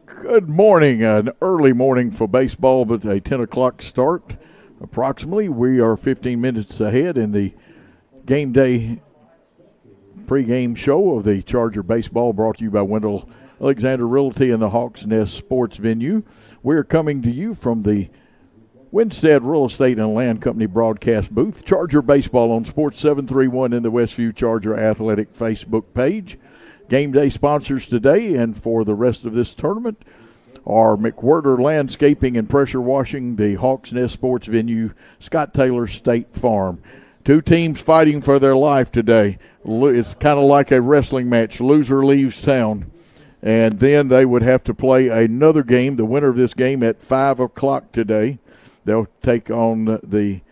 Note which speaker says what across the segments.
Speaker 1: Good morning. An early morning for baseball, but a 10 o'clock start approximately. We are 15 minutes ahead in the game day pregame show of the Charger Baseball, brought to you by Wendell Alexander Realty and the Hawks Nest Sports Venue. We're coming to you from the Winstead Real Estate and Land Company broadcast booth. Charger Baseball on Sports 731 in the Westview Charger Athletic Facebook page. Game day sponsors today and for the rest of this tournament are McWhirter Landscaping and Pressure Washing, the Hawks Nest Sports Venue, Scott Taylor State Farm. Two teams fighting for their life today. It's kind of like a wrestling match. Loser leaves town. And then they would have to play another game, the winner of this game, at 5 o'clock today. They'll take on the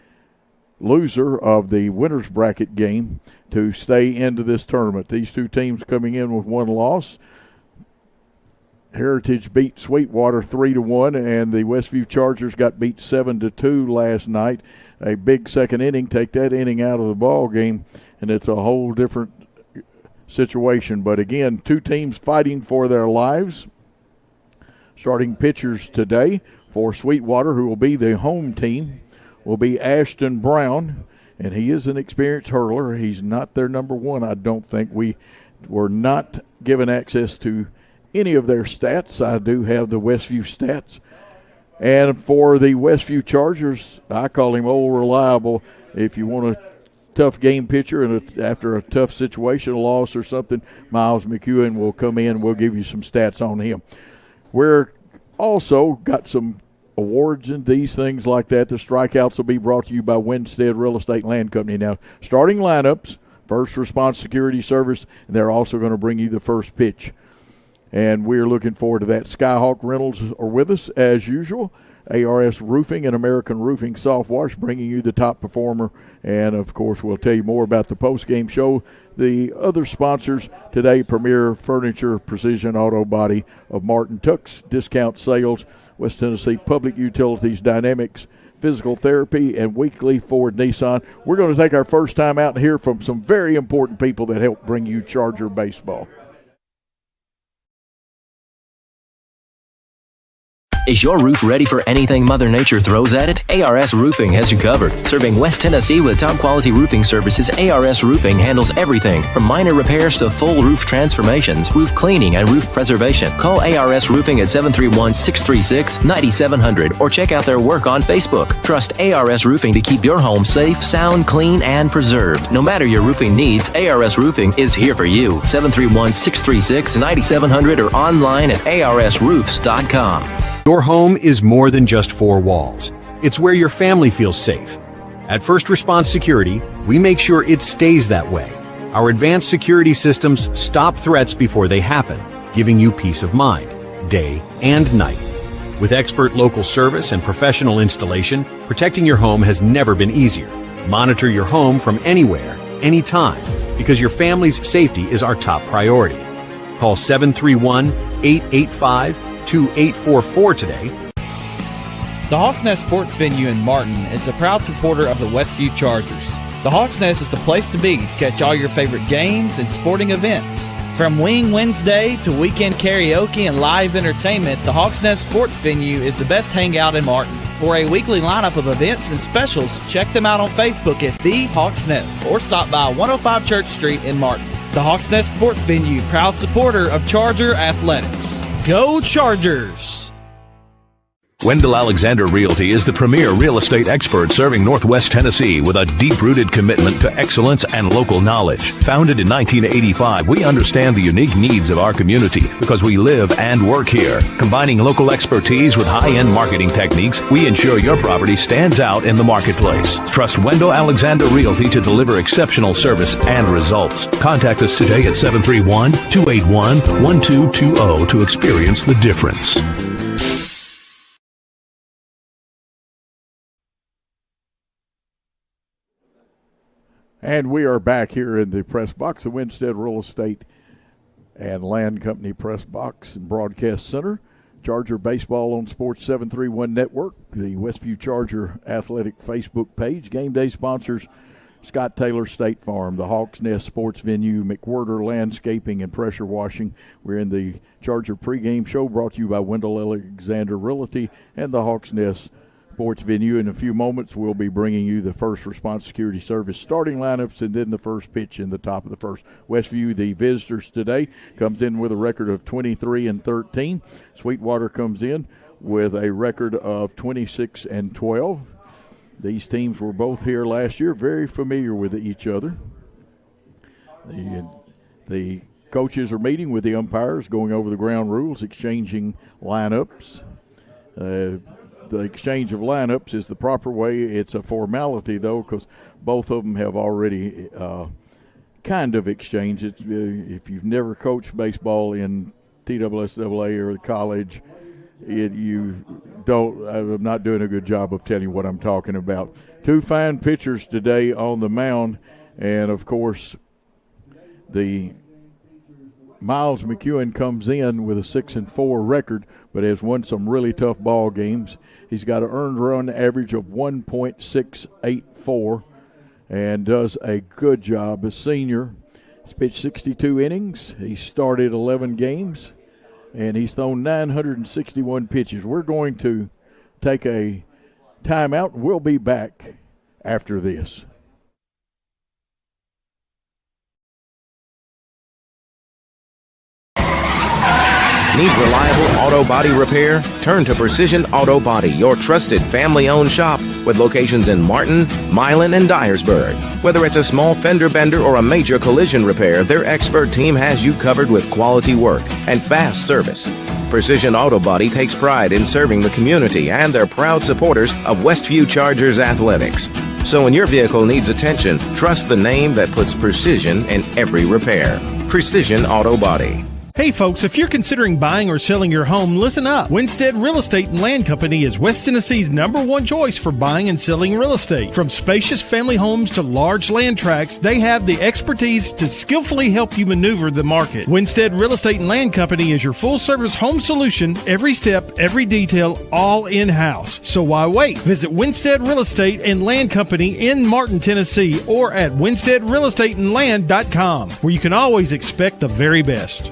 Speaker 1: loser of the winner's bracket game to stay into this tournament. These two teams coming in with one loss. Heritage beat Sweetwater 3-1, and the Westview Chargers got beat 7-2 last night. A big second inning, take that inning out of the ball game, and it's a whole different situation. But again, two teams fighting for their lives. Starting pitchers today for Sweetwater, who will be the home team, will be Ashton Brown, and he is an experienced hurler. He's not their number one, I don't think. We were not given access to any of their stats. I do have the Westview stats. And for the Westview Chargers, I call him old reliable. If you want a tough game pitcher and after a tough situation, a loss or something, Miles McEwen will come in and we'll give you some stats on him. We're also got some awards and these things like that. The strikeouts will be brought to you by Winstead Real Estate Land Company. Now, starting lineups, first response security service, and they're also going to bring you the first pitch. And we're looking forward to that. Skyhawk Rentals are with us as usual. ARS Roofing and American Roofing Soft Wash bringing you the top performer. And, of course, we'll tell you more about the post-game show. The other sponsors today, Premier Furniture, Precision Auto Body of Martin Tux, Discount Sales, West Tennessee Public Utilities, Dynamics, Physical Therapy, and Weekly Ford Nissan. We're going to take our first time out and hear from some very important people that help bring you Charger baseball.
Speaker 2: Is your roof ready for anything Mother Nature throws at it? ARS Roofing has you covered. Serving West Tennessee with top-quality roofing services, ARS Roofing handles everything from minor repairs to full roof transformations, roof cleaning, and roof preservation. Call ARS Roofing at 731-636-9700 or check out their work on Facebook. Trust ARS Roofing to keep your home safe, sound, clean, and preserved. No matter your roofing needs, ARS Roofing is here for you. 731-636-9700 or online at arsroofs.com.
Speaker 3: Your home is more than just four walls. It's where your family feels safe. At First Response Security, we make sure it stays that way. Our advanced security systems stop threats before they happen, giving you peace of mind, day and night. With expert local service and professional installation, protecting your home has never been easier. Monitor your home from anywhere, anytime, because your family's safety is our top priority. Call 731-885-2844 today.
Speaker 4: The Hawks Nest Sports Venue in Martin is a proud supporter of the Westview Chargers. The Hawks Nest is the place to be to catch all your favorite games and sporting events. From Wing Wednesday to weekend karaoke and live entertainment, the Hawks Nest Sports Venue is the best hangout in Martin. For a weekly lineup of events and specials, check them out on Facebook at The Hawks Nest or stop by 105 Church Street in Martin. The Hawks Nest Sports Venue, proud supporter of Charger Athletics. Go Chargers!
Speaker 5: Wendell Alexander Realty is the premier real estate expert serving Northwest Tennessee with a deep-rooted commitment to excellence and local knowledge. Founded in 1985, we understand the unique needs of our community because we live and work here. Combining local expertise with high-end marketing techniques, we ensure your property stands out in the marketplace. Trust Wendell Alexander Realty to deliver exceptional service and results. Contact us today at 731-281-1220 to experience the difference.
Speaker 1: And we are back here in the press box, the Winstead Real Estate and Land Company press box and broadcast center. Charger Baseball on Sports 731 Network, the Westview Charger Athletic Facebook page. Game day sponsors Scott Taylor State Farm, the Hawks Nest Sports Venue, McWhirter Landscaping and Pressure Washing. We're in the Charger pregame show brought to you by Wendell Alexander Realty and the Hawks Nest Sports Venue. In a few moments, we'll be bringing you the First Response Security Service starting lineups and then the first pitch in the top of the first. Westview, the visitors today, comes in with a record of 23-13. Sweetwater comes in with a record of 26-12. These teams were both here last year, very familiar with each other. The coaches are meeting with the umpires, going over the ground rules, exchanging lineups. The exchange of lineups is the proper way. It's a formality, though, because both of them have already kind of exchanged it. If you've never coached baseball in TSSAA or college, I'm not doing a good job of telling you what I'm talking about. Two fine pitchers today on the mound, and of course, the Miles McEwen comes in with a 6-4 record, but has won some really tough ball games. He's got an earned run average of 1.684 and does a good job. A senior, he's pitched 62 innings. He started 11 games. And he's thrown 961 pitches. We're going to take a timeout, and we'll be back after this.
Speaker 6: Need reliable auto body repair? Turn to Precision Auto Body, your trusted family-owned shop with locations in Martin, Milan, and Dyersburg. Whether it's a small fender bender or a major collision repair, their expert team has you covered with quality work and fast service. Precision Auto Body takes pride in serving the community and they're proud supporters of Westview Chargers athletics. So when your vehicle needs attention, trust the name that puts precision in every repair. Precision Auto Body.
Speaker 7: Hey folks, if you're considering buying or selling your home, listen up. Winstead Real Estate and Land Company is West Tennessee's #1 choice for buying and selling real estate. From spacious family homes to large land tracts, they have the expertise to skillfully help you maneuver the market. Winstead Real Estate and Land Company is your full-service home solution, every step, every detail, all in-house. So why wait? Visit Winstead Real Estate and Land Company in Martin, Tennessee, or at winsteadrealestateandland.com, where you can always expect the very best.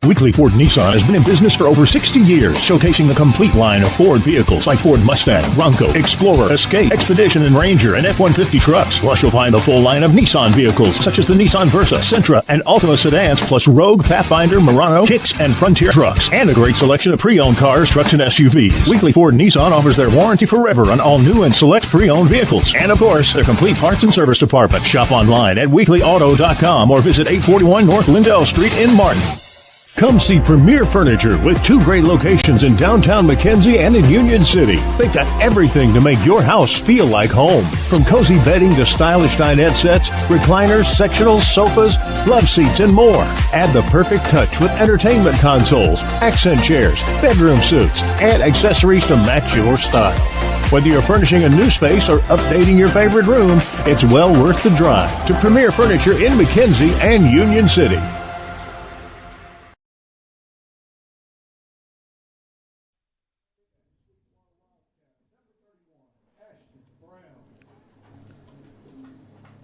Speaker 8: Weekly Ford Nissan has been in business for over 60 years, showcasing the complete line of Ford vehicles like Ford Mustang, Bronco, Explorer, Escape, Expedition, and Ranger, and F-150 trucks. Plus, you'll find the full line of Nissan vehicles, such as the Nissan Versa, Sentra, and Altima sedans, plus Rogue, Pathfinder, Murano, Kicks, and Frontier trucks, and a great selection of pre-owned cars, trucks, and SUVs. Weekly Ford Nissan offers their warranty forever on all new and select pre-owned vehicles. And, of course, their complete parts and service department. Shop online at weeklyauto.com or visit 841 North Lindell Street in Martin. Come see Premier Furniture with two great locations in downtown McKenzie and in Union City. They've got everything to make your house feel like home. From cozy bedding to stylish dinette sets, recliners, sectionals, sofas, love seats, and more. Add the perfect touch with entertainment consoles, accent chairs, bedroom suites, and accessories to match your style. Whether you're furnishing a new space or updating your favorite room, it's well worth the drive to Premier Furniture in McKenzie and Union City.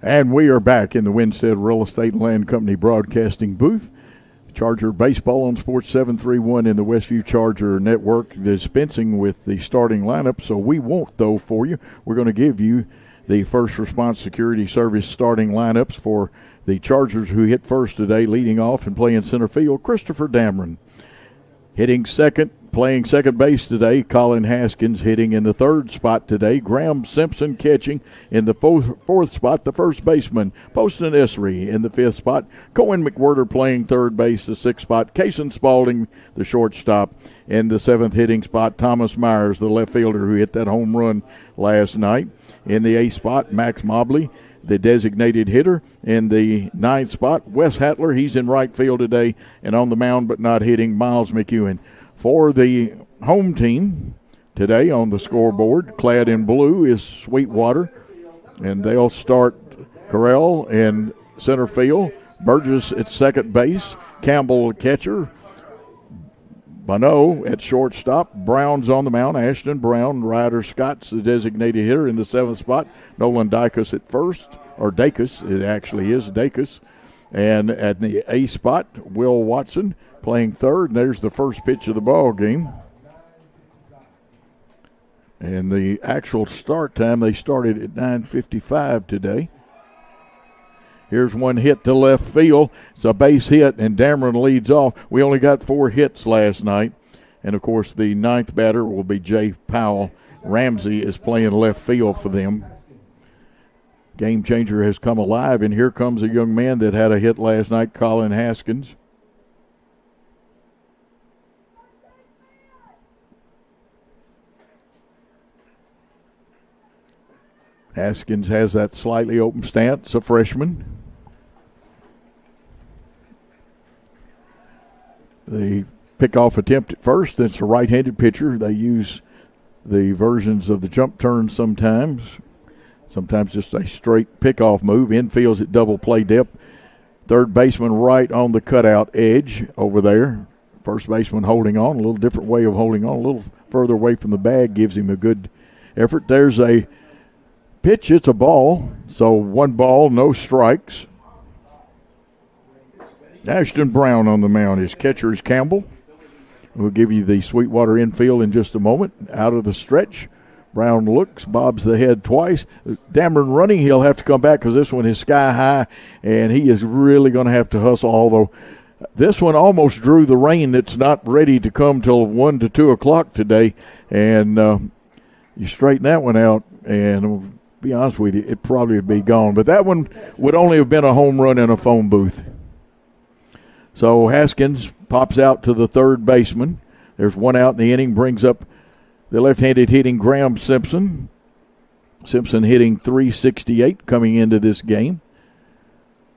Speaker 1: And we are back in the Winstead Real Estate and Land Company broadcasting booth. Charger Baseball on Sports 731 in the Westview Charger Network, dispensing with the starting lineup. So we won't, though, for you. We're going to give you the First Response Security Service starting lineups for the Chargers, who hit first today, leading off and playing center field, Christopher Dameron. Hitting second, playing second base today, Colin Haskins. Hitting in the third spot today, Graham Simpson. Catching in the fourth spot, the first baseman, Poston Essery. In the fifth spot, Cohen McWhirter playing third base, the sixth spot, Cason Spalding, the shortstop. In the seventh hitting spot, Thomas Myers, the left fielder who hit that home run last night. In the eighth spot, Max Mobley, the designated hitter. In the ninth spot, Wes Hattler. He's in right field today and on the mound but not hitting, Miles McEwen. For the home team today on the scoreboard, clad in blue, is Sweetwater. And they'll start Correll in center field, Burgess at second base, Campbell catcher, Bonneau at shortstop, Brown's on the mound, Ashton Brown, Ryder Scott's the designated hitter in the seventh spot, Nolan Dykus at first, or Dacus. It actually is Dacus. And at the A spot, Will Watson playing third. And there's the first pitch of the ball game. And the actual start time, they started at 9:55 today. Here's one hit to left field. It's a base hit, and Dameron leads off. We only got 4 hits last night. And, of course, the 9th batter will be Jay Powell. Ramsey is playing left field for them. Game changer has come alive, and here comes a young man that had a hit last night, Colin Haskins. Haskins has that slightly open stance, a freshman. The pickoff attempt at first, it's a right-handed pitcher. They use the versions of the jump turn sometimes just a straight pickoff move. Infield's at double play depth. Third baseman right on the cutout edge over there. First baseman holding on, a little different way of holding on, a little further away from the bag, gives him a good effort. There's a pitch, it's a ball, so 1 ball, no strikes. Ashton Brown on the mound. His catcher is Campbell. We'll give you the Sweetwater infield in just a moment. Out of the stretch, Brown looks, bobs the head twice. Dameron running, he'll have to come back because this one is sky high, and he is really going to have to hustle, although this one almost drew the rain that's not ready to come till 1 to 2 o'clock today, and you straighten that one out, and to be honest with you, it probably would be gone. But that one would only have been a home run in a phone booth. So Haskins pops out to the third baseman. There's 1 out in the inning, brings up the left-handed hitting Graham Simpson. Simpson hitting .368 coming into this game.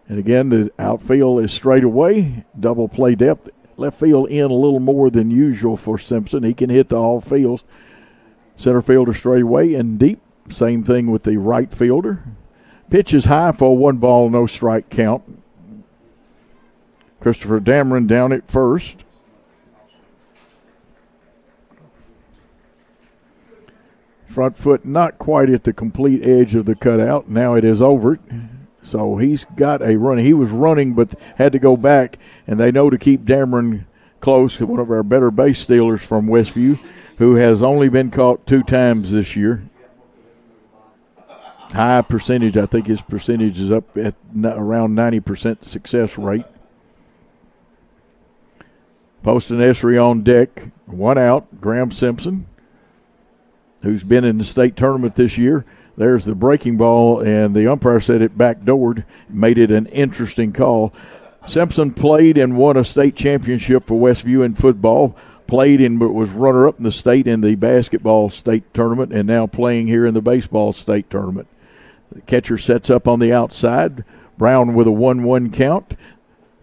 Speaker 1: And again, the outfield is straight away, double play depth. Left field in a little more than usual for Simpson. He can hit to all fields. Center fielder straight away and deep. Same thing with the right fielder. Pitch is high for a 1 ball, no strike count. Christopher Dameron down at first. Front foot not quite at the complete edge of the cutout. Now it is over it. So he's got a run. He was running but had to go back, and they know to keep Dameron close. One of our better base stealers from Westview, who has only been caught 2 times this year. High percentage. I think his percentage is up at around 90% success rate. Poston Esri on deck. 1 out. Graham Simpson, who's been in the state tournament this year. There's the breaking ball, and the umpire said it backdoored, made it an interesting call. Simpson played and won a state championship for Westview in football, played and was runner-up in the state in the basketball state tournament, and now playing here in the baseball state tournament. The catcher sets up on the outside. Brown with a 1-1 count.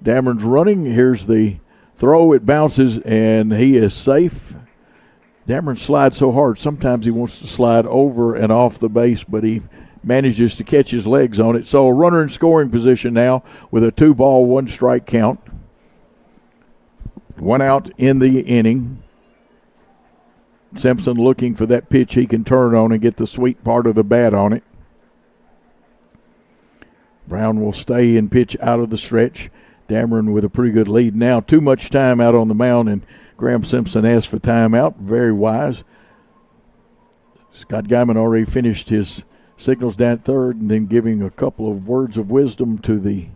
Speaker 1: Dameron's running. Here's the throw. It bounces, and he is safe. Dameron slides so hard, sometimes he wants to slide over and off the base, but he manages to catch his legs on it. So a runner in scoring position now with a 2 ball, 1 strike count. 1 out in the inning. Simpson looking for that pitch he can turn on and get the sweet part of the bat on it. Brown will stay and pitch out of the stretch. Dameron with a pretty good lead now. Too much time out on the mound, and Graham Simpson asked for timeout. Very wise. Scott Guyman already finished his signals down at third and then giving a couple of words of wisdom to the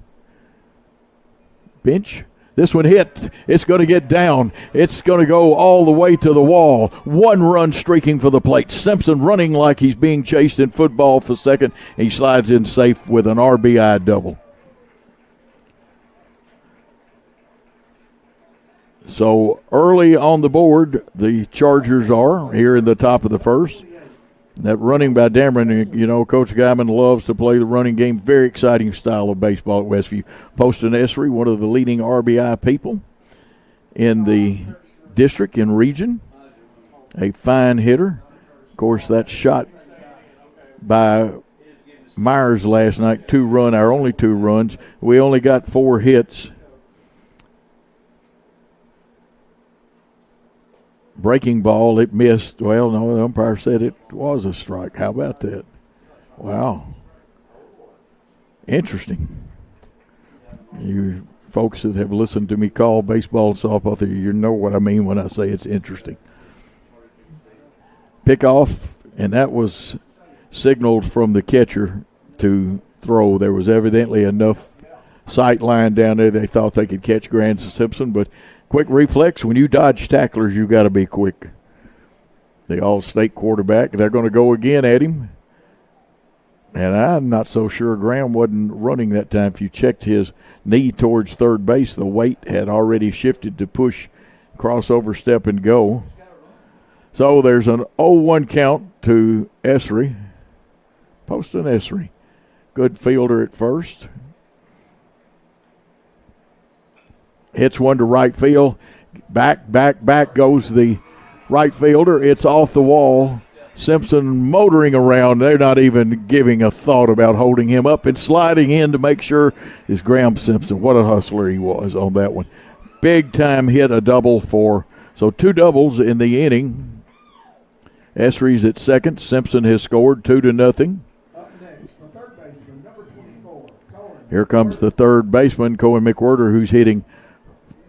Speaker 1: bench. This one hit. It's going to get down. It's going to go all the way to the wall. 1 run streaking for the plate. Simpson running like he's being chased in football for second. He slides in safe with an RBI double. So early on the board, the Chargers are here in the top of the first. That running by Dameron, you know, Coach Guyman loves to play the running game. Very exciting style of baseball at Westview. Poston Esri, one of the leading RBI people in the district and region. A fine hitter. Of course, that shot by Myers last night, 2 run, our only 2 runs. We only got 4 hits. Breaking ball, it missed. Well, no, the umpire said it was a strike. How about that? Wow. Interesting. You folks that have listened to me call baseball and softball, you know what I mean when I say it's interesting. Pick off, and that was signaled from the catcher to throw. There was evidently enough sight line down there they thought they could catch Grant Simpson, but quick reflex, when you dodge tacklers, you got to be quick. The All-State quarterback, they're going to go again at him. And I'm not so sure Graham wasn't running that time. If you checked his knee towards third base, the weight had already shifted to push, crossover, step, and go. So there's an 0-1 count to Essery. Poston Essery. Good fielder at first. Hits one to right field. Back goes the right fielder. It's off the wall. Simpson motoring around. They're not even giving a thought about holding him up and sliding in to make sure is Graham Simpson. What a hustler he was on that one. Big time hit, a double for. So 2 doubles in the inning. Essery's at second. Simpson has scored 2-0. Here comes the third baseman, Cohen McWhirter, who's hitting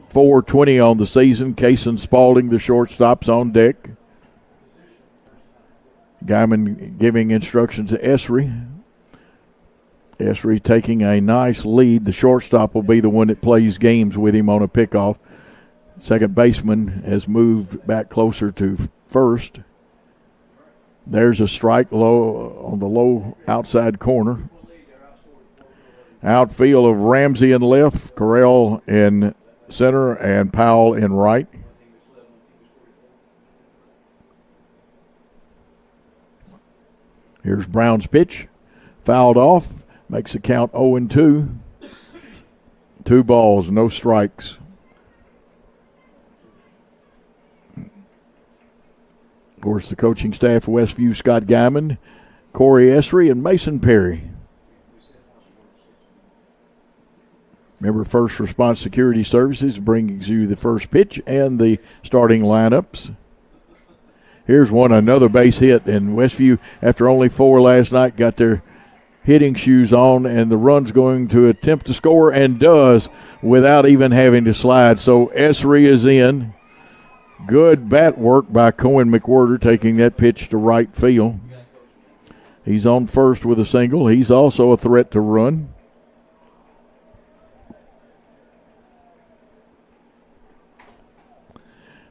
Speaker 1: .420 on the season. Kason Spalding, the shortstop's on deck. Guyman giving instructions to Essery. Essery taking a nice lead. The shortstop will be the one that plays games with him on a pickoff. Second baseman has moved back closer to first. There's a strike low on the low outside corner. Outfield of Ramsey in left, Correll in center, and Powell in right. Here's Brown's pitch. Fouled off. Makes the count 0-2. 2 balls, no strikes. Of course, the coaching staff of Westview, Scott Guyman, Corey Essery, and Mason Perry. Remember, First Response Security Services brings you the first pitch and the starting lineups. Here's another base hit, and Westview, after only 4 last night, got their hitting shoes on, and the run's going to attempt to score, and does, without even having to slide. So Essery is in. Good bat work by Cohen McWhirter, taking that pitch to right field. He's on first with a single. He's also a threat to run.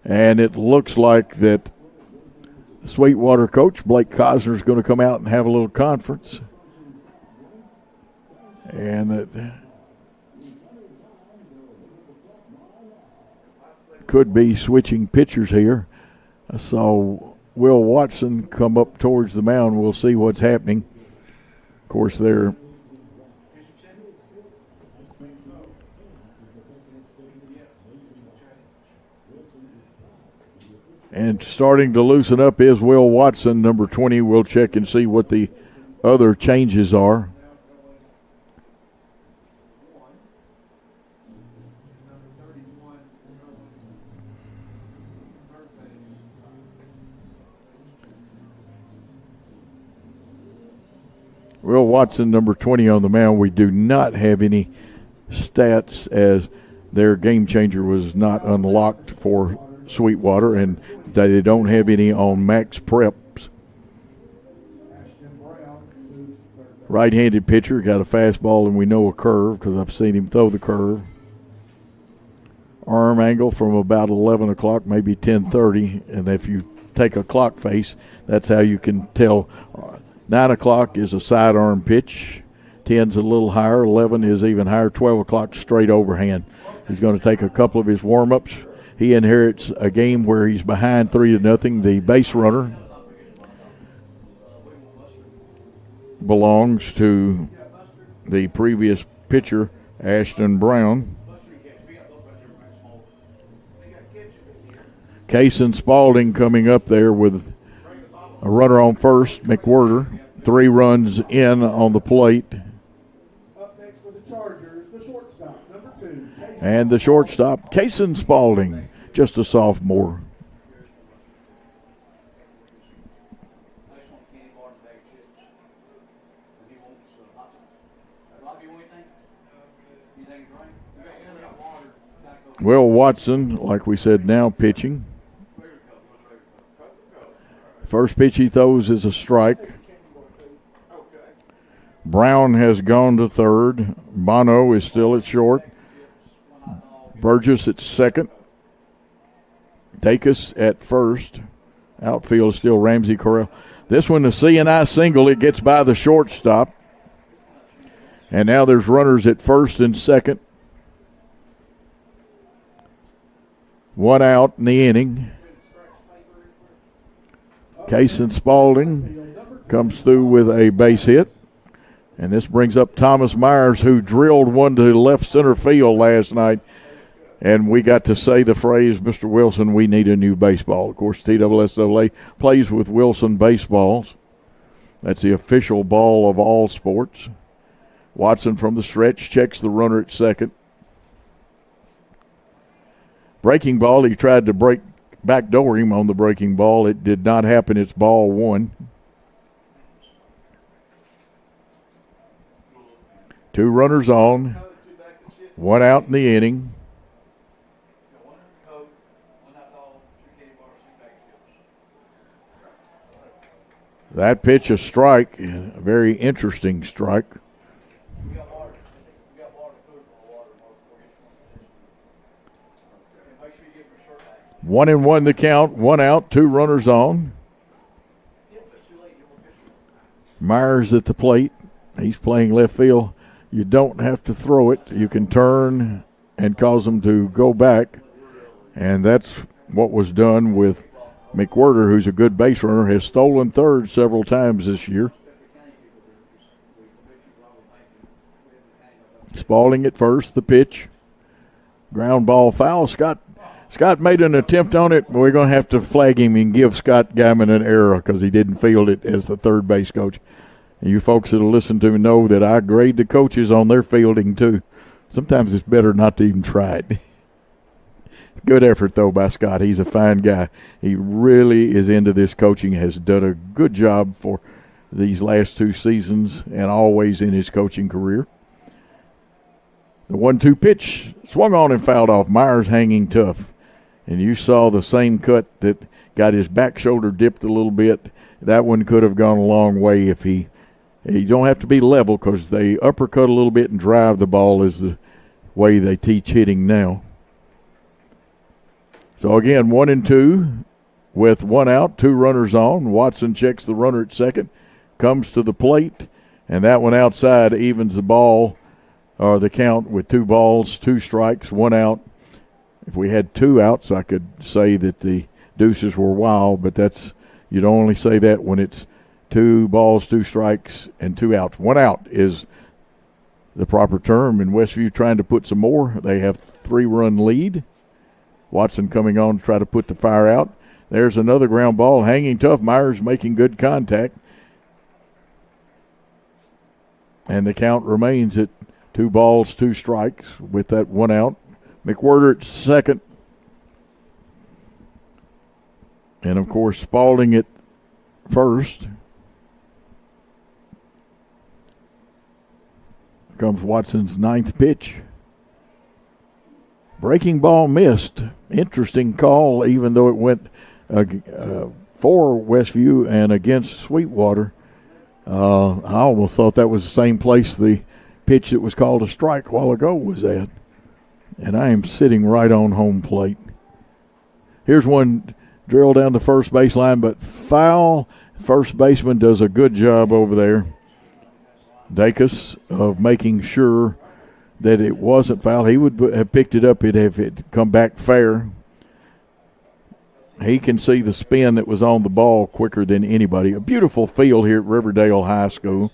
Speaker 1: And it looks like that Sweetwater coach Blake Cosner is going to come out and have a little conference. And it could be switching pitchers here. I saw Will Watson come up towards the mound. We'll see what's happening. Of course, they're and starting to loosen up is Will Watson, number 20. We'll check and see what the other changes are. Will Watson, number 20 on the mound. We do not have any stats as their game changer was not unlocked for Sweetwater, and they don't have any on max preps. Right-handed pitcher, got a fastball and we know a curve because I've seen him throw the curve. Arm angle from about 11 o'clock, maybe 10:30, and if you take a clock face, that's how you can tell. 9 o'clock is a sidearm pitch. 10's a little higher. 11 is even higher. 12 o'clock straight overhand. He's going to take a couple of his warm-ups. He inherits a game where he's behind 3-0. The base runner belongs to the previous pitcher, Ashton Brown. Kason Spalding coming up there with a runner on first, McWhirter. 3 runs in on the plate.
Speaker 9: Up next for the Chargers, the shortstop, number 2.
Speaker 1: And the shortstop, Kason Spalding, just a sophomore. Will Watson, like we said, now pitching. First pitch he throws is a strike. Brown has gone to third. Bono is still at short. Burgess at second. Dacus at first. Outfield is still Ramsey Corral. This one, the C&I single, it gets by the shortstop. And now there's runners at first and second. One out in the inning. Kason Spaulding comes through with a base hit. And this brings up Thomas Myers, who drilled one to left center field last night. And we got to say the phrase, Mr. Wilson, we need a new baseball. Of course, TSSAA plays with Wilson baseballs. That's the official ball of all sports. Watson from the stretch checks the runner at second. Breaking ball, he tried to backdoor him on the breaking ball. It did not happen. It's ball one. Two runners on. One out in the inning. That pitch a strike, a very interesting strike. 1-1 the count, one out, two runners on. Myers at the plate. He's playing left field. You don't have to throw it. You can turn and cause them to go back. And that's what was done with McWhirter, who's a good base runner, has stolen third several times this year. Spaulding at first, the pitch. Ground ball foul. Scott made an attempt on it. We're going to have to flag him and give Scott Guyman an error because he didn't field it as the third base coach. And you folks that will listen to me know that I grade the coaches on their fielding too. Sometimes it's better not to even try it. Good effort, though, by Scott. He's a fine guy. He really is into this coaching, has done a good job for these last two seasons and always in his coaching career. The 1-2 pitch swung on and fouled off. Myers hanging tough. And you saw the same cut that got his back shoulder dipped a little bit. That one could have gone a long way if you don't have to be level because they uppercut a little bit and drive the ball is the way they teach hitting now. So, again, 1-2 with one out, two runners on. Watson checks the runner at second, comes to the plate, and that one outside evens the ball or the count with 2 balls, 2 strikes, 1 out. If we had 2 outs, I could say that the deuces were wild, but you'd only say that when it's 2 balls, 2 strikes, and 2 outs. 1 out is the proper term. In Westview trying to put some more. They have 3-run lead. Watson coming on to try to put the fire out. There's another ground ball hanging tough. Myers making good contact. And the count remains at 2 balls, 2 strikes with that 1 out. McWhirter at second. And, of course, Spaulding at first. Comes Watson's 9th pitch. Breaking ball missed. Interesting call, even though it went for Westview and against Sweetwater. I almost thought that was the same place the pitch that was called a strike a while ago was at. And I am sitting right on home plate. Here's one drilled down the first baseline, but foul. First baseman does a good job over there. Dacus of making sure that it wasn't foul. He would have picked it up if it come back fair. He can see the spin that was on the ball quicker than anybody. A beautiful field here at Riverdale High School.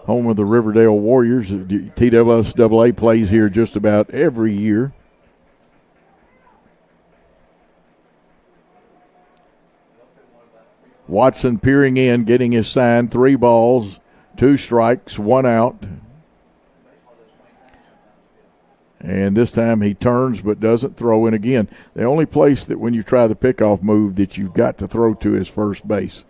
Speaker 1: Home of the Riverdale Warriors. TSSAA plays here just about every year. Watson peering in, getting his sign. 3 balls, 2 strikes, 1 out. And this time he turns but doesn't throw. And again, the only place that when you try the pickoff move that you've got to throw to is first base.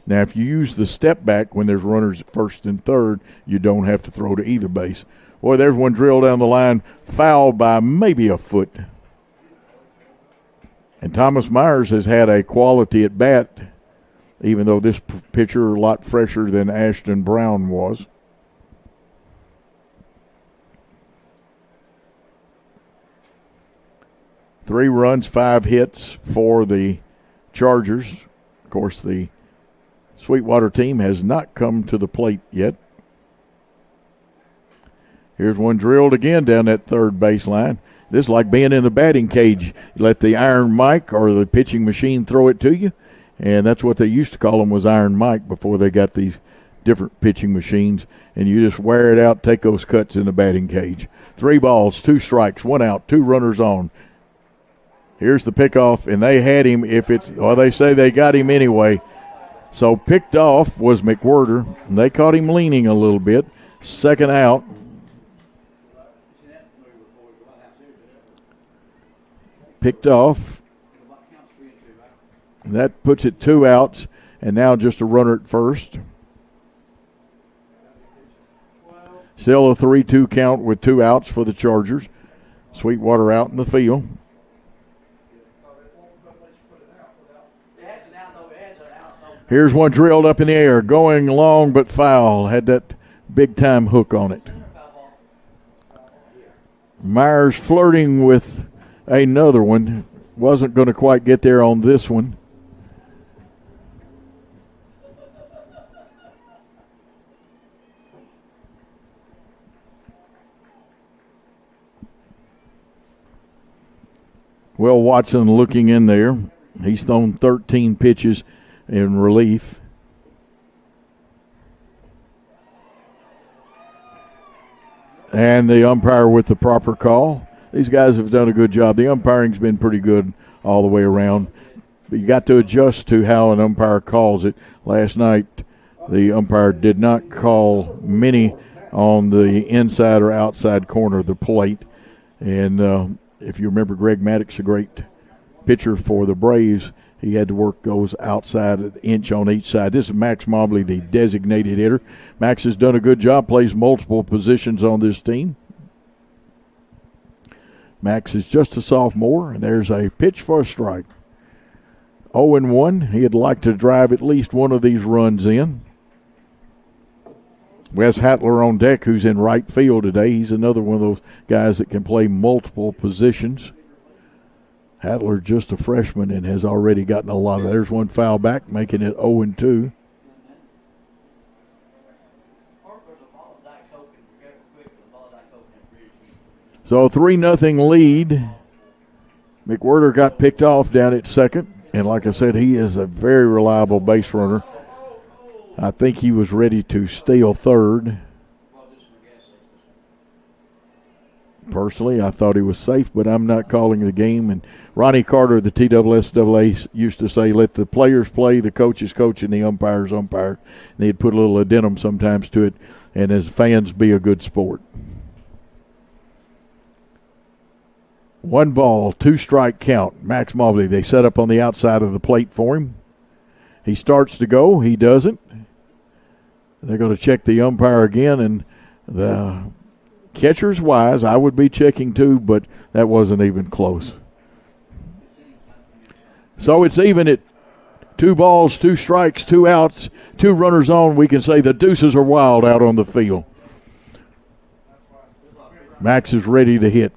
Speaker 1: Now, if you use the step back when there's runners at first and third, you don't have to throw to either base. Boy, there's one drill down the line, fouled by maybe a foot. And Thomas Myers has had a quality at bat, even though this pitcher a lot fresher than Ashton Brown was. Three runs, 5 hits for the Chargers. Of course, the Sweetwater team has not come to the plate yet. Here's one drilled again down that third baseline. This is like being in the batting cage. You let the Iron Mike or the pitching machine throw it to you, and that's what they used to call them, was Iron Mike, before they got these different pitching machines, and you just wear it out, take those cuts in the batting cage. 3 balls, 2 strikes, 1 out, 2 runners on. Here's the pickoff, and they had him. They say they got him anyway. So picked off was McWhirter, and they caught him leaning a little bit. Second out. Picked off. That puts it 2 outs, and now just a runner at first. Still a 3-2 count with 2 outs for the Chargers. Sweetwater out in the field. Here's one drilled up in the air, going long but foul. Had that big-time hook on it. Myers flirting with another one. Wasn't going to quite get there on this one. Will Watson looking in there. He's thrown 13 pitches in relief. And the umpire with the proper call. These guys have done a good job. The umpiring's been pretty good all the way around. But you got to adjust to how an umpire calls it. Last night, the umpire did not call many on the inside or outside corner of the plate. And if you remember, Greg Maddox, a great pitcher for the Braves, he had to work those outside an inch on each side. This is Max Mobley, the designated hitter. Max has done a good job, plays multiple positions on this team. Max is just a sophomore, and there's a pitch for a strike. 0-1. He'd like to drive at least one of these runs in. Wes Hatler on deck, who's in right field today. He's another one of those guys that can play multiple positions. Hatler just a freshman and has already gotten a lot of. There's one foul back, making it 0-2. So 3-0 lead. McWhirter got picked off down at second. And like I said, he is a very reliable base runner. I think he was ready to steal third. Personally, I thought he was safe, but I'm not calling the game. And Ronnie Carter, the TSSAA, used to say, let the players play, the coaches coach, and the umpires umpire. And he'd put a little addendum sometimes to it, and as fans, be a good sport. 1 ball, 2 strike count. Max Mobley, they set up on the outside of the plate for him. He starts to go. He doesn't. They're going to check the umpire again, and the catcher's wise. I would be checking too, but that wasn't even close. So it's even at 2 balls, 2 strikes, 2 outs, 2 runners on. We can say the deuces are wild out on the field. Max is ready to hit.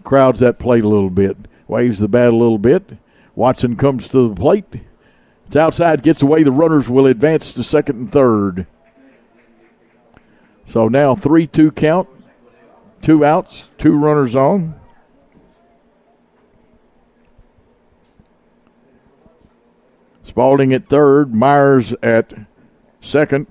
Speaker 1: Crowds that plate a little bit. Waves the bat a little bit. Watson comes to the plate. It's outside, gets away. The runners will advance to second and third. So now 3-2 count. 2 outs, 2 runners on. Spalding at third, Myers at second.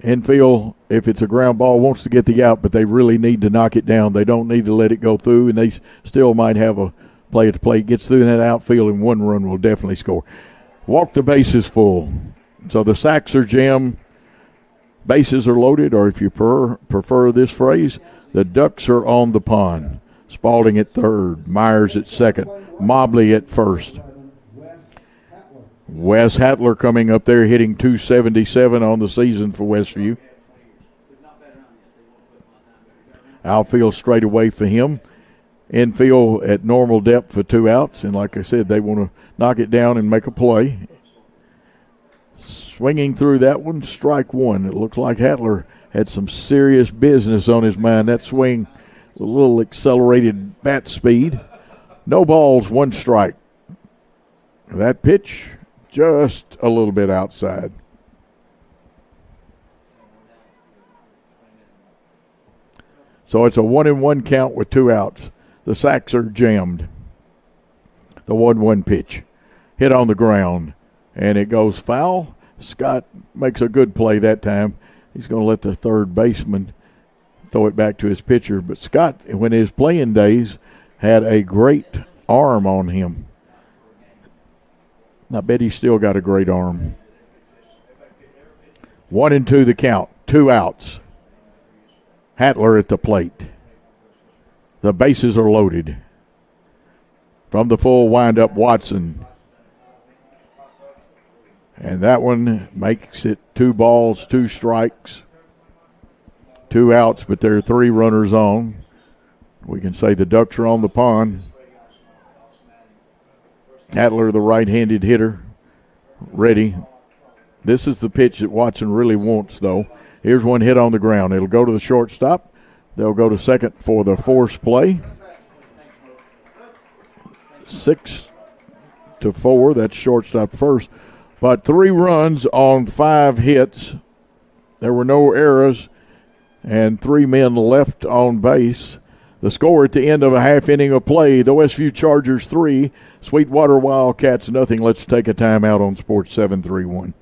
Speaker 1: Infield, if it's a ground ball, wants to get the out, but they really need to knock it down. They don't need to let it go through, and they still might have a play at the plate. Gets through in that outfield, and 1 run will definitely score. Walk the bases full. So the sacks are jammed. Bases are loaded, or if you prefer this phrase, the ducks are on the pond. Spalding at third, Myers at second, Mobley at first. Wes Hatler coming up there hitting .277 on the season for Westview. Outfield straight away for him. Infield at normal depth for 2 outs. And like I said, they want to knock it down and make a play. Swinging through that one, strike one. It looks like Hatler had some serious business on his mind. That swing, a little accelerated bat speed. No balls, 1 strike. That pitch, just a little bit outside. So it's a 1-1 count with 2 outs. The sacks are jammed. The 1-1 pitch. Hit on the ground, and it goes foul. Scott makes a good play that time. He's going to let the third baseman throw it back to his pitcher. But Scott, when his playing days, had a great arm on him. I bet he's still got a great arm. 1-2 the count. 2 outs. Hatler at the plate. The bases are loaded. From the full windup, Watson. And that one makes it 2 balls, 2 strikes, 2 outs, but there are 3 runners on. We can say the Ducks are on the pond. Hatler, the right-handed hitter, ready. This is the pitch that Watson really wants, though. Here's one hit on the ground. It'll go to the shortstop. They'll go to second for the force play. 6-4. That's shortstop first. But 3 runs on 5 hits. There were no errors and 3 men left on base. The score at the end of a half inning of play, the Westview Chargers 3, Sweetwater Wildcats nothing. Let's take a timeout on Sports 731.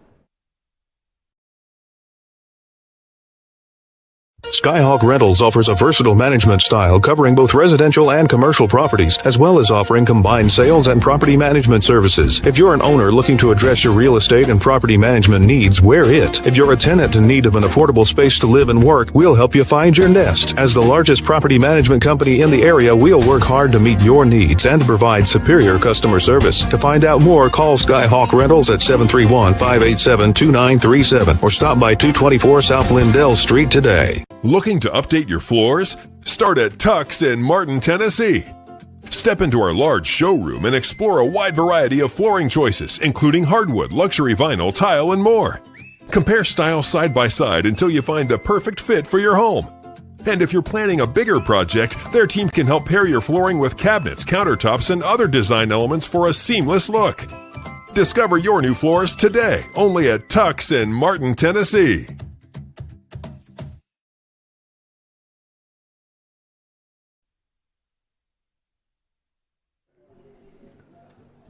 Speaker 5: Skyhawk Rentals offers a versatile management style covering both residential and commercial properties, as well as offering combined sales and property management services. If you're an owner looking to address your real estate and property management needs, we're it. If you're a tenant in need of an affordable space to live and work, we'll help you find your nest. As the largest property management company in the area, we'll work hard to meet your needs and provide superior customer service. To find out more, call Skyhawk Rentals at 731-587-2937 or stop by 224 South Lindell Street today.
Speaker 10: Looking to update your floors? Start at Tuck's in Martin, Tennessee. Step into our large showroom and explore a wide variety of flooring choices, including hardwood, luxury vinyl, tile, and more. Compare styles side by side until you find the perfect fit for your home. And if you're planning a bigger project, their team can help pair your flooring with cabinets, countertops, and other design elements for a seamless look. Discover your new floors today, only at Tuck's in Martin, Tennessee.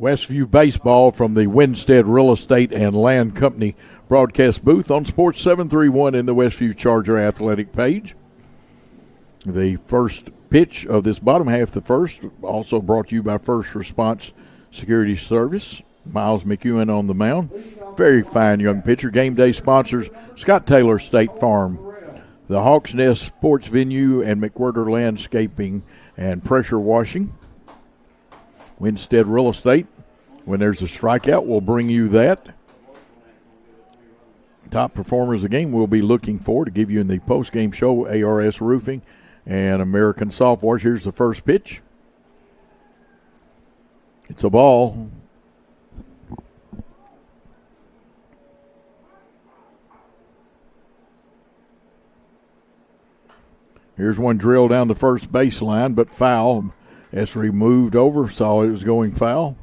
Speaker 1: Westview Baseball from the Winstead Real Estate and Land Company broadcast booth on Sports 731 in the Westview Charger Athletic page. The first pitch of this bottom half, the first, also brought to you by First Response Security Service. Miles McEwen on the mound. Very fine young pitcher. Game day sponsors Scott Taylor State Farm, the Hawks Nest Sports Venue, and McWhirter Landscaping and Pressure Washing. Winstead Real Estate, when there's a strikeout, we'll bring you that. Top performers of the game we'll be looking for to give you in the post-game show, ARS Roofing and American Soft Wash. Here's the first pitch. It's a ball. Here's one drilled down the first baseline, but foul. Esri moved over, saw it was going foul.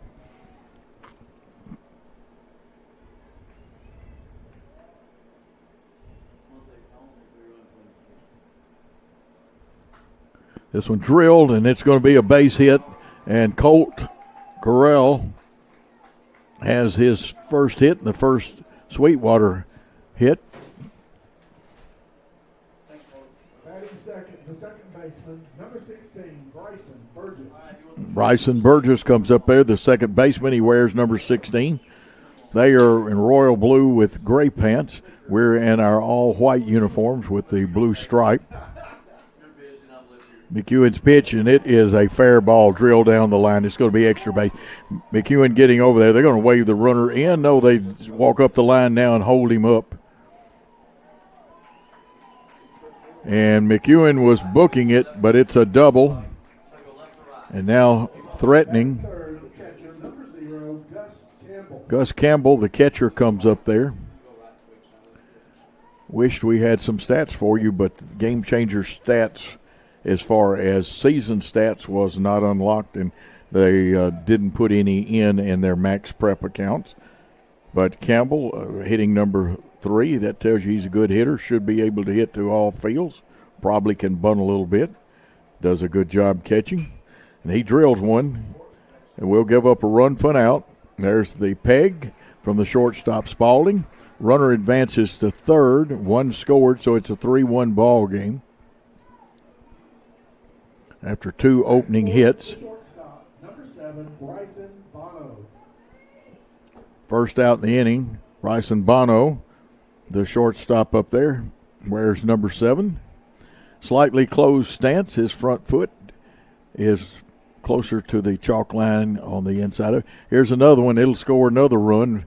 Speaker 1: This one drilled, and it's going to be a base hit. And Colt Correll has his first hit and the first Sweetwater hit.
Speaker 9: Batting second, the second baseman, number 16, Bryson Burgess.
Speaker 1: Bryson Burgess comes up there, the second baseman. He wears number 16. They are in royal blue with gray pants. We're in our all-white uniforms with the blue stripe. McEwen's pitch, and it is a fair ball drilled down the line. It's going to be extra base. McEwen getting over there. They're going to wave the runner in. No, they walk up the line now and hold him up. And McEwen was booking it, but it's a double. And now threatening. Gus Campbell, the catcher, comes up there. Wished we had some stats for you, but Game Changer stats as far as season stats was not unlocked, and they didn't put any in their max prep accounts. But Campbell hitting number 3, that tells you he's a good hitter, should be able to hit to all fields, probably can bunt a little bit, does a good job catching. And he drills one, and we'll give up a run for an out. There's the peg from the shortstop Spalding. Runner advances to third, 1 scored, so it's a 3-1 ball game. After 2 opening hits.
Speaker 9: Number 7, Bryson Bono.
Speaker 1: First out in the inning, Bryson Bono, the shortstop up there, wears number 7. Slightly closed stance. His front foot is closer to the chalk line on the inside of it. Here's another one. It'll score another run.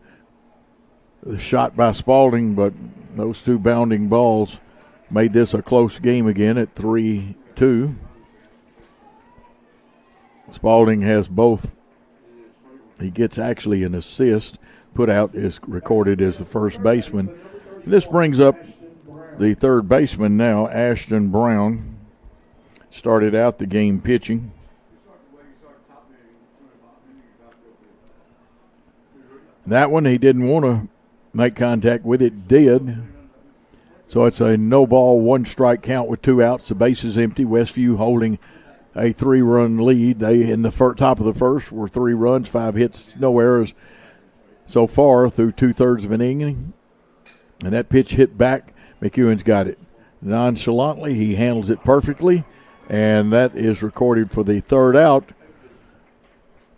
Speaker 1: Shot by Spalding, but those 2 bounding balls made this a close game again at 3-2. Spalding has both. He gets actually an assist. Put out is recorded as the first baseman. This brings up the third baseman now, Ashton Brown. Started out the game pitching. That one he didn't want to make contact with. It did. So it's a no ball, 1 strike count with 2 outs. The base is empty. Westview holding a 3-run lead. They, in the top of the first, were 3 runs, 5 hits, no errors so far through 2/3 of an inning. And that pitch hit back. McEwen's got it. Nonchalantly, he handles it perfectly, and that is recorded for the 3rd out.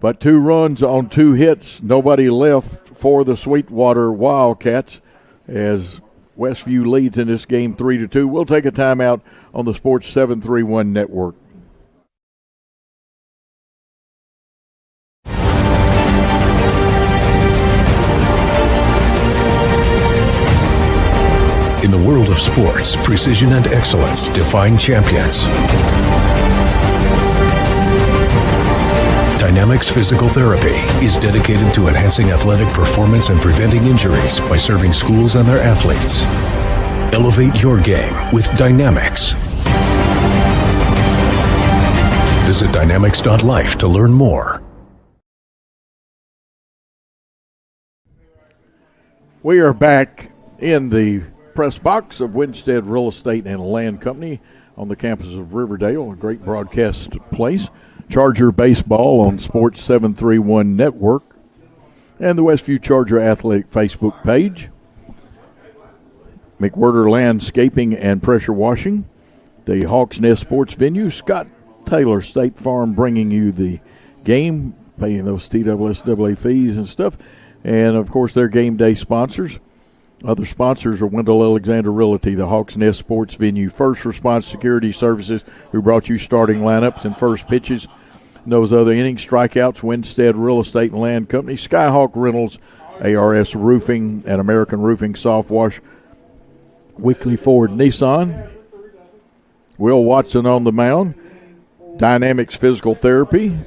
Speaker 1: But 2 runs on 2 hits, nobody left for the Sweetwater Wildcats as Westview leads in this game 3-2. We'll take a timeout on the Sports 731 Network.
Speaker 5: In the world of sports, precision and excellence define champions. Dynamics Physical Therapy is dedicated to enhancing athletic performance and preventing injuries by serving schools and their athletes. Elevate your game with Dynamics. Visit dynamics.life to learn more.
Speaker 1: We are back in the press box of Winstead Real Estate and Land Company on the campus of Riverdale, a great broadcast place. Charger Baseball on Sports 731 Network and the Westview Charger Athletic Facebook page. McWhirter Landscaping and Pressure Washing. The Hawks Nest Sports Venue. Scott Taylor State Farm bringing you the game, paying those TSSAA fees and stuff. And, of course, their game day sponsors. Other sponsors are Wendell Alexander Realty, the Hawks Nest Sports Venue, First Response Security Services, who brought you starting lineups and first pitches. And those other innings, strikeouts, Winstead Real Estate and Land Company, Skyhawk Rentals, ARS Roofing, and American Roofing Soft Wash, Weekly Ford Nissan, Will Watson on the mound, Dynamics Physical Therapy,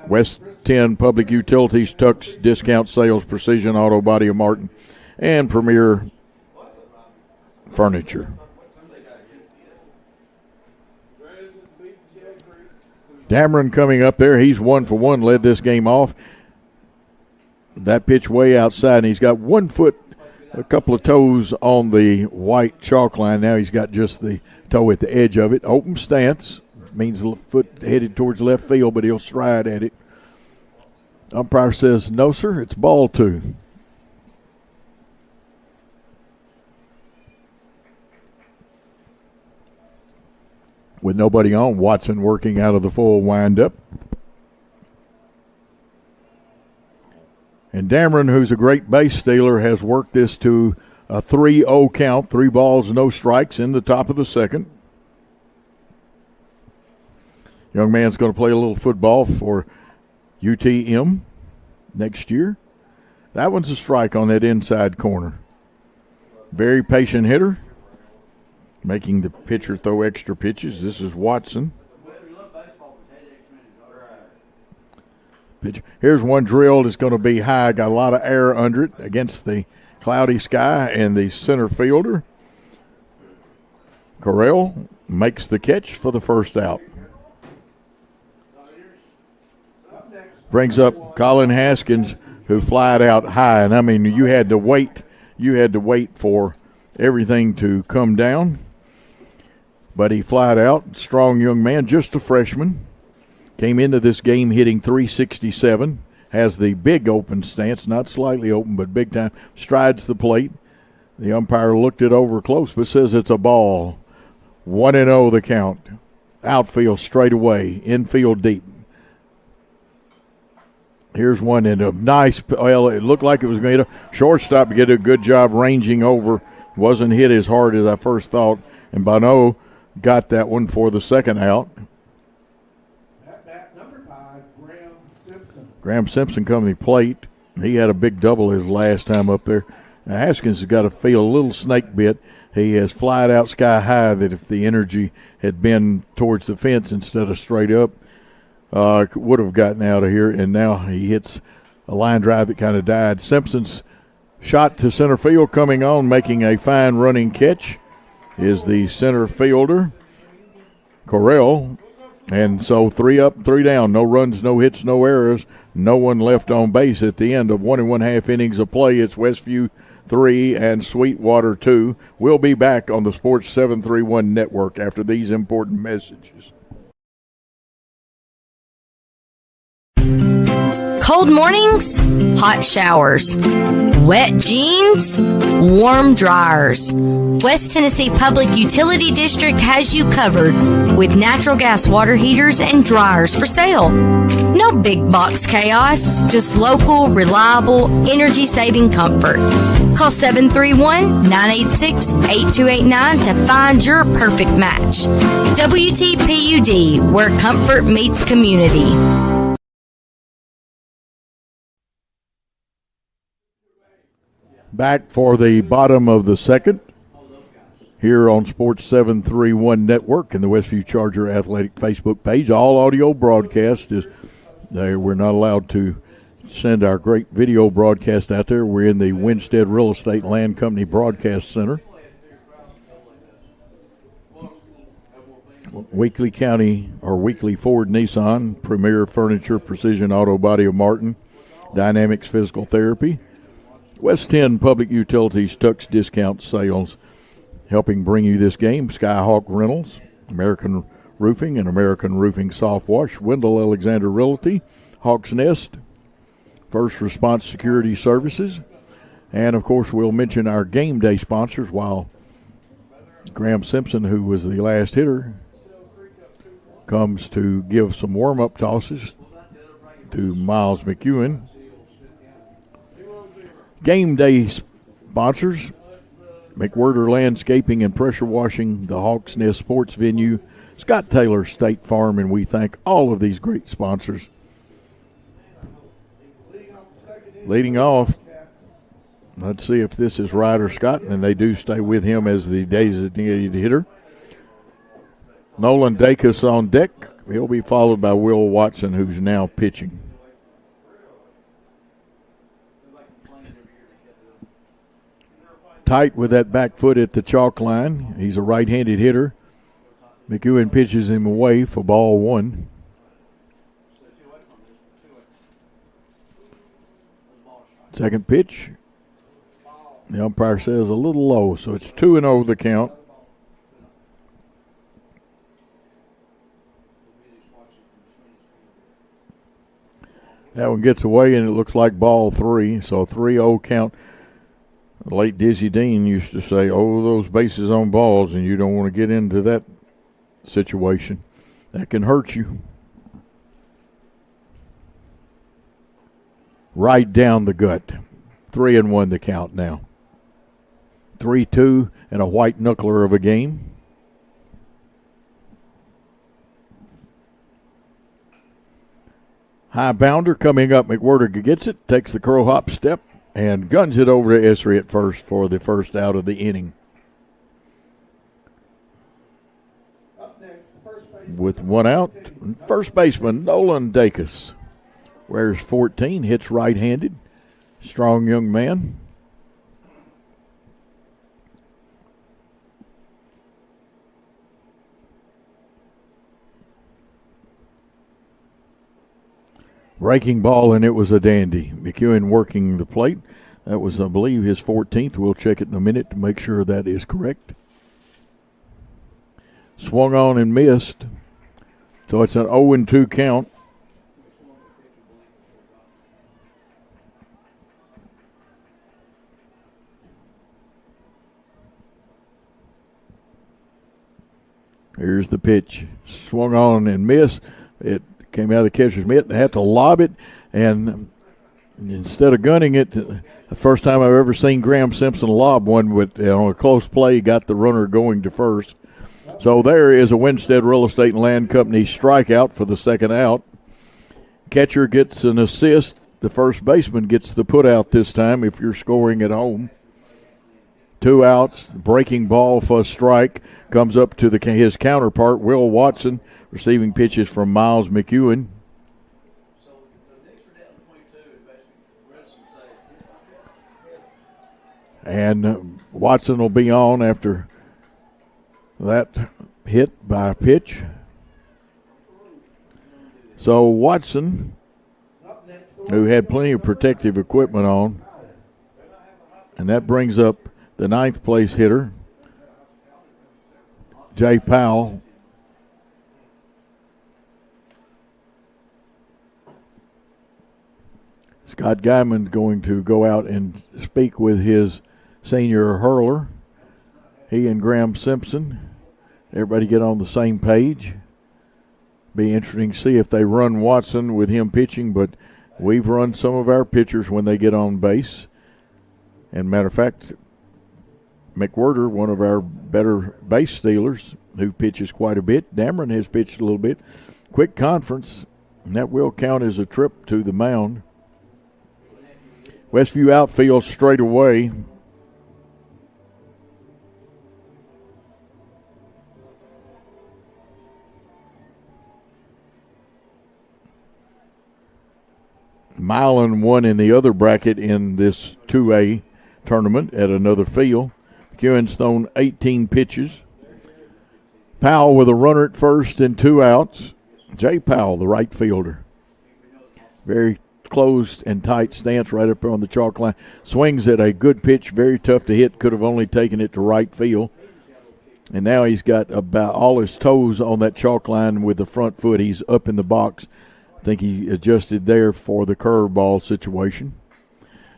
Speaker 1: West 10 Public Utilities, Tux Discount Sales, Precision Auto Body of Martin, and Premier Furniture. Dameron coming up there. He's 1 for 1, led this game off. That pitch way outside, and he's got 1 foot, a couple of toes on the white chalk line. Now he's got just the toe at the edge of it. Open stance means the foot headed towards left field, but he'll stride at it. Umpire says, no, sir, it's ball 2. With nobody on, Watson working out of the full windup. And Dameron, who's a great base stealer, has worked this to a 3-0 count, 3 balls, no strikes in the top of the second. Young man's going to play a little football for UTM next year. That one's a strike on that inside corner. Very patient hitter, making the pitcher throw extra pitches. This is Watson. Here's one drilled. It's going to be high. Got a lot of air under it against the cloudy sky, and the center fielder, Correll, makes the catch for the first out. Brings up Colin Haskins, who flied out high. And, I mean, you had to wait for everything to come down. But he flied out. Strong young man, just a freshman. Came into this game hitting .367. Has the big open stance, not slightly open, but big time. Strides the plate. The umpire looked it over close, but says it's a ball. 1-0 the count. Outfield straight away. Infield deep. Here's one in a nice, well, it looked like it was going to hit a shortstop, get a good job ranging over. Wasn't hit as hard as I first thought. And Bonneau got that one for the second out.
Speaker 9: Number 5, Graham Simpson.
Speaker 1: Graham Simpson coming to the plate. He had a big double his last time up there. Now Haskins has got to feel a little snake bit. He has flied out sky high that if the energy had been towards the fence instead of straight up, would have gotten out of here, and now he hits a line drive that kind of died. Simpson's shot to center field coming on, making a fine running catch, is the center fielder, Correll. And so 3 up, 3 down. No runs, no hits, no errors. No one left on base at the end of 1 1/2 innings of play. It's Westview 3 and Sweetwater 2. We'll be back on the Sports 731 Network after these important messages.
Speaker 11: Cold mornings, hot showers. Wet jeans, warm dryers. West Tennessee Public Utility District has you covered with natural gas water heaters and dryers for sale. No big box chaos, just local, reliable, energy-saving comfort. Call 731-986-8289 to find your perfect match. WTPUD, where comfort meets community.
Speaker 1: Back for the bottom of the second here on Sports 731 Network and the Westview Charger Athletic Facebook page. All audio broadcast is there. We're not allowed to send our great video broadcast out there. We're in the Winstead Real Estate Land Company Broadcast Center. Weekly Ford Nissan, Premier Furniture, Precision Auto Body of Martin, Dynamics Physical Therapy, West 10 Public Utilities, Tux Discount Sales, helping bring you this game. Skyhawk Rentals, American Roofing and American Roofing Soft Wash, Wendell Alexander Realty, Hawks Nest, First Response Security Services, and, of course, we'll mention our game day sponsors while Graham Simpson, who was the last hitter, comes to give some warm-up tosses to Miles McEwen. Game day sponsors, McWhirter Landscaping and Pressure Washing, the Hawks Nest Sports Venue, Scott Taylor State Farm, and we thank all of these great sponsors. Leading off, let's see if this is Ryder Scott, and they do stay with him as the designated hitter. Nolan Dacus on deck. He'll be followed by Will Watson, who's now pitching. Tight with that back foot at the chalk line. He's a right-handed hitter. McEwen pitches him away for ball 1. Second pitch. The umpire says a little low, so it's 2-0 the count. That one gets away, and it looks like ball 3, so 3-0 count. The late Dizzy Dean used to say, oh, those bases on balls, and you don't want to get into that situation. That can hurt you. Right down the gut. 3-1 the count now. 3-2 and a white knuckler of a game. High bounder coming up. McWhirter gets it, takes the curl hop step, and guns it over to Esri at first for the first out of the inning. With one out, first baseman Nolan Dacus wears 14, hits right-handed. Strong young man. Breaking ball, and it was a dandy. McEwen working the plate. That was, I believe, his 14th. We'll check it in a minute to make sure that is correct. Swung on and missed. So it's an 0-2 count. Here's the pitch. Swung on and missed. It came out of the catcher's mitt. They had to lob it, and instead of gunning it, the first time I've ever seen Graham Simpson lob one, but on a close play, got the runner going to first. So there is a Winstead Real Estate and Land Company strikeout for the second out. Catcher gets an assist. The first baseman gets the put out this time if you're scoring at home. 2 outs. Breaking ball for a strike. Comes up to his counterpart, Will Watson, receiving pitches from Miles McEwen. And Watson will be on after that hit by a pitch. So Watson, who had plenty of protective equipment on, and that brings up the 9th place hitter, Jay Powell. Scott Guyman's going to go out and speak with his senior hurler. He and Graham Simpson. Everybody get on the same page. Be interesting to see if they run Watson with him pitching, but we've run some of our pitchers when they get on base. And matter of fact, McWhirter, one of our better base stealers, who pitches quite a bit. Dameron has pitched a little bit. Quick conference, and that will count as a trip to the mound. Westview outfield straight away. Milan won in the other bracket in this 2A tournament at another field. McEwen's thrown 18 pitches. Powell with a runner at first and 2 outs. Jay Powell, the right fielder. Very closed and tight stance right up there on the chalk line. Swings at a good pitch, very tough to hit. Could have only taken it to right field. And now he's got about all his toes on that chalk line with the front foot. He's up in the box. I think he adjusted there for the curveball situation.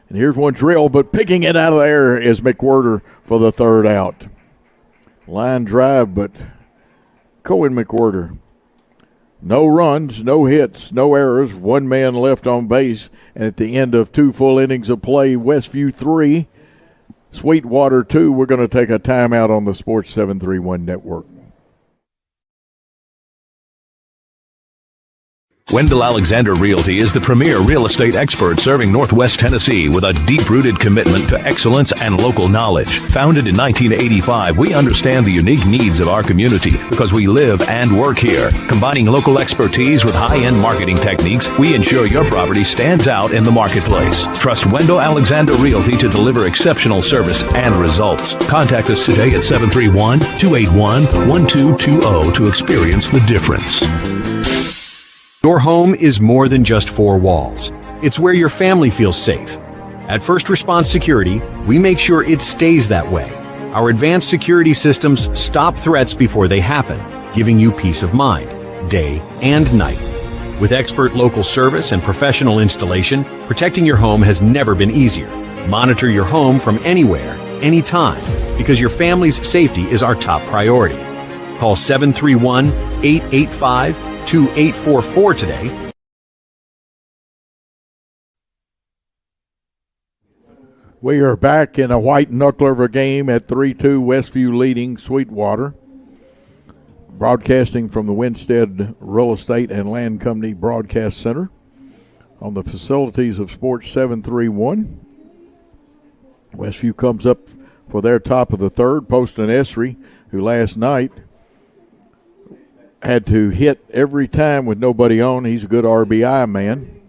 Speaker 1: And here's one drill, but picking it out of the air is McWhirter for the 3rd out. Line drive, but Cohen McWhirter. No runs, no hits, no errors, 1 man left on base. And at the end of 2 full innings of play, Westview 3, Sweetwater 2. We're going to take a timeout on the Sports 731 Network.
Speaker 5: Wendell Alexander Realty is the premier real estate expert serving Northwest Tennessee with a deep-rooted commitment to excellence and local knowledge. Founded in 1985, we understand the unique needs of our community because we live and work here. Combining local expertise with high-end marketing techniques, we ensure your property stands out in the marketplace. Trust Wendell Alexander Realty to deliver exceptional service and results. Contact us today at 731-281-1220 to experience the difference.
Speaker 3: Your home is more than just 4 walls. It's where your family feels safe. At First Response Security, we make sure it stays that way. Our advanced security systems stop threats before they happen, giving you peace of mind, day and night. With expert local service and professional installation, protecting your home has never been easier. Monitor your home from anywhere, anytime, because your family's safety is our top priority. Call 731-885-2844 today.
Speaker 1: We are back in a white knuckler of a game at 3-2, Westview leading Sweetwater. Broadcasting from the Winstead Real Estate and Land Company Broadcast Center. on the facilities of Sports 731. Westview comes up for their top of the third. Poston Esri, who last night had to hit every time with nobody on. He's a good RBI man.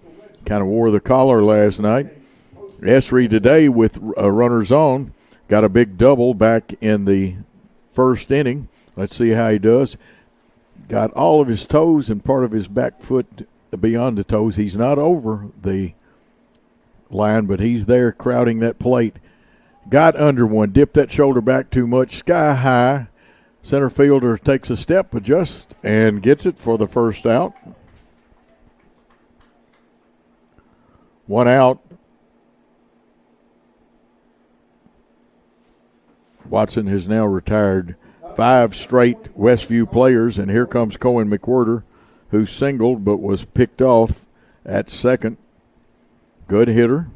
Speaker 1: Kind of wore the collar last night. Esri today with runners on got a big double back in the first inning. Let's see how he does. Got all of his toes and part of his back foot beyond the toes. He's not over the line, but he's there crowding that plate. Got under one, dipped that shoulder back too much, sky high. Center fielder takes a step, adjusts, and gets it for the first out. One out. Watson has now retired 5 straight Westview players, and here comes Cohen McWhirter, who singled but was picked off at second. Good hitter.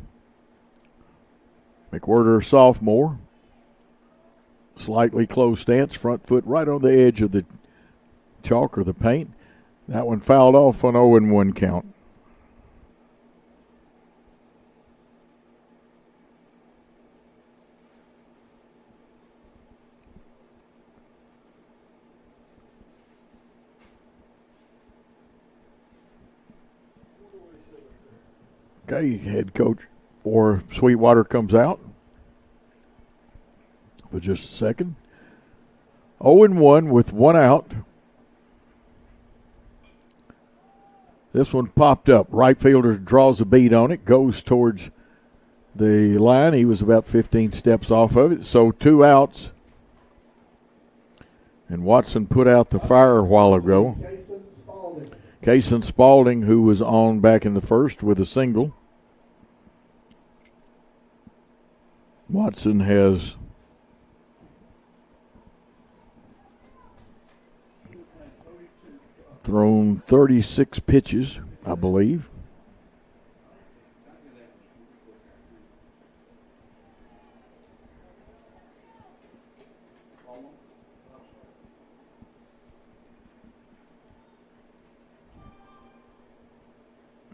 Speaker 1: McWhirter, sophomore. Slightly closed stance, front foot right on the edge of the chalk or the paint. That one fouled off on 0-1 count. Okay, head coach or Sweetwater comes out for just a second. 0-1 with one out. This one popped up. Right fielder draws a bead on it, goes towards the line. He was about 15 steps off of it, so 2 outs. And Watson put out the fire a while ago. Kaysen Spalding, who was on back in the first with a single. Watson has thrown 36 pitches, I believe.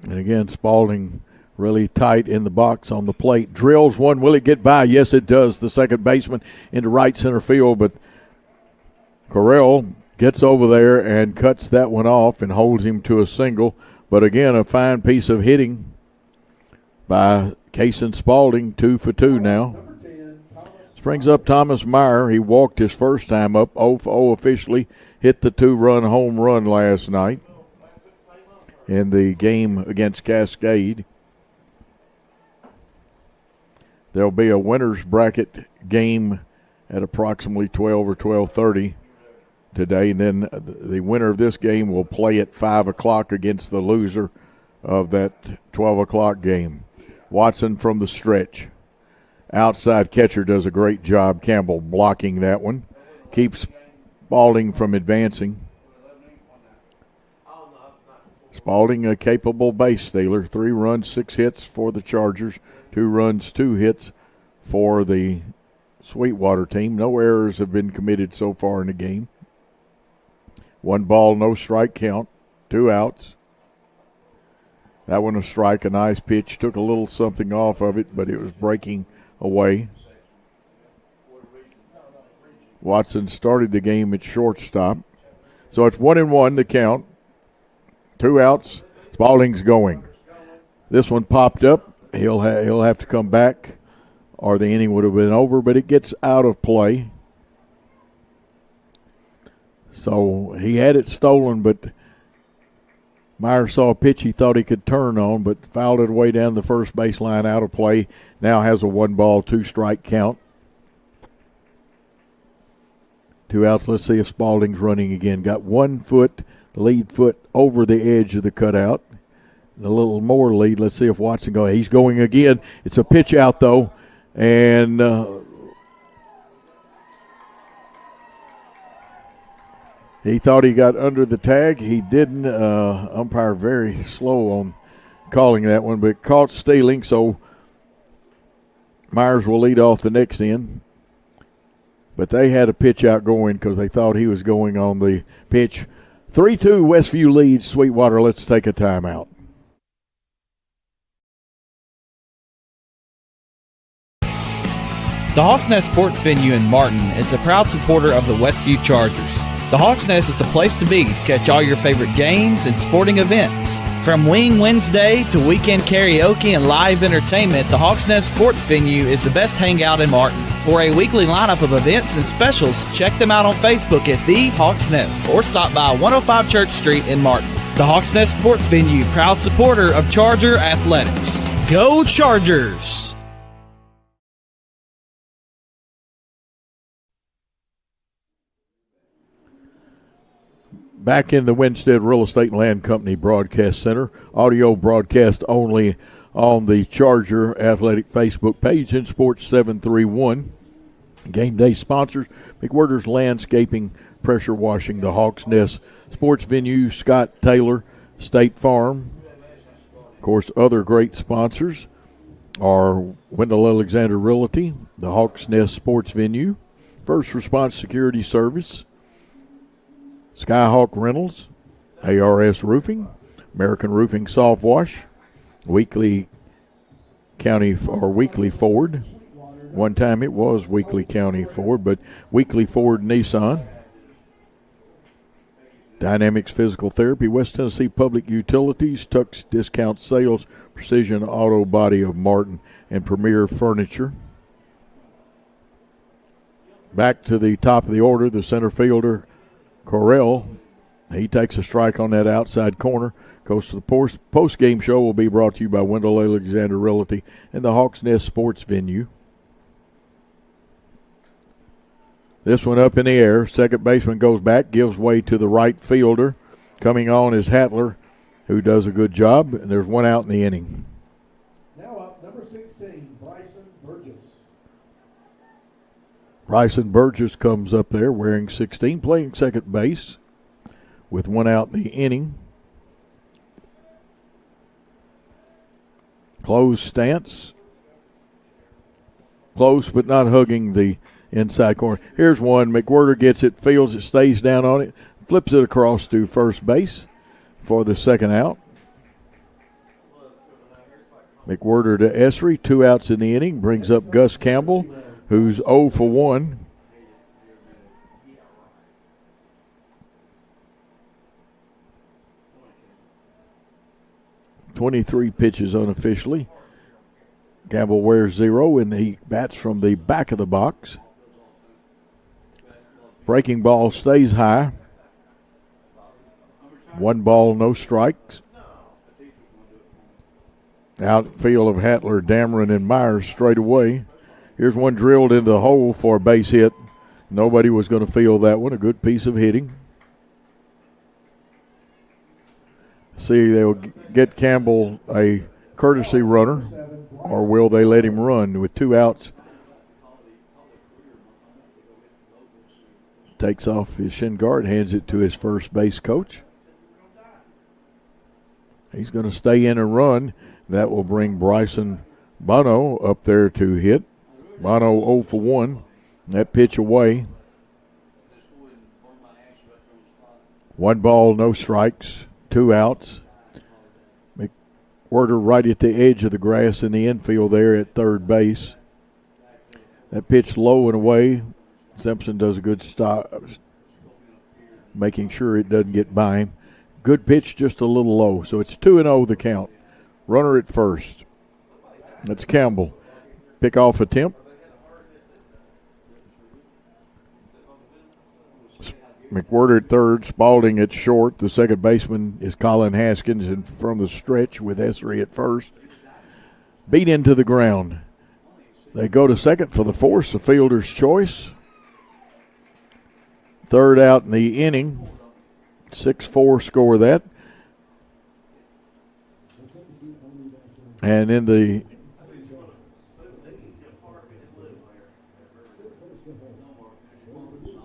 Speaker 1: And again, Spalding really tight in the box on the plate. Drills one. Will it get by? Yes, it does. The second baseman into right center field, but Correll gets over there and cuts that one off and holds him to a single. But again, a fine piece of hitting by Kaysen Spalding, 2 for 2 now. This brings up Thomas Meyer. He walked his first time up, 0 for 0 officially. Hit the 2-run home run last night in the game against Cascade. There'll be a winner's bracket game at approximately 12 or 12:30 today. And then the winner of this game will play at 5 o'clock against the loser of that 12 o'clock game. Watson from the stretch. Outside catcher does a great job. Campbell blocking that one. Keeps Spalding from advancing. Spalding, a capable base stealer. 3 runs, 6 hits for the Chargers. 2 runs, 2 hits for the Sweetwater team. No errors have been committed so far in the game. 1 ball, no strike count. 2 outs. That one a strike, a nice pitch. Took a little something off of it, but it was breaking away. Watson started the game at shortstop. So it's 1-1 the count. 2 outs. Spalding's going. This one popped up. He'll have to come back, or the inning would have been over, but it gets out of play. So he had it stolen, but Meyer saw a pitch he thought he could turn on, but fouled it way down the first baseline, out of play. Now has a 1 ball, 2 strike count. 2 outs. Let's see if Spalding's running again. Got 1 foot, the lead foot, over the edge of the cutout. A little more lead. Let's see if Watson goes. He's going again. It's a pitch out, though. And he thought he got under the tag. He didn't. Umpire very slow on calling that one, but caught stealing, so Myers will lead off the next inning. But they had a pitch out going because they thought he was going on the pitch. 3-2 Westview leads Sweetwater. Let's take a timeout.
Speaker 4: The Hawks Nest Sports Venue in Martin is a proud supporter of the Westview Chargers. The Hawks Nest is the place to be to catch all your favorite games and sporting events. From Wing Wednesday to weekend karaoke and live entertainment, the Hawks Nest Sports Venue is the best hangout in Martin. For a weekly lineup of events and specials, check them out on Facebook at The Hawks Nest or stop by 105 Church Street in Martin. The Hawks Nest Sports Venue, proud supporter of Charger Athletics. Go Chargers!
Speaker 1: Back in the Winstead Real Estate and Land Company Broadcast Center, audio broadcast only on the Charger Athletic Facebook page in Sports 731. Game day sponsors, McWhirter's Landscaping, Pressure Washing, the Hawks Nest Sports Venue, Scott Taylor, State Farm. Of course, other great sponsors are Wendell Alexander Realty, the Hawks Nest Sports Venue, First Response Security Service, Skyhawk Rentals, ARS Roofing, American Roofing Soft Wash, Weekly Ford. One time it was Weekly County Ford, but Weekly Ford Nissan. Dynamics Physical Therapy, West Tennessee Public Utilities, Tux Discount Sales, Precision Auto Body of Martin, and Premier Furniture. Back to the top of the order, the center fielder, Correll. He takes a strike on that outside corner. Goes to the post-game show will be brought to you by Wendell Alexander Realty and the Hawks Nest Sports Venue. This one up in the air. Second baseman goes back, gives way to the right fielder. Coming on is Hattler, who does a good job, and there's one out in the inning.
Speaker 9: Now up, number 16, Bryson Burgess.
Speaker 1: Bryson Burgess comes up there wearing 16, playing second base with one out in the inning. Closed stance. Close but not hugging the inside corner. Here's one. McWhirter gets it, fields it, stays down on it, flips it across to first base for the second out. McWhirter to Esri, 2 outs in the inning, brings up Gus Campbell, who's 0 for 1. .23 pitches unofficially. Campbell wears 0, and he bats from the back of the box. Breaking ball stays high. 1 ball, no strikes. Outfield of Hattler, Dameron, and Myers straight away. Here's one drilled into the hole for a base hit. Nobody was going to field that one. A good piece of hitting. See, they'll get Campbell a courtesy runner, or will they let him run with 2 outs? Takes off his shin guard, hands it to his first base coach. He's going to stay in and run. That will bring Bryson Bono up there to hit. Bono 0 for 1. That pitch away. 1 ball, no strikes, 2 outs. McWhirter right at the edge of the grass in the infield there at third base. That pitch low and away. Simpson does a good stop, making sure it doesn't get by him. Good pitch, just a little low. So it's 2-0 the count. Runner at first. That's Campbell. Pick-off attempt. McWhirter at third, Spalding at short. The second baseman is Colin Haskins, and from the stretch with Esri at first. Beat into the ground. They go to second for the force, the fielder's choice. Third out in the inning. 6-4 score that. And in the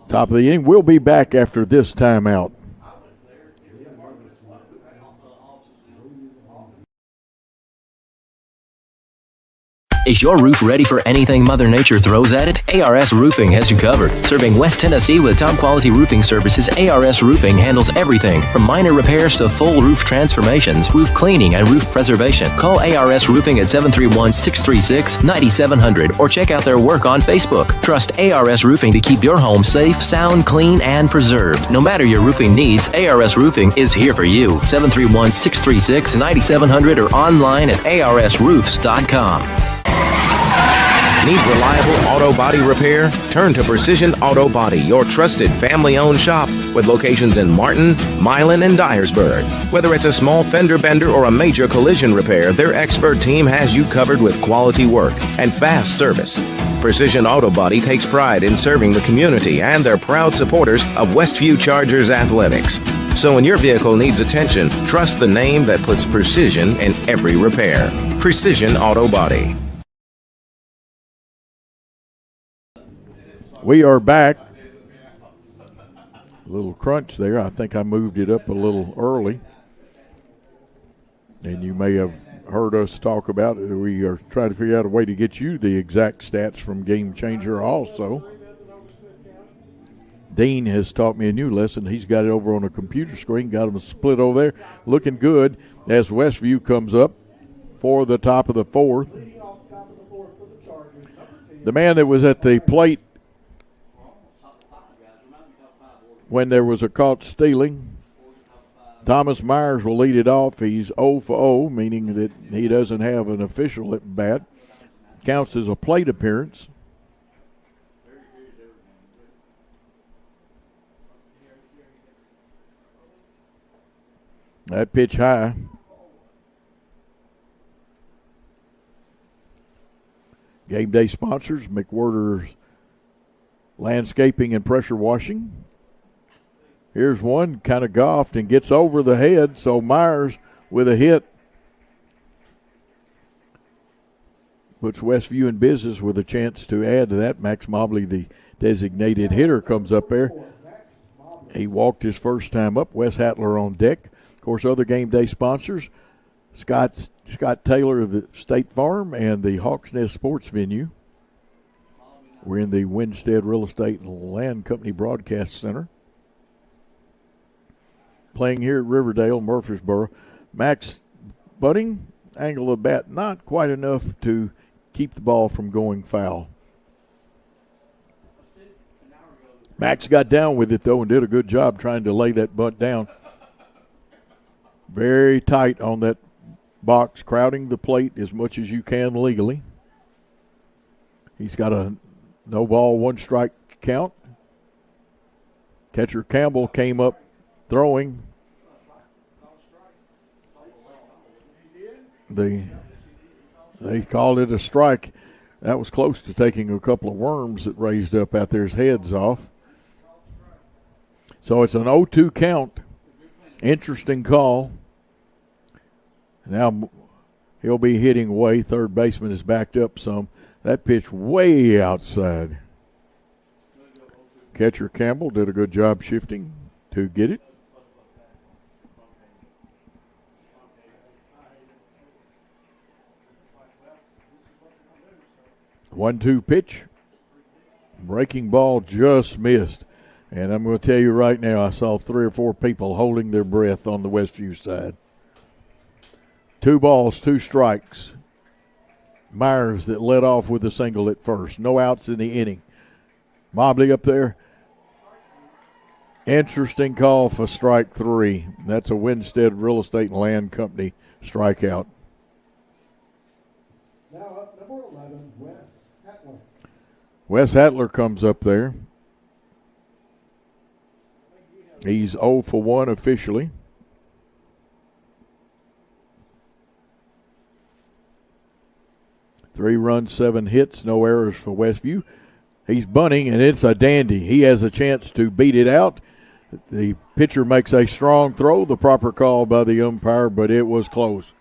Speaker 1: top of the inning, we'll be back after this timeout.
Speaker 2: Is your roof ready for anything Mother Nature throws at it? ARS Roofing has you covered. Serving West Tennessee with top-quality roofing services, ARS Roofing handles everything from minor repairs to full roof transformations, roof cleaning, and roof preservation. Call ARS Roofing at 731-636-9700 or check out their work on Facebook. Trust ARS Roofing to keep your home safe, sound, clean, and preserved. No matter your roofing needs, ARS Roofing is here for you. 731-636-9700 or online at arsroofs.com.
Speaker 6: Need reliable auto body repair? Turn to Precision Auto Body, your trusted family-owned shop with locations in Martin, Milan, and Dyersburg. Whether it's a small fender bender or a major collision repair, their expert team has you covered with quality work and fast service. Precision Auto Body takes pride in serving the community and they're proud supporters of Westview Chargers athletics. So when your vehicle needs attention, trust the name that puts precision in every repair. Precision Auto Body.
Speaker 1: We are back. A little crunch there. I think I moved it up a little early. And you may have heard us talk about it. We are trying to figure out a way to get you the exact stats from Game Changer also. Dean has taught me a new lesson. He's got it over on a computer screen, got them split over there. Looking good as Westview comes up for the top of the fourth. The man that was at the plate when there was a caught stealing, Thomas Myers will lead it off. He's 0 for 0, meaning that he doesn't have an official at bat. Counts as a plate appearance. That pitch high. Game day sponsors, McWhirter's Landscaping and Pressure Washing. Here's one, kind of golfed and gets over the head, so Myers with a hit puts Westview in business with a chance to add to that. Max Mobley, the designated hitter, comes up there. He walked his first time up. Wes Hattler on deck. Of course, other game day sponsors, Scott Taylor of the State Farm and the Hawks Nest Sports Venue. We're in the Winstead Real Estate and Land Company Broadcast Center. Playing here at Riverdale, Murfreesboro. Max bunting, angle of bat, not quite enough to keep the ball from going foul. Max got down with it, though, and did a good job trying to lay that bunt down. Very tight on that box, crowding the plate as much as you can legally. He's got a no ball, one strike count. Catcher Campbell came up throwing. They called it a strike. That was close to taking a couple of worms that raised up out there's heads off. So it's an 0-2 count. Interesting call. Now he'll be hitting away. Third baseman is backed up some. That pitch way outside. Catcher Campbell did a good job shifting to get it. 1-2 pitch. Breaking ball just missed. And I'm going to tell you right now, I saw 3 or 4 people holding their breath on the Westview side. 2 balls, 2 strikes. Myers that led off with a single at first. No outs in the inning. Mobley up there. Interesting call for strike 3. That's a Winstead Real Estate and Land Company strikeout.
Speaker 9: Now up number 11, Wes Hattler.
Speaker 1: Wes Hattler comes up there. He's 0 for 1 officially. Three runs, 7 hits, no errors for Westview. He's bunting, and it's a dandy. He has a chance to beat it out. The pitcher makes a strong throw, the proper call by the umpire, but it was close.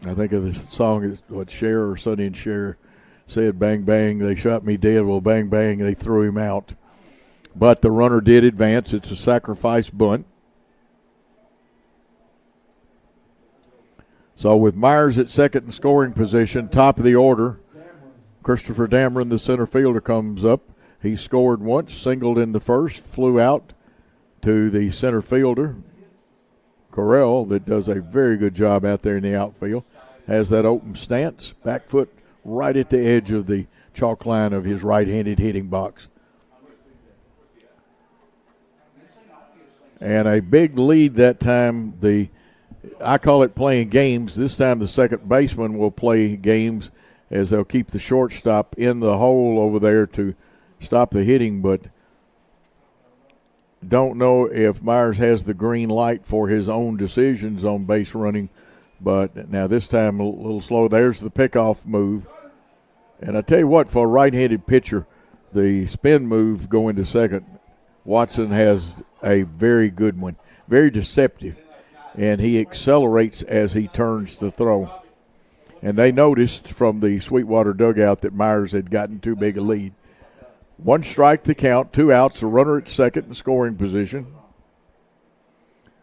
Speaker 1: I think of the song is what Cher or Sonny and Cher said, bang, bang, they shot me dead. Well, bang, bang, they threw him out. But the runner did advance. It's a sacrifice bunt. So with Myers at second in scoring position, top of the order, Christopher Dameron, the center fielder, comes up. He scored once, singled in the first, flew out to the center fielder, Correll, that does a very good job out there in the outfield. Has that open stance, back foot right at the edge of the chalk line of his right-handed hitting box. And a big lead that time. I call it playing games. This time the second baseman will play games as they'll keep the shortstop in the hole over there to stop the hitting, but don't know if Myers has the green light for his own decisions on base running. But now this time a little slow. There's the pickoff move. And I tell you what, for a right-handed pitcher, the spin move going to second, Watson has a very good one, very deceptive. And he accelerates as he turns the throw. And they noticed from the Sweetwater dugout that Myers had gotten too big a lead. 1 strike to count, 2 outs, a runner at second in scoring position.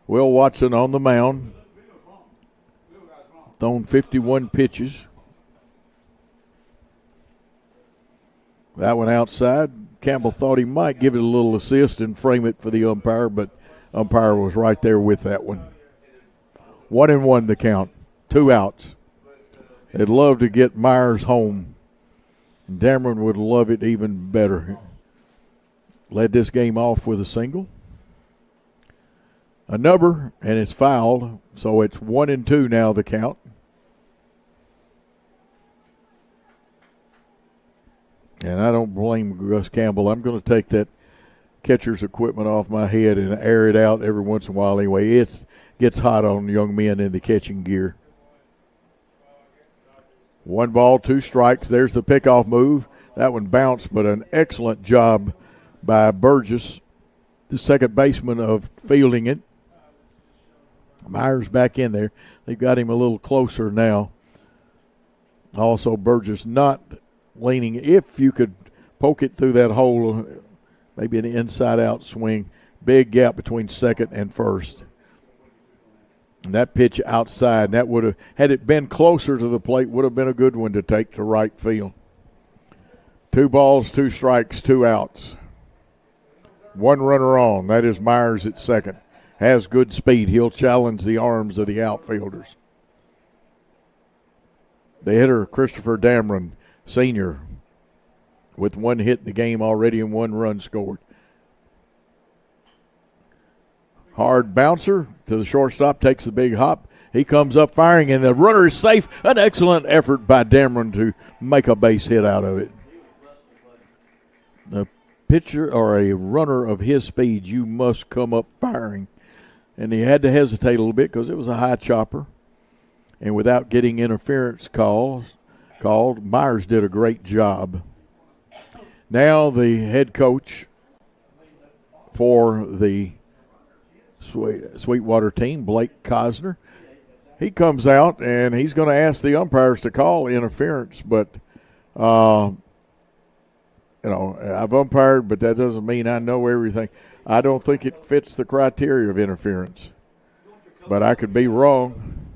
Speaker 1: Will Watson on the mound. Thrown 51 pitches. That one outside. Campbell thought he might give it a little assist and frame it for the umpire, but umpire was right there with that one. 1-1 the count. 2 outs. They'd love to get Myers home. Dameron would love it even better. Led this game off with a single. A number, and it's fouled, so it's 1-2 now the count. And I don't blame Gus Campbell. I'm going to take that catcher's equipment off my head and air it out every once in a while anyway. It gets hot on young men in the catching gear. 1 ball, 2 strikes. There's the pickoff move. That one bounced, but an excellent job by Burgess, the second baseman, of fielding it. Myers back in there. They've got him a little closer now. Also, Burgess not leaning. If you could poke it through that hole, maybe an inside-out swing. Big gap between second and first. And that pitch outside, that would have, had it been closer to the plate, would have been a good one to take to right field. 2 balls, 2 strikes, 2 outs. 1 runner on. That is Myers at second. Has good speed. He'll challenge the arms of the outfielders. The hitter, Christopher Dameron, senior, with 1 hit in the game already and 1 run scored. Hard bouncer to the shortstop, takes the big hop. He comes up firing, and the runner is safe. An excellent effort by Dameron to make a base hit out of it. A pitcher or a runner of his speed, you must come up firing. And he had to hesitate a little bit because it was a high chopper. And without getting interference called, Myers did a great job. Now the head coach for the Sweetwater team, Blake Cosner, he comes out and he's going to ask the umpires to call interference. But, I've umpired, but that doesn't mean I know everything. I don't think it fits the criteria of interference, but I could be wrong.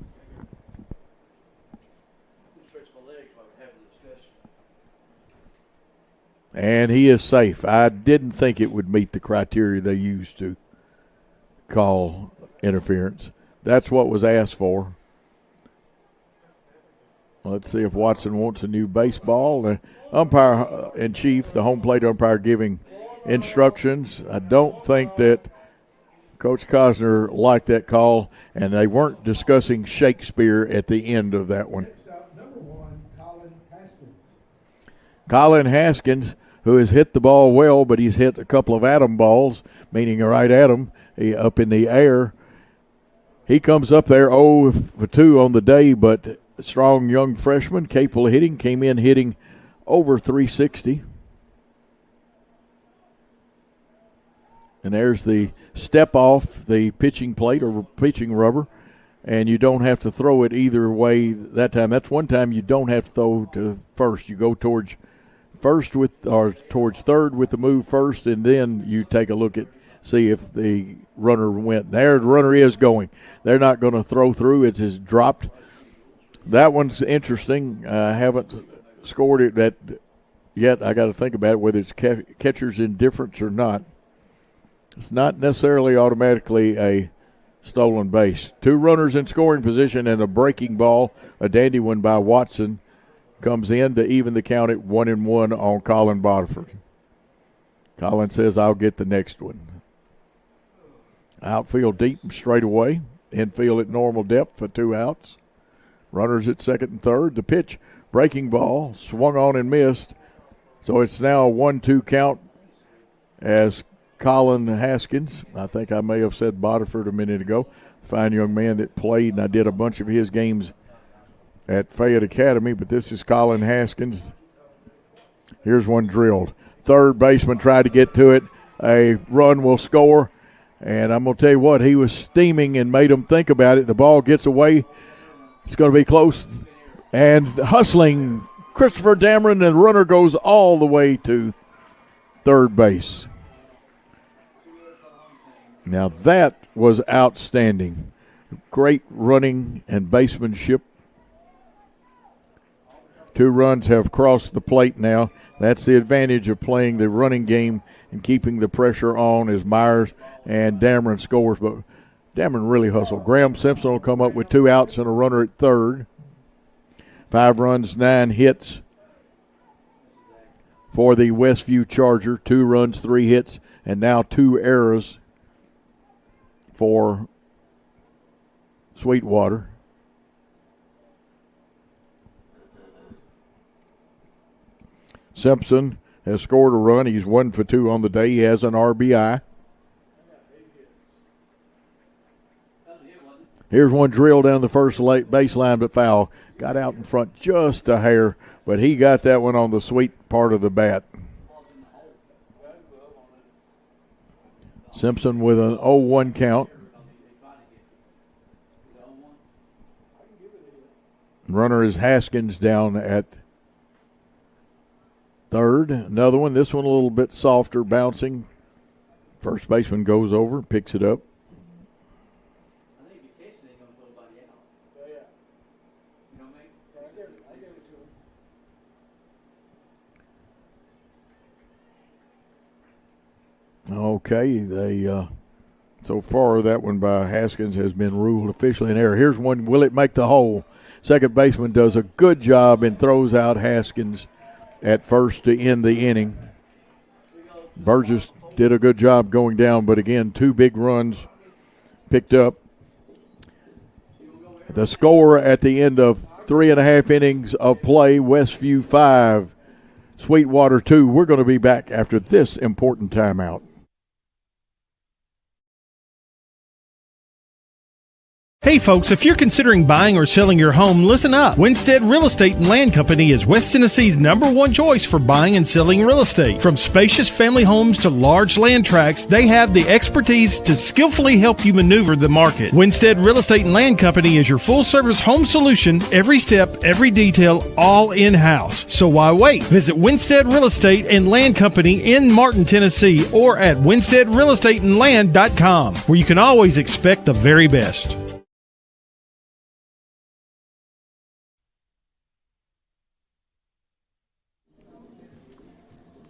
Speaker 1: And he is safe. I didn't think it would meet the criteria they used to call interference. That's what was asked for. Let's see if Watson wants a new baseball. The umpire in chief, the home plate umpire, giving instructions. I don't think that Coach Cosner liked that call, and they weren't discussing Shakespeare at the end of that one. Colin Haskins, who has hit the ball well, but he's hit a couple of atom balls, meaning right at him, up in the air. He comes up there 0 for 2 on the day, but strong young freshman, capable of hitting, came in hitting over 360. And there's the step off the pitching plate or pitching rubber, and you don't have to throw it either way that time. That's one time you don't have to throw to first. You go towards first towards third with the move first, and then you take a look at see if the runner went. There the runner is going. They're not going to throw through. It's dropped. That one's interesting. I haven't scored it yet. I got to think about it, whether it's catcher's indifference or not. It's not necessarily automatically a stolen base. 2 runners in scoring position and a breaking ball, a dandy one by Watson, comes in to even the count at 1-1 on Colin Bodiford. Colin says, I'll get the next one. Outfield deep and straight away. Infield at normal depth for 2 outs. Runners at second and third. The pitch, breaking ball, swung on and missed. So it's now a 1-2 count as Colin Haskins, I think I may have said Bodiford a minute ago, fine young man that played, and I did a bunch of his games at Fayette Academy, but this is Colin Haskins. Here's one drilled. Third baseman tried to get to it. A run will score, and I'm going to tell you what, he was steaming and made him think about it. The ball gets away. It's going to be close. And hustling, Christopher Dameron, and the runner goes all the way to third base. Now that was outstanding. Great running and basemanship. 2 runs have crossed the plate now. That's the advantage of playing the running game and keeping the pressure on as Myers and Dameron scores. But Dameron really hustled. Graham Simpson will come up with 2 outs and a runner at third. 5 runs, 9 hits for the Westview Charger. 2 runs, 3 hits, and now 2 errors for Sweetwater. Simpson has scored a run. He's 1 for 2 on the day. He has an RBI. Here's one drill down the first baseline, but foul. Got out in front just a hair, but he got that one on the sweet part of the bat. Simpson with an 0-1 count. Runner is Haskins down at third. Another one. This one a little bit softer, bouncing. First baseman goes over, picks it up. Okay, so far that one by Haskins has been ruled officially an error. Here's one, will it make the hole? Second baseman does a good job and throws out Haskins at first to end the inning. Burgess did a good job going down, but again, 2 big runs picked up. The score at the end of 3.5 innings of play, Westview 5, Sweetwater 2. We're going to be back after this important timeout.
Speaker 7: Hey folks, if you're considering buying or selling your home, listen up. Winstead Real Estate and Land Company is West Tennessee's #1 choice for buying and selling real estate. From spacious family homes to large land tracts, they have the expertise to skillfully help you maneuver the market. Winstead Real Estate and Land Company is your full-service home solution, every step, every detail, all in-house. So why wait? Visit Winstead Real Estate and Land Company in Martin, Tennessee, or at winsteadrealestateandland.com, where you can always expect the very best.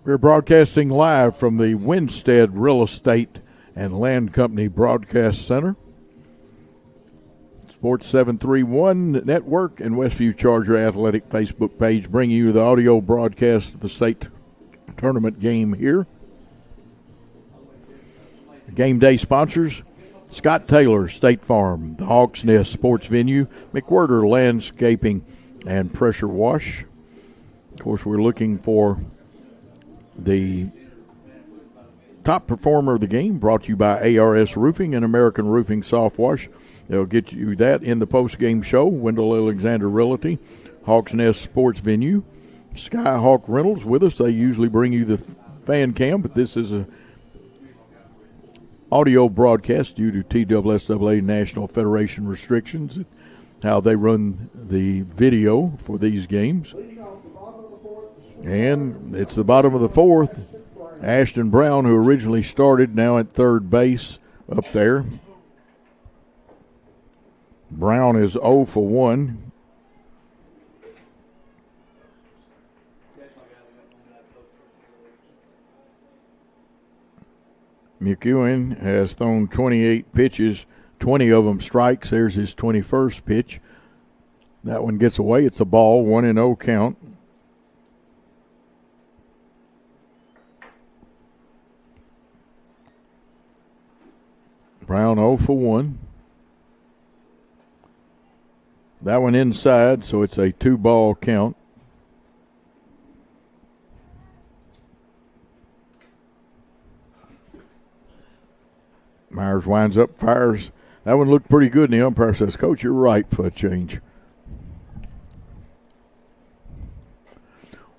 Speaker 1: We're broadcasting live from the Winstead Real Estate and Land Company Broadcast Center. Sports 731 Network and Westview Charger Athletic Facebook page bring you the audio broadcast of the state tournament game here. Game day sponsors: Scott Taylor, State Farm, the Hawks Nest Sports Venue, McWhirter Landscaping and Pressure Wash. Of course, we're looking for the top performer of the game, brought to you by ARS Roofing and American Roofing Soft Wash. They'll get you that in the post-game show. Wendell Alexander Realty, Hawks Nest Sports Venue, Skyhawk Rentals with us. They usually bring you the fan cam, but this is a audio broadcast due to TSSAA National Federation restrictions, how they run the video for these games. And it's the bottom of the 4th. Ashton Brown, who originally started, now at third base up there. Brown is 0 for 1. McEwen has thrown 28 pitches, 20 of them strikes. There's his 21st pitch. That one gets away. It's a ball, 1-0 count. Brown 0 for 1. That one inside, so it's a 2-ball count. Myers winds up, fires. That one looked pretty good, and the umpire says, Coach, you're right for a change.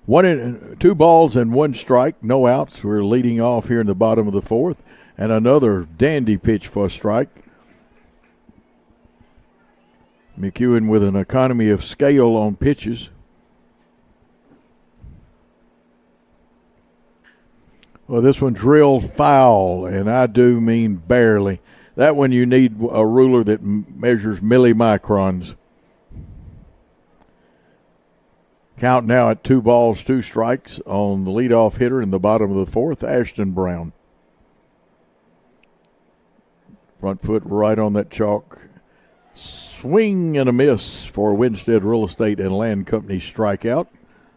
Speaker 1: 2 balls and 1 strike, no outs. We're leading off here in the bottom of the 4th. And another dandy pitch for a strike. McEwen with an economy of scale on pitches. Well, this one drilled foul, and I do mean barely. That one you need a ruler that measures millimicrons. Count now at 2 balls, 2 strikes on the leadoff hitter in the bottom of the 4th, Ashton Brown. Front foot right on that chalk. Swing and a miss for Winstead Real Estate and Land Company strikeout.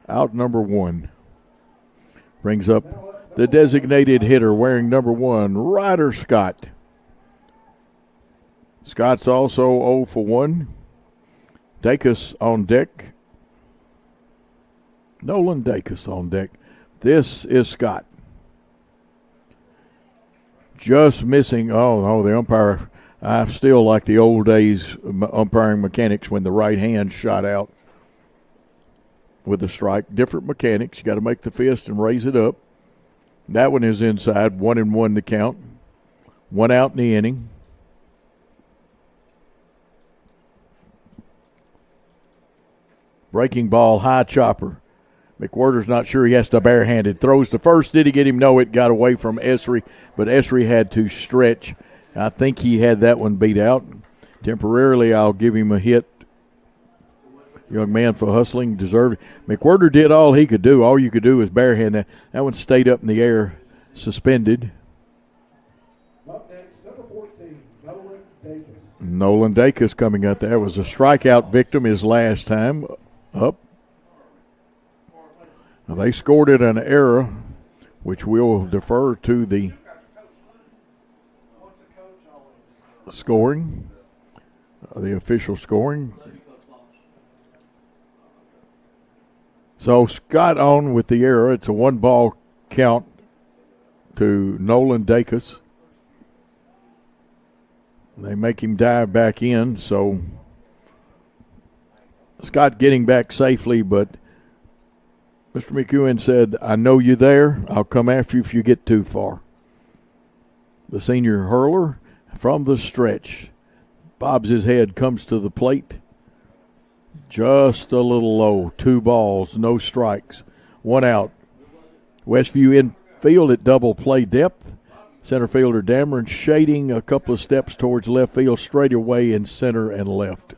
Speaker 1: Out number 1. Brings up the designated hitter wearing number 1, Ryder Scott. Scott's also 0 for 1. Dacus on deck. Nolan Dacus on deck. This is Scott. Just missing. Oh, no, the umpire. I still like the old days umpiring mechanics when the right hand shot out with the strike. Different mechanics. You got to make the fist and raise it up. That one is inside. 1-1 the count. 1 out in the inning. Breaking ball, high chopper. McWhirter's not sure he has to barehanded. Throws to first. Did he get him? No, it got away from Esri, but Esri had to stretch. I think he had that one beat out. Temporarily, I'll give him a hit. Young man for hustling, deserved it. McWhirter did all he could do. All you could do was barehand that. That one stayed up in the air, suspended.
Speaker 9: Up next, number 14, Nolan Dacus.
Speaker 1: Nolan Dacus coming out there. Was a strikeout victim his last time up. Now they scored it an error, which we'll defer to the scoring, the official scoring. So Scott on with the error. It's a 1-ball count to Nolan Dacus. They make him dive back in, so Scott getting back safely, but Mr. McEwen said, I know you're there. I'll come after you if you get too far. The senior hurler from the stretch bobs his head, comes to the plate. Just a little low. 2 balls, no strikes. 1 out. Westview infield at double play depth. Center fielder Dameron shading a couple of steps towards left field, straight away in center and left.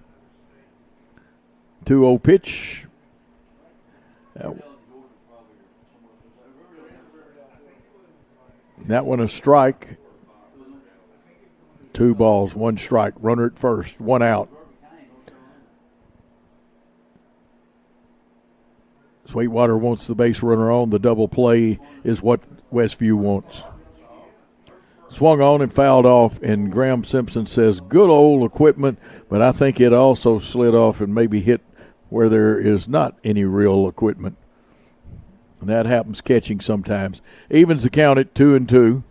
Speaker 1: 2-0 pitch. That one a strike. 2 balls, 1 strike. Runner at first, 1 out. Sweetwater wants the base runner on. The double play is what Westview wants. Swung on and fouled off, and Graham Simpson says, good old equipment, but I think it also slid off and maybe hit where there is not any real equipment. And that happens catching sometimes. Evens the count at 2-2.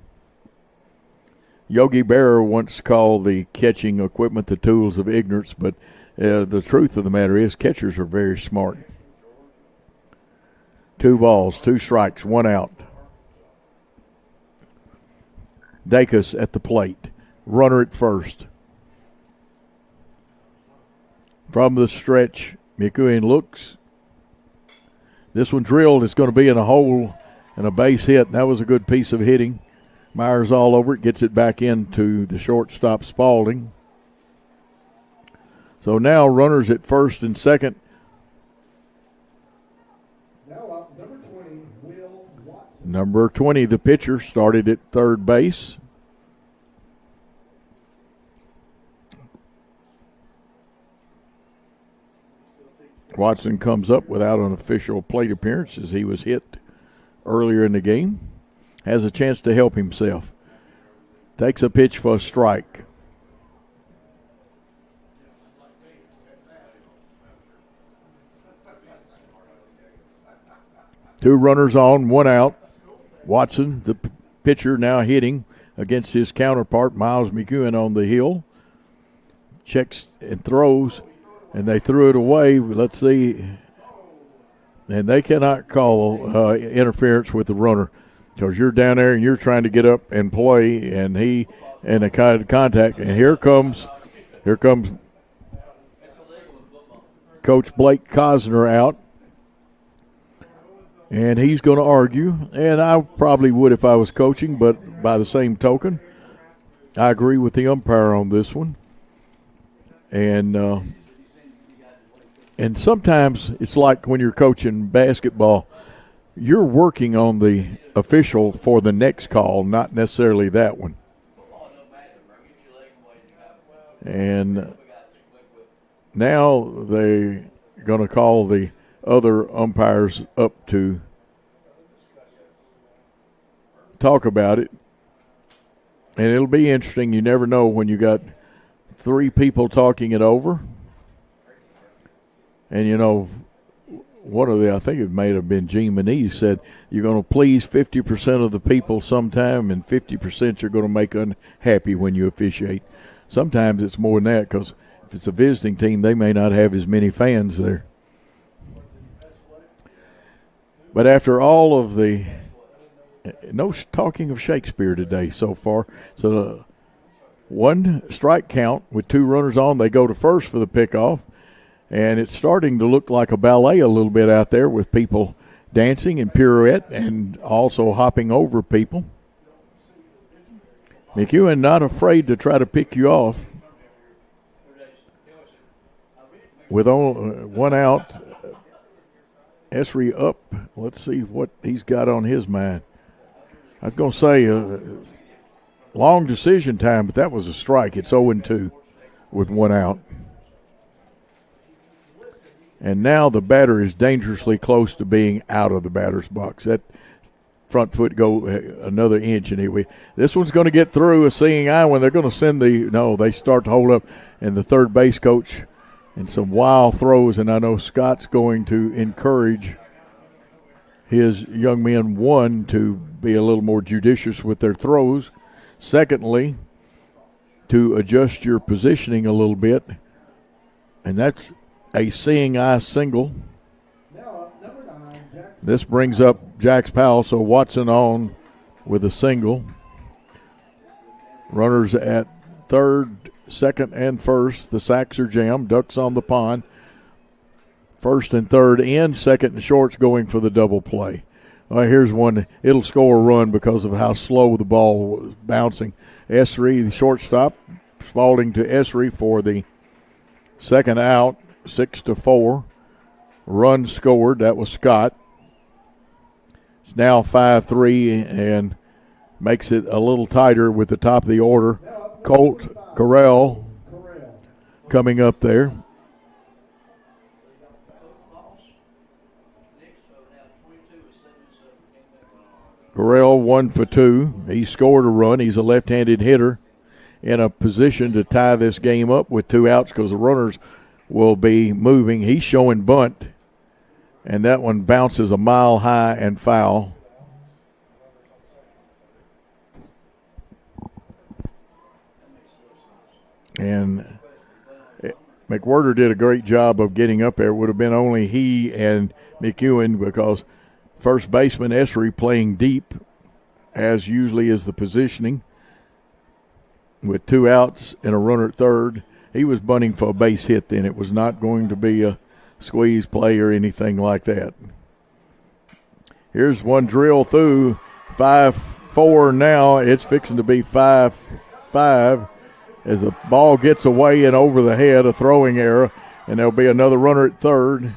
Speaker 1: Yogi Berra once called the catching equipment the tools of ignorance, but the truth of the matter is catchers are very smart. 2 balls, 2 strikes, 1 out. Dacus at the plate. Runner at first. From the stretch, McEwen looks. This one drilled. It's going to be in a hole and a base hit, and that was a good piece of hitting. Myers all over it, gets it back into the shortstop Spalding. So now runners at first and second.
Speaker 9: Now up, number 20, Will Watson.
Speaker 1: Number 20, the pitcher, started at third base. Watson comes up without an official plate appearance as he was hit earlier in the game. Has a chance to help himself. Takes a pitch for a strike. Two runners on, one out. Watson, the pitcher, now hitting against his counterpart, Miles McEwen, on the hill. Checks and throws, and they threw it away. Let's see. And they cannot call interference with the runner because you're down there and you're trying to get up and play, and he and the kind of contact. And here comes Coach Blake Cosner out. And he's going to argue, and I probably would if I was coaching, but by the same token, I agree with the umpire on this one. And sometimes it's like when you're coaching basketball, you're working on the official for the next call, not necessarily that one. And now they're going to call the other umpires up to talk about it. And it'll be interesting. You never know when you got three people talking it over. And, you know, I think it may have been Gene Manise said, you're going to please 50% of the people sometime and 50% you're going to make unhappy when you officiate. Sometimes it's more than that because if it's a visiting team, they may not have as many fans there. But after all of no talking of Shakespeare today so far. So one strike count with two runners on. They go to first for the pickoff. And it's starting to look like a ballet a little bit out there with people dancing and pirouette and also hopping over people. McEwen not afraid to try to pick you off. With one out, Esri up. Let's see what he's got on his mind. I was going to say long decision time, but that was a strike. It's 0-2 with one out. And now the batter is dangerously close to being out of the batter's box. That front foot go another inch anyway. This one's going to get through a seeing eye when they're going to send they start to hold up. And the third base coach and some wild throws, and I know Scott's going to encourage his young men, one, to be a little more judicious with their throws. Secondly, to adjust your positioning a little bit. And that's a seeing eye single. This brings up Jax Powell, so Watson on with a single. Runners at third, second, and first. The sacks are jammed. Ducks on the pond. First and third in, second and short's going for the double play. All right, here's one. It'll score a run because of how slow the ball was bouncing. Esri, the shortstop, Spalding to Esri for the second out. 6-4. Run scored. That was Scott. It's now 5-3 and makes it a little tighter with the top of the order. Colt Corral coming up there. Corral 1 for 2. He scored a run. He's a left-handed hitter in a position to tie this game up with two outs because the runners will be moving. He's showing bunt, and that one bounces a mile high and foul. And McWhirter did a great job of getting up there. It would have been only he and McEwen because first baseman Esri playing deep, as usually is the positioning, with two outs and a runner at third. He was bunting for a base hit then. It was not going to be a squeeze play or anything like that. Here's one drill through. 5-4 now. It's fixing to be 5-5 as the ball gets away and over the head, a throwing error, and there'll be another runner at third.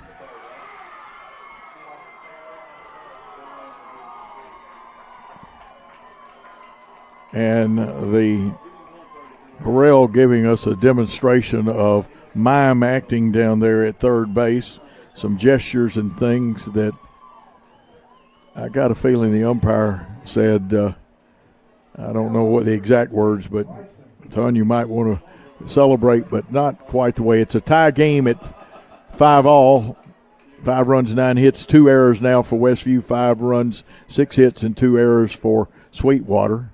Speaker 1: And the Corral giving us a demonstration of mime acting down there at third base. some gestures and things that I got a feeling the umpire said, I don't know what the exact words, but son, you might want to celebrate, but not quite the way. It's a tie game at 5-all. 5 runs, 9 hits, 2 errors now for Westview. 5 runs, 6 hits, and 2 errors for Sweetwater.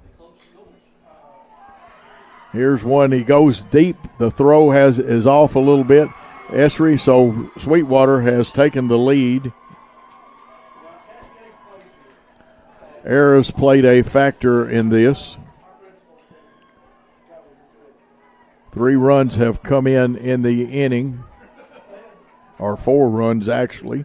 Speaker 1: Here's one. He goes deep. The throw is off a little bit, Esri, so Sweetwater has taken the lead. Errors played a factor in this. 3 runs have come in the inning, or 4 runs actually.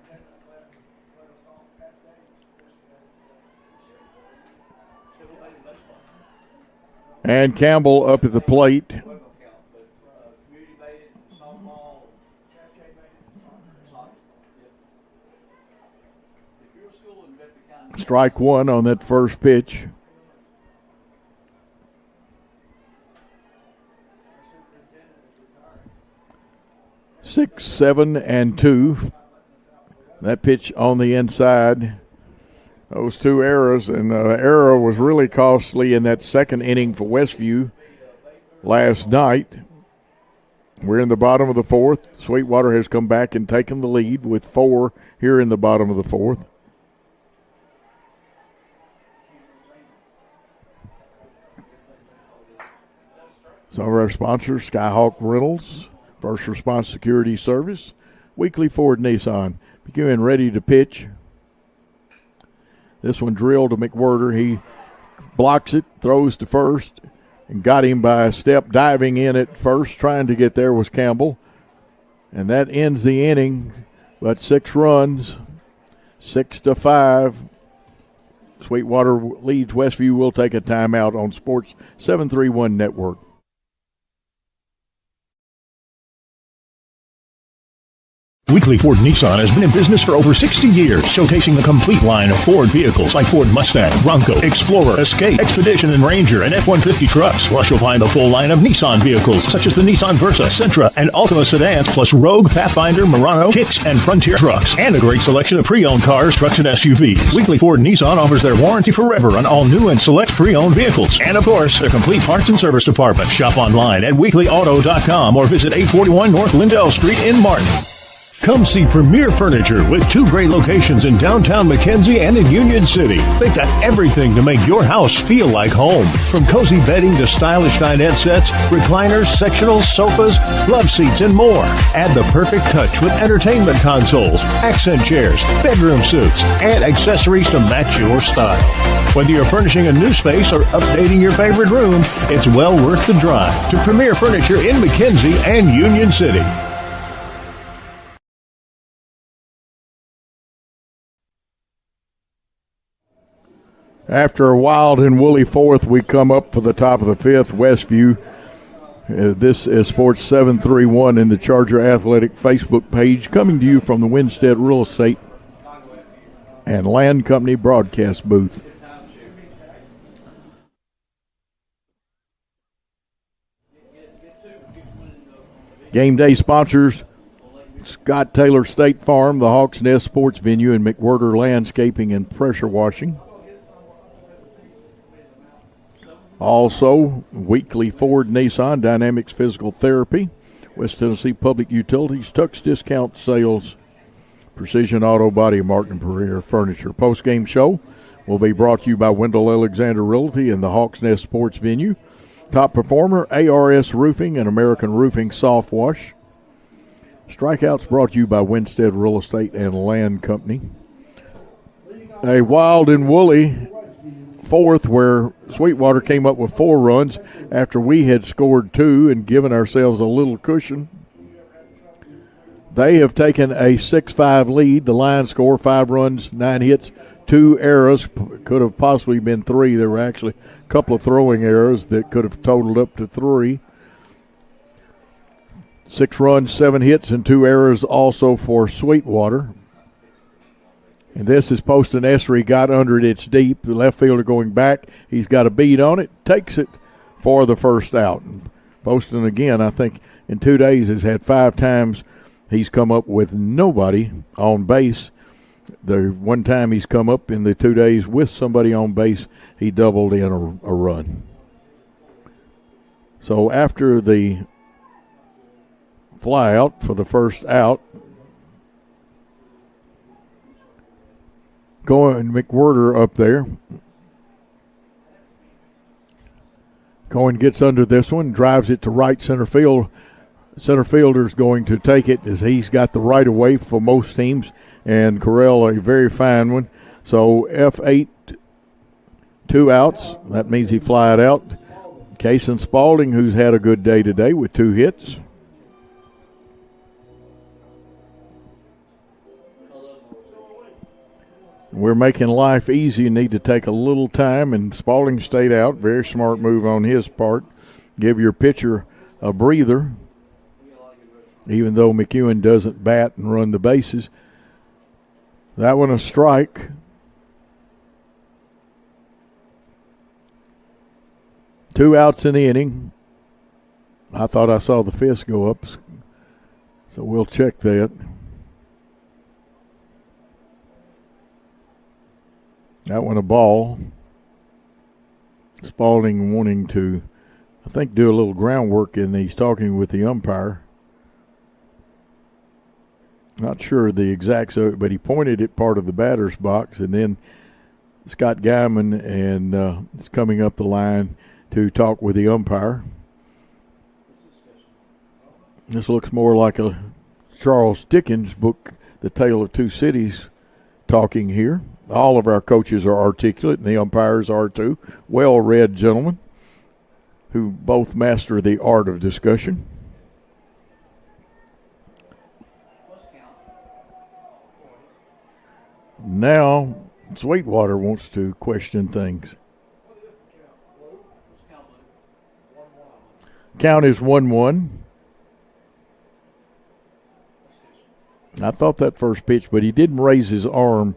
Speaker 1: And Campbell up at the plate. Strike 1 on that first pitch. Six, 7, and 2. That pitch on the inside. Those 2 errors, and the error was really costly in that second inning for Westview last night. We're in the bottom of the 4th. Sweetwater has come back and taken the lead with 4 here in the bottom of the 4th. Some of our sponsors, Skyhawk Rentals, First Response Security Service, Weekly Ford Nissan. Becoming ready to pitch. This one drilled to McWhirter. He blocks it, throws to first, and got him by a step. Diving in at first, trying to get there was Campbell. And that ends the inning. But 6 runs, 6-5. Sweetwater leads Westview. Will take a timeout on Sports 731 Network.
Speaker 8: Weekly Ford Nissan has been in business for over 60 years, showcasing the complete line of Ford vehicles like Ford Mustang, Bronco, Explorer, Escape, Expedition, and Ranger, and F-150 trucks. Plus, you'll find the full line of Nissan vehicles, such as the Nissan Versa, Sentra, and Altima sedans, plus Rogue, Pathfinder, Murano, Kicks, and Frontier trucks, and a great selection of pre-owned cars, trucks, and SUVs. Weekly Ford Nissan offers their warranty forever on all new and select pre-owned vehicles. And, of course, their complete parts and service department. Shop online at weeklyauto.com or visit 841 North Lindell Street in Martin. Come see Premier Furniture with 2 great locations in downtown McKenzie and in Union City. They've got everything to make your house feel like home. From cozy bedding to stylish dinette sets, recliners, sectionals, sofas, love seats, and more. Add the perfect touch with entertainment consoles, accent chairs, bedroom suites, and accessories to match your style. Whether you're furnishing a new space or updating your favorite room, it's well worth the drive to Premier Furniture in McKenzie and Union City.
Speaker 1: After a wild and woolly 4th, we come up for the top of the 5th. Westview. This is Sports 731 in the Charger Athletic Facebook page, coming to you from the Winstead Real Estate and Land Company broadcast booth. Game day sponsors: Scott Taylor State Farm, the Hawks Nest Sports Venue, and McWhirter Landscaping and Pressure Washing. Also, Weekly Ford Nissan, Dynamics Physical Therapy, West Tennessee Public Utilities, Tux Discount Sales, Precision Auto Body, Martin Pereira Furniture. Post-game show will be brought to you by Wendell Alexander Realty and the Hawks Nest Sports Venue. Top performer, ARS Roofing and American Roofing Soft Wash. Strikeouts brought to you by Winstead Real Estate and Land Company. A wild and woolly 4th where Sweetwater came up with 4 runs after we had scored 2 and given ourselves a little cushion. They have taken a 6-5 lead. The line score, 5 runs, 9 hits, 2 errors. Could have possibly been 3. There were actually a couple of throwing errors that could have totaled up to 3. 6 runs, 7 hits, and 2 errors also for Sweetwater. And this is Poston Esri, got under it. It's deep. The left fielder going back. He's got a beat on it. Takes it for the first out. Poston, again, I think in 2 days has had 5 times he's come up with nobody on base. The one time he's come up in the 2 days with somebody on base, he doubled in a run. So after the fly out for the first out, going McWhirter up there. Cohen gets under this one, drives it to right center field. Center fielder's going to take it as he's got the right of way for most teams, and Correll a very fine one. So F8, 2 outs. That means he flied out. Cason Spalding, who's had a good day today with 2 hits. We're making life easy. You need to take a little time, and Spalding stayed out. Very smart move on his part. Give your pitcher a breather, even though McEwen doesn't bat and run the bases. That one a strike. 2 outs in the inning. I thought I saw the fist go up, so we'll check that. That one a ball. Spalding wanting to, I think, do a little groundwork, and he's talking with the umpire. Not sure the exacts of it, but he pointed at part of the batter's box, and then Scott Guyman and is coming up the line to talk with the umpire. This looks more like a Charles Dickens book, The Tale of Two Cities, talking here. All of our coaches are articulate, and the umpires are too. Well-read gentlemen who both master the art of discussion. Now, Sweetwater wants to question things. Count is 1-1. I thought that first pitch, but he didn't raise his arm.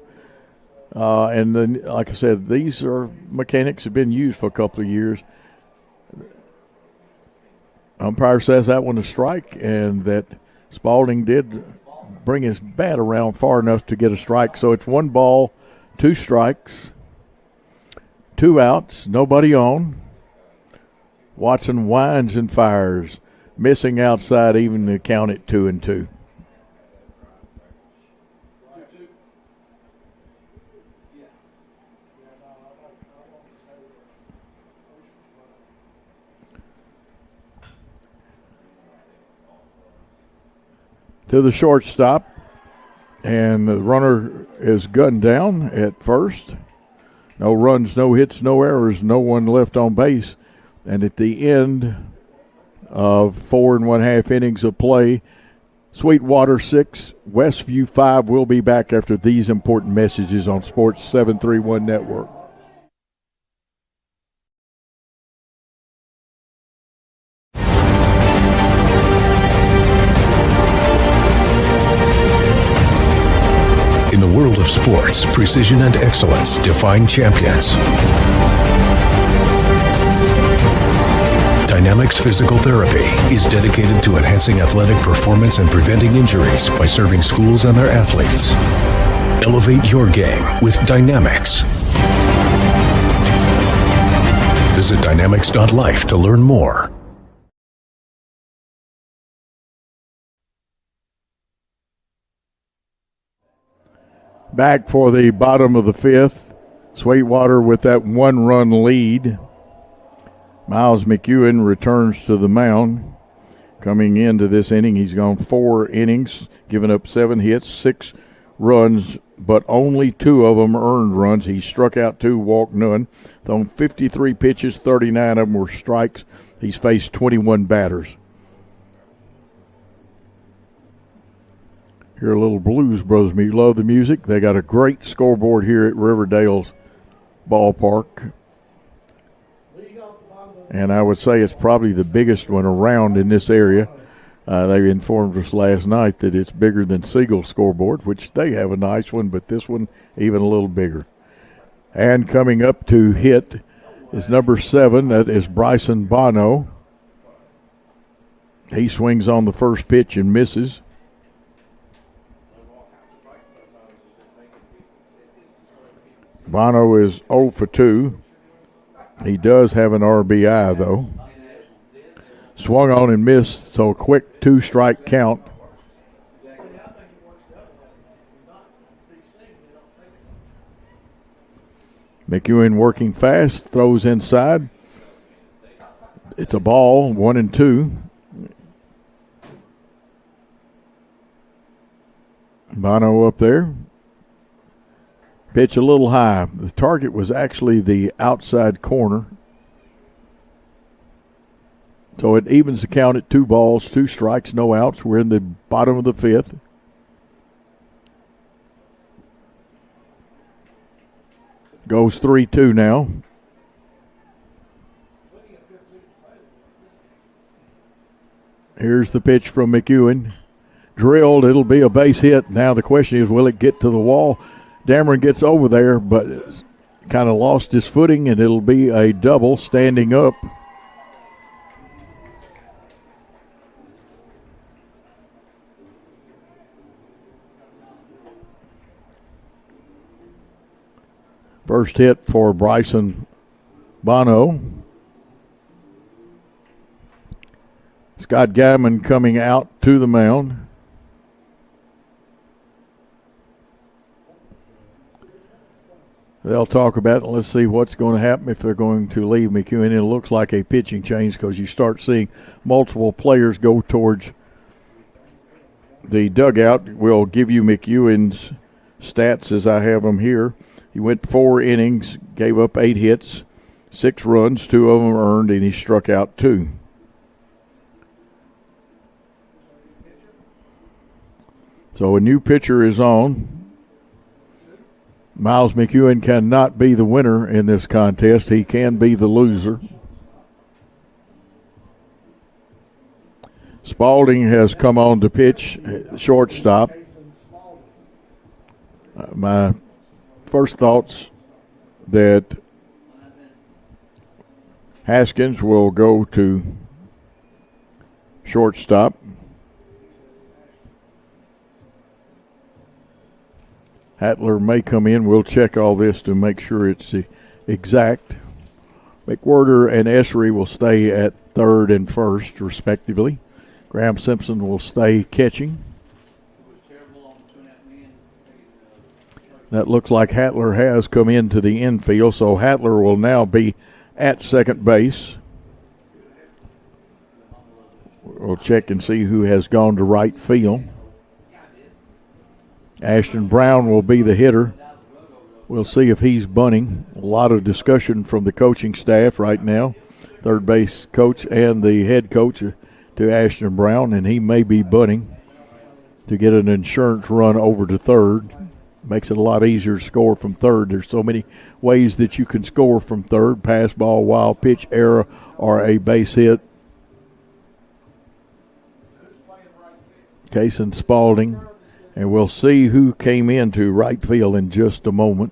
Speaker 1: And then, like I said, these are mechanics have been used for a couple of years. Umpire says that one a strike, and that Spalding did bring his bat around far enough to get a strike. So it's 1 ball, 2 strikes, 2 outs, nobody on. Watson winds and fires, missing outside even to count it 2-2. To the shortstop, and the runner is gunned down at first. No runs, no hits, no errors, no one left on base. And at the end of 4 1/2 innings of play, Sweetwater 6, Westview 5. We'll be back after these important messages on Sports 731 Network.
Speaker 5: In the world of sports, precision and excellence define champions. Dynamics Physical Therapy is dedicated to enhancing athletic performance and preventing injuries by serving schools and their athletes. Elevate your game with Dynamics. Visit dynamics.life to learn more.
Speaker 1: Back for the bottom of the 5th. Sweetwater with that 1-run lead. Miles McEwen returns to the mound. Coming into this inning, he's gone 4 innings, giving up 7 hits, 6 runs, but only 2 of them earned runs. He struck out 2, walked none. On 53 pitches, 39 of them were strikes. He's faced 21 batters. Hear a little Blues Brothers music. Love the music. They got a great scoreboard here at Riverdale's ballpark. And I would say it's probably the biggest one around in this area. They informed us last night that it's bigger than Siegel's scoreboard, which they have a nice one, but this one even a little bigger. And coming up to hit is number 7. That is Bryson Bono. He swings on the first pitch and misses. Bono is 0 for 2. He does have an RBI, though. Swung on and missed, so a quick 2-strike count. McEwen working fast, throws inside. It's a ball, 1-2. Bono up there. Pitch a little high. The target was actually the outside corner. So it evens the count at 2 balls, 2 strikes, no outs. We're in the bottom of the 5th. Goes 3-2 now. Here's the pitch from McEwen. Drilled, it'll be a base hit. Now the question is, will it get to the wall? Dameron gets over there, but kind of lost his footing, and it'll be a double standing up. First hit for Bryson Bono. Scott Gammon coming out to the mound. They'll talk about it. Let's see what's going to happen if they're going to leave McEwen. It looks like a pitching change because you start seeing multiple players go towards the dugout. We'll give you McEwen's stats as I have them here. He went 4 innings, gave up 8 hits, 6 runs, 2 of them earned, and he struck out 2. So a new pitcher is on. Miles McEwen cannot be the winner in this contest. He can be the loser. Spalding has come on to pitch, shortstop. My first thoughts that Haskins will go to shortstop. Hattler may come in. We'll check all this to make sure it's exact. McWhorter and Essery will stay at third and first, respectively. Graham Simpson will stay catching. That looks like Hattler has come into the infield, so Hattler will now be at second base. We'll check and see who has gone to right field. Ashton Brown will be the hitter. We'll see if he's bunting. A lot of discussion from the coaching staff right now, third base coach and the head coach to Ashton Brown, and he may be bunting to get an insurance run over to third. Makes it a lot easier to score from third. There's so many ways that you can score from third: pass ball, wild pitch, error, or a base hit. Kason Spalding. And we'll see who came into right field in just a moment.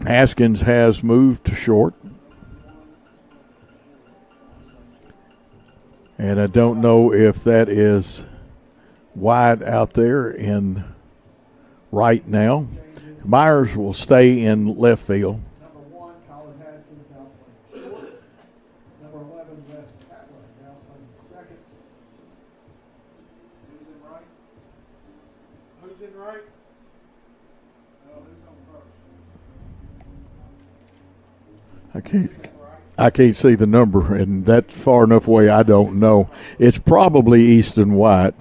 Speaker 1: Haskins has moved to short. And I don't know if that is wide out there in right now. Myers will stay in left field. I can't see the number, and that's far enough away I don't know. It's probably Easton White,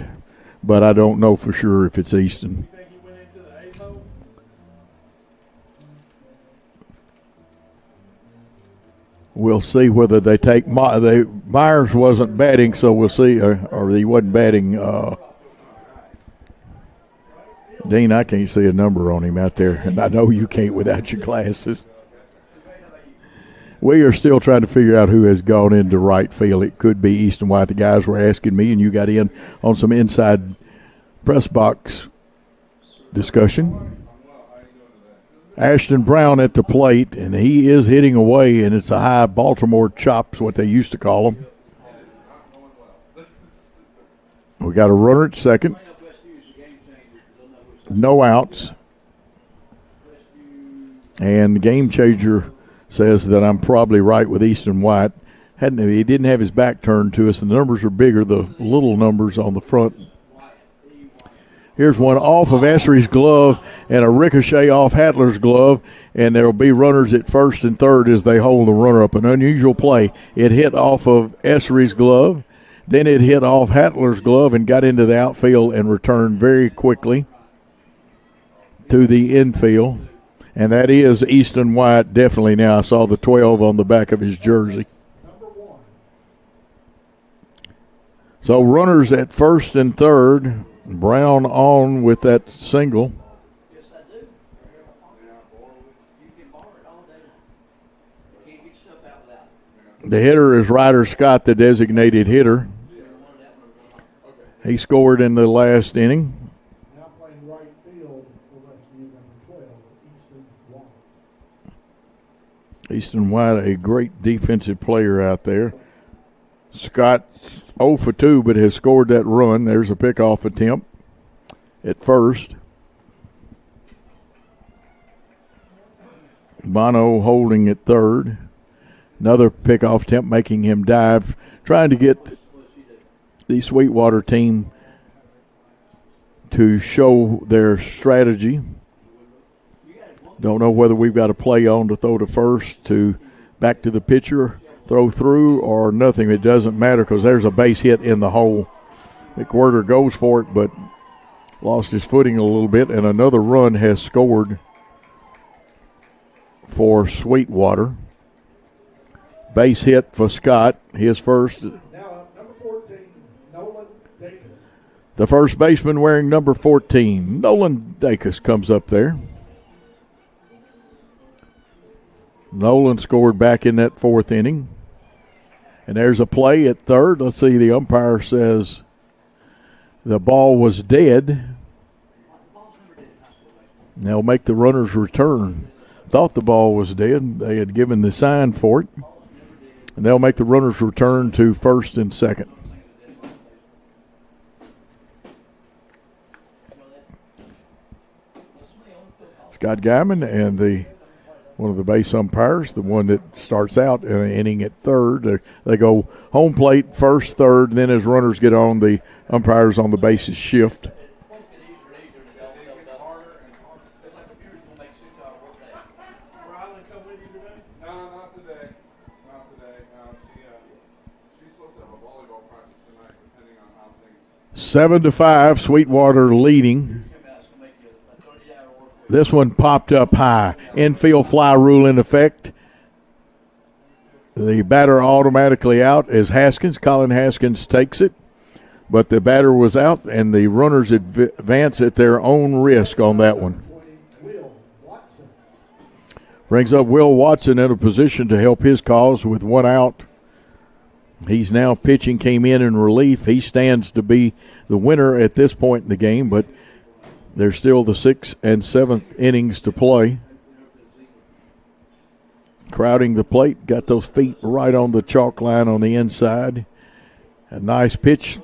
Speaker 1: but I don't know for sure if it's Easton. We'll see whether they take Myers wasn't batting, so we'll see, or he wasn't batting. Dean, I can't see a number on him out there, and I know you can't without your glasses. We are still trying to figure out who has gone into right field. It could be Easton White. The guys were asking me, and you got in on some inside press box discussion. Ashton Brown at the plate, and he is hitting away, and it's a high Baltimore chop, is what they used to call him. We got a runner at second. No outs. And the game changer says that I'm probably right with Easton White. He didn't have his back turned to us, and the numbers are bigger, the little numbers on the front. Here's one off of Essery's glove and a ricochet off Hatler's glove, and there will be runners at first and third as they hold the runner up. An unusual play. It hit off of Essery's glove, then it hit off Hatler's glove and got into the outfield and returned very quickly to the infield. And that is Easton White, definitely now. I saw the 12 on the back of his jersey. So runners at first and third. Brown on with that single. The hitter is Ryder Scott, the designated hitter. He scored in the last inning. Easton White, a great defensive player out there. Scott 0 for 2, but has scored that run. There's a pickoff attempt at first. Bono holding at third. Another pickoff attempt, making him dive, trying to get the Sweetwater team to show their strategy. Don't know whether we've got a play on to throw to first, to back to the pitcher, throw through, or nothing. It doesn't matter because there's a base hit in the hole. McWhirter goes for it, but lost his footing a little bit, and another run has scored for Sweetwater. Base hit for Scott, his first.
Speaker 9: Now, number 14, Nolan Dacus.
Speaker 1: The first baseman wearing number 14, Nolan Dacus, comes up there. Nolan scored back in that fourth inning. And there's a play at third. Let's see, the umpire says the ball was dead. They'll make the runners return. Thought the ball was dead. They had given the sign for it. And they'll make the runners return to first and second. Scott Guyman and one of the base umpires, the one that starts out in an inning at third. They go home plate, first, third, and then as runners get on, the umpires on the bases shift.
Speaker 9: Not today.
Speaker 1: 7-5, Sweetwater leading. This one popped up high. Infield fly rule in effect. The batter automatically out as Haskins. Colin Haskins takes it. But the batter was out, and the runners advance at their own risk on that one. Brings up Will Watson in a position to help his cause with one out. He's now pitching, came in relief. He stands to be the winner at this point in the game, but there's still the 6th and 7th innings to play. Crowding the plate, got those feet right on the chalk line on the inside. A nice pitch,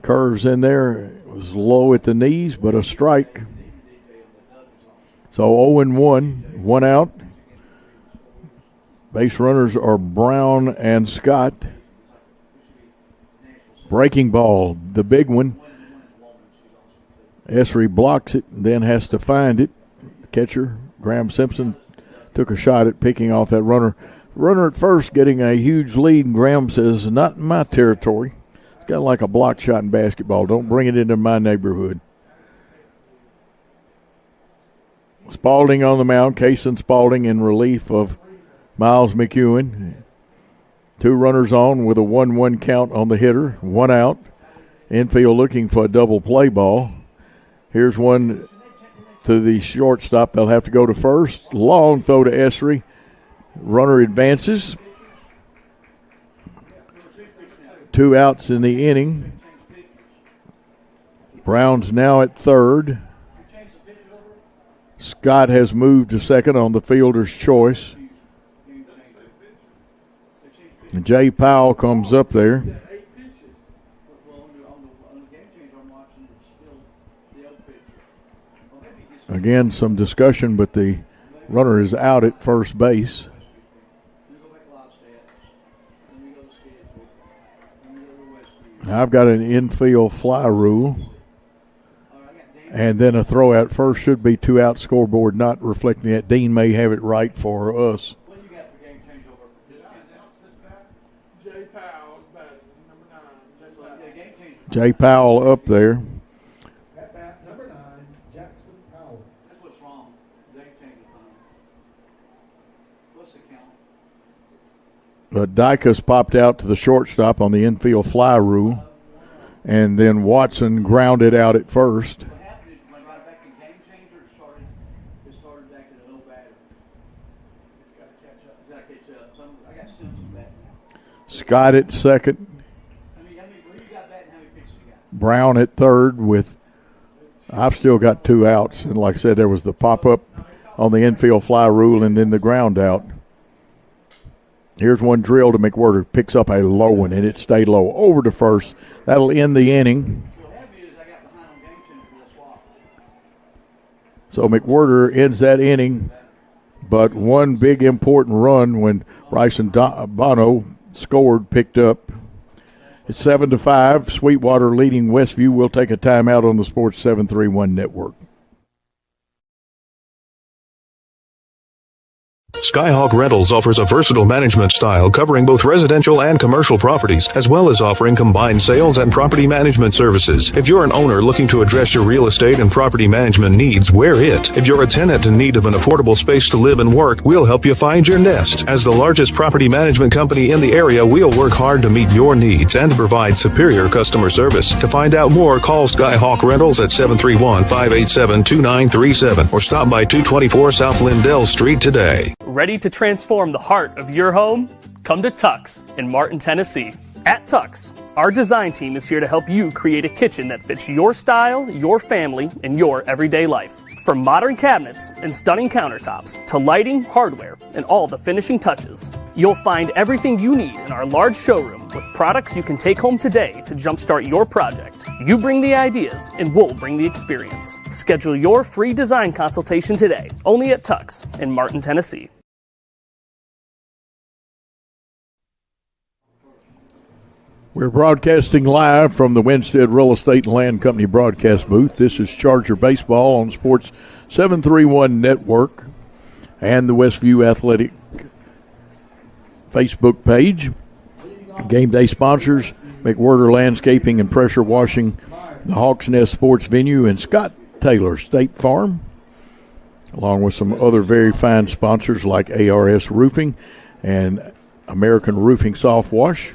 Speaker 1: curves in there. It was low at the knees, but a strike. So 0-1, one out. Base runners are Brown and Scott. Breaking ball, the big one. Essery blocks it and then has to find it. Catcher, Graham Simpson, took a shot at picking off that runner. Runner at first getting a huge lead, and Graham says, not in my territory. It's kind of like a block shot in basketball. Don't bring it into my neighborhood. Spalding on the mound, Kaysen Spalding in relief of Miles McEwen. 2 runners on with a 1-1 count on the hitter, 1 out. Infield looking for a double play ball. Here's one to the shortstop. They'll have to go to first. Long throw to Essery. Runner advances. 2 outs in the inning. Brown's now at third. Scott has moved to second on the fielder's choice. And Jay Powell comes up there. Again, some discussion, but the runner is out at first base. I've got an infield fly rule. And then a throw out first, should be 2 out, scoreboard not reflecting that. Dean may have it right for us. Jay Powell up there.
Speaker 9: At bat number 9, Jackson Powell.
Speaker 12: That's what's wrong. They changed the time. What's the count?
Speaker 1: But Dykus popped out to the shortstop on the infield fly rule. And then Watson grounded out at first.
Speaker 12: What happened is when right back in game changer, it started back in a low batter. It's got to catch up. It's got to catch up. I got Simpson back now.
Speaker 1: Scott at second.
Speaker 12: Who you got batting? How many pitches you got?
Speaker 1: Brown at third with, I've still got 2 outs. And like I said, there was the pop-up on the infield fly rule and then the ground out. Here's one drill to McWhirter. Picks up a low one, and it stayed low. Over to first. That'll end the inning. So McWhirter ends that inning, but one big important run when Bryson Bono scored, picked up. It's 7-5. Sweetwater leading Westview. We'll take a timeout on the Sports 731 Network.
Speaker 5: Skyhawk Rentals offers a versatile management style covering both residential and commercial properties, as well as offering combined sales and property management services. If you're an owner looking to address your real estate and property management needs, we're it. If you're a tenant in need of an affordable space to live and work, we'll help you find your nest. As the largest property management company in the area, we'll work hard to meet your needs and provide superior customer service. To find out more, call Skyhawk Rentals at 731-587-2937 or stop by 224 South Lindell Street today.
Speaker 13: Ready to transform the heart of your home? Come to Tux in Martin, Tennessee. At Tux, our design team is here to help you create a kitchen that fits your style, your family, and your everyday life. From modern cabinets and stunning countertops to lighting, hardware, and all the finishing touches, you'll find everything you need in our large showroom with products you can take home today to jumpstart your project. You bring the ideas and we'll bring the experience. Schedule your free design consultation today, only at Tux in Martin, Tennessee.
Speaker 1: We're broadcasting live from the Winstead Real Estate and Land Company broadcast booth. This is Charger Baseball on Sports 731 Network and the Westview Athletic Facebook page. Game day sponsors, McWhirter Landscaping and Pressure Washing, the Hawks Nest Sports Venue, and Scott Taylor State Farm, along with some other very fine sponsors like ARS Roofing and American Roofing Soft Wash.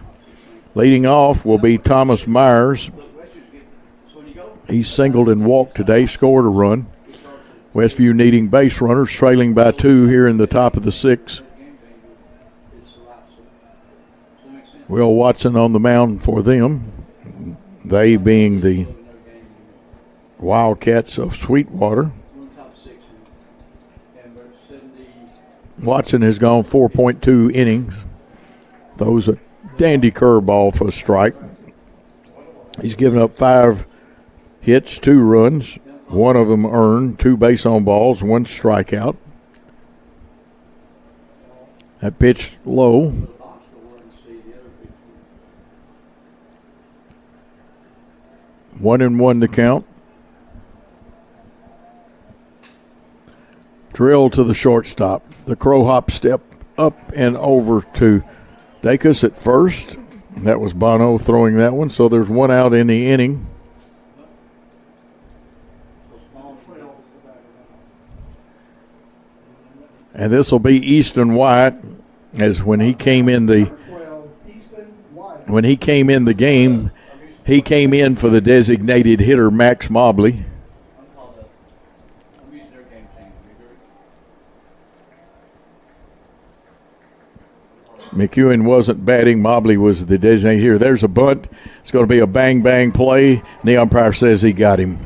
Speaker 1: Leading off will be Thomas Myers. He singled and walked today, scored a run. Westview needing base runners, trailing by 2 here in the top of the 6th. Will Watson on the mound for them, they being the Wildcats of Sweetwater. Watson has gone 4.2 innings. Those are dandy curveball for a strike. He's given up 5 hits, 2 runs, 1 of them earned, 2 base on balls, 1 strikeout. That pitch low. One and one to count. Drill to the shortstop. The Crow hop step up and over to Dacus at first. That was Bono throwing that one, so there's 1 out in the inning. And this will be Easton White, as when he came in the game, he came in for the designated hitter Max Mobley. McEwen wasn't batting. Mobley was the designated hitter. There's a bunt. It's going to be a bang-bang play. And the umpire says he got him.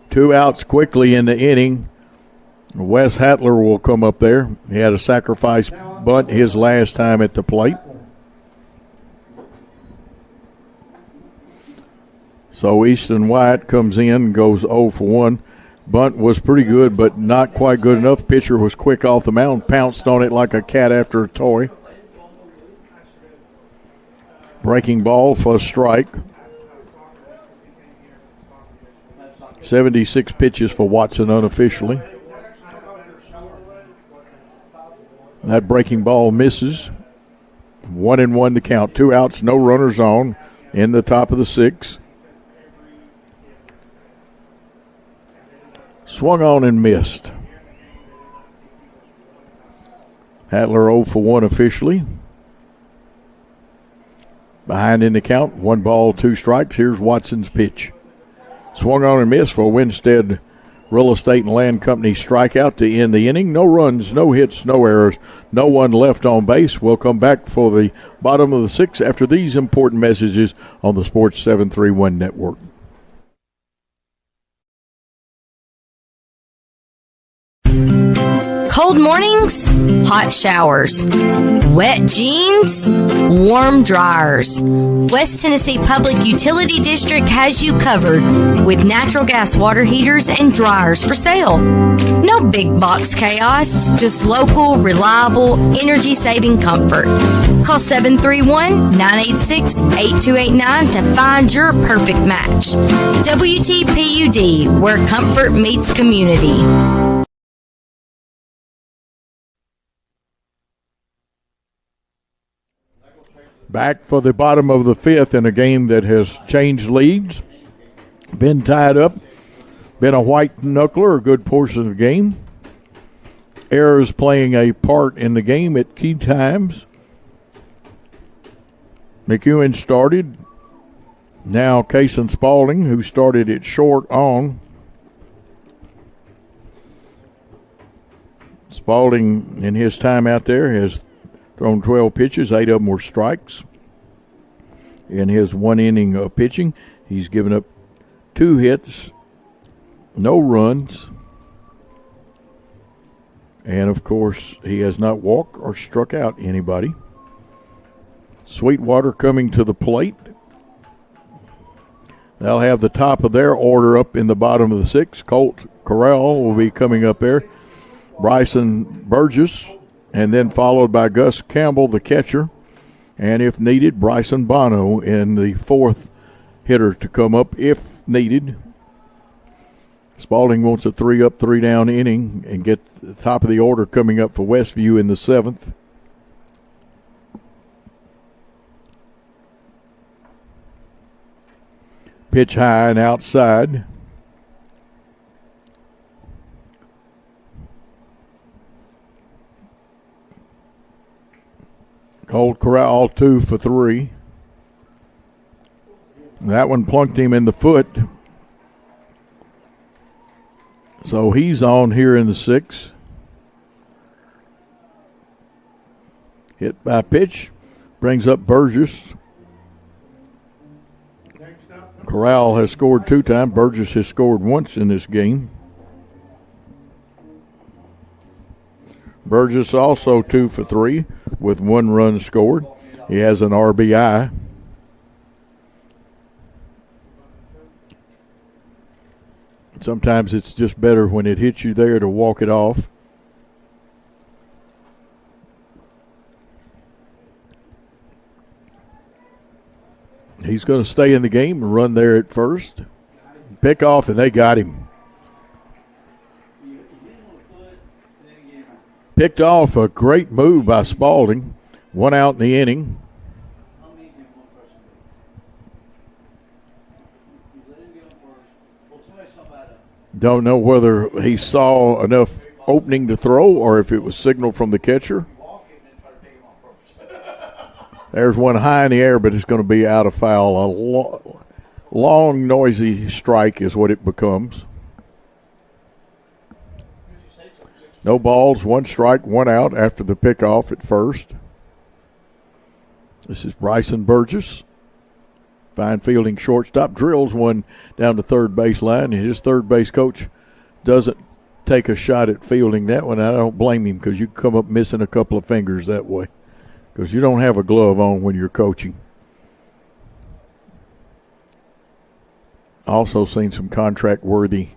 Speaker 1: 2 outs quickly in the inning. Wes Hattler will come up there. He had a sacrifice bunt his last time at the plate. So Easton White comes in, goes 0 for 1. Bunt was pretty good, but not quite good enough. Pitcher was quick off the mound, pounced on it like a cat after a toy. Breaking ball for a strike. 76 pitches for Watson unofficially. That breaking ball misses. 1-1 the count. 2 outs, no runners on in the top of the 6th. Swung on and missed. Hatler 0 for 1 officially. Behind in the count, 1 ball, 2 strikes. Here's Watson's pitch. Swung on and missed for Winstead Real Estate and Land Company strikeout to end the inning. No runs, no hits, no errors, no one left on base. We'll come back for the bottom of the 6th after these important messages on the Sports 731 Network.
Speaker 11: Cold mornings, hot showers. Wet jeans, warm dryers. West Tennessee Public Utility District has you covered with natural gas water heaters and dryers for sale. No big box chaos, just local, reliable, energy-saving comfort. Call 731-986-8289 to find your perfect match. WTPUD, where comfort meets community.
Speaker 1: Back for the bottom of the 5th in a game that has changed leads, been tied up, been a white knuckler a good portion of the game. Errors playing a part in the game at key times. McEwen started. Now Cason Spalding, who started it short on. Spalding, in his time out there, has thrown 12 pitches, 8 of them were strikes. In his 1 inning of pitching, he's given up 2 hits, no runs, and of course, he has not walked or struck out anybody. Sweetwater coming to the plate. They'll have the top of their order up in the bottom of the 6th. Colt Corral will be coming up there. Bryson Burgess, and then followed by Gus Campbell, the catcher. And if needed, Bryson Bono in the 4th hitter to come up if needed. Spalding wants a 3-up, 3-down inning and get the top of the order coming up for Westview in the 7th. Pitch high and outside. Colt Corral 2 for 3. That one plunked him in the foot. So he's on here in the 6th. Hit by pitch. Brings up Burgess. Corral has scored 2 times. Burgess has scored once in this game. Burgess also 2 for 3 with 1 run scored. He has an RBI. Sometimes it's just better when it hits you there to walk it off. He's going to stay in the game and run there at first. Pick off, and they got him. Picked off, a great move by Spalding. 1 out in the inning. Don't know whether he saw enough opening to throw or if it was signal from the catcher. There's one high in the air, but it's going to be out of foul. A long, noisy strike is what it becomes. No balls, 1 strike, 1 out after the pickoff at first. This is Bryson Burgess. Fine fielding shortstop. Drills one down the third base line, and his third base coach doesn't take a shot at fielding that one. I don't blame him because you come up missing a couple of fingers that way because you don't have a glove on when you're coaching. Also seen some contract-worthy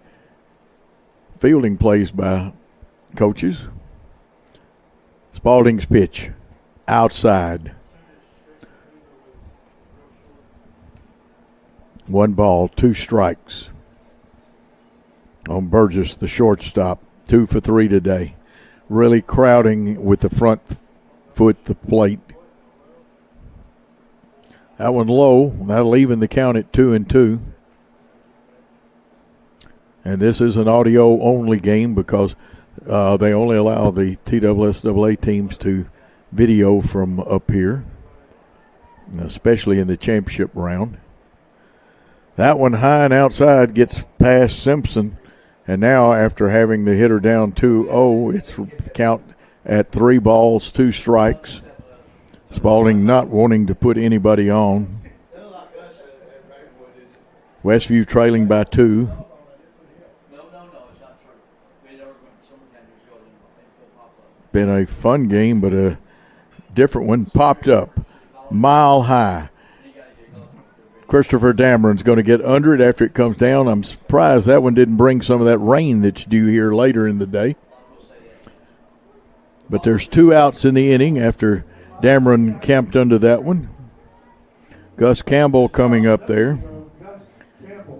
Speaker 1: fielding plays by coaches. Spalding's pitch, outside. 1 ball, 2 strikes. On Burgess, the shortstop, 2 for 3 today. Really crowding with the front foot the plate. That one low. That'll even the count at 2-2. And this is an audio-only game because they only allow the TSSAA teams to video from up here, especially in the championship round. That one high and outside gets past Simpson. And now after having the hitter down 2-0, it's count at 3 balls, 2 strikes. Spalding not wanting to put anybody on. Westview trailing by 2. Been a fun game, but a different one popped up. Mile high. Christopher Dameron's going to get under it after it comes down. I'm surprised that one didn't bring some of that rain that's due here later in the day. But there's 2 outs in the inning after Dameron camped under that one. Gus Campbell coming up there.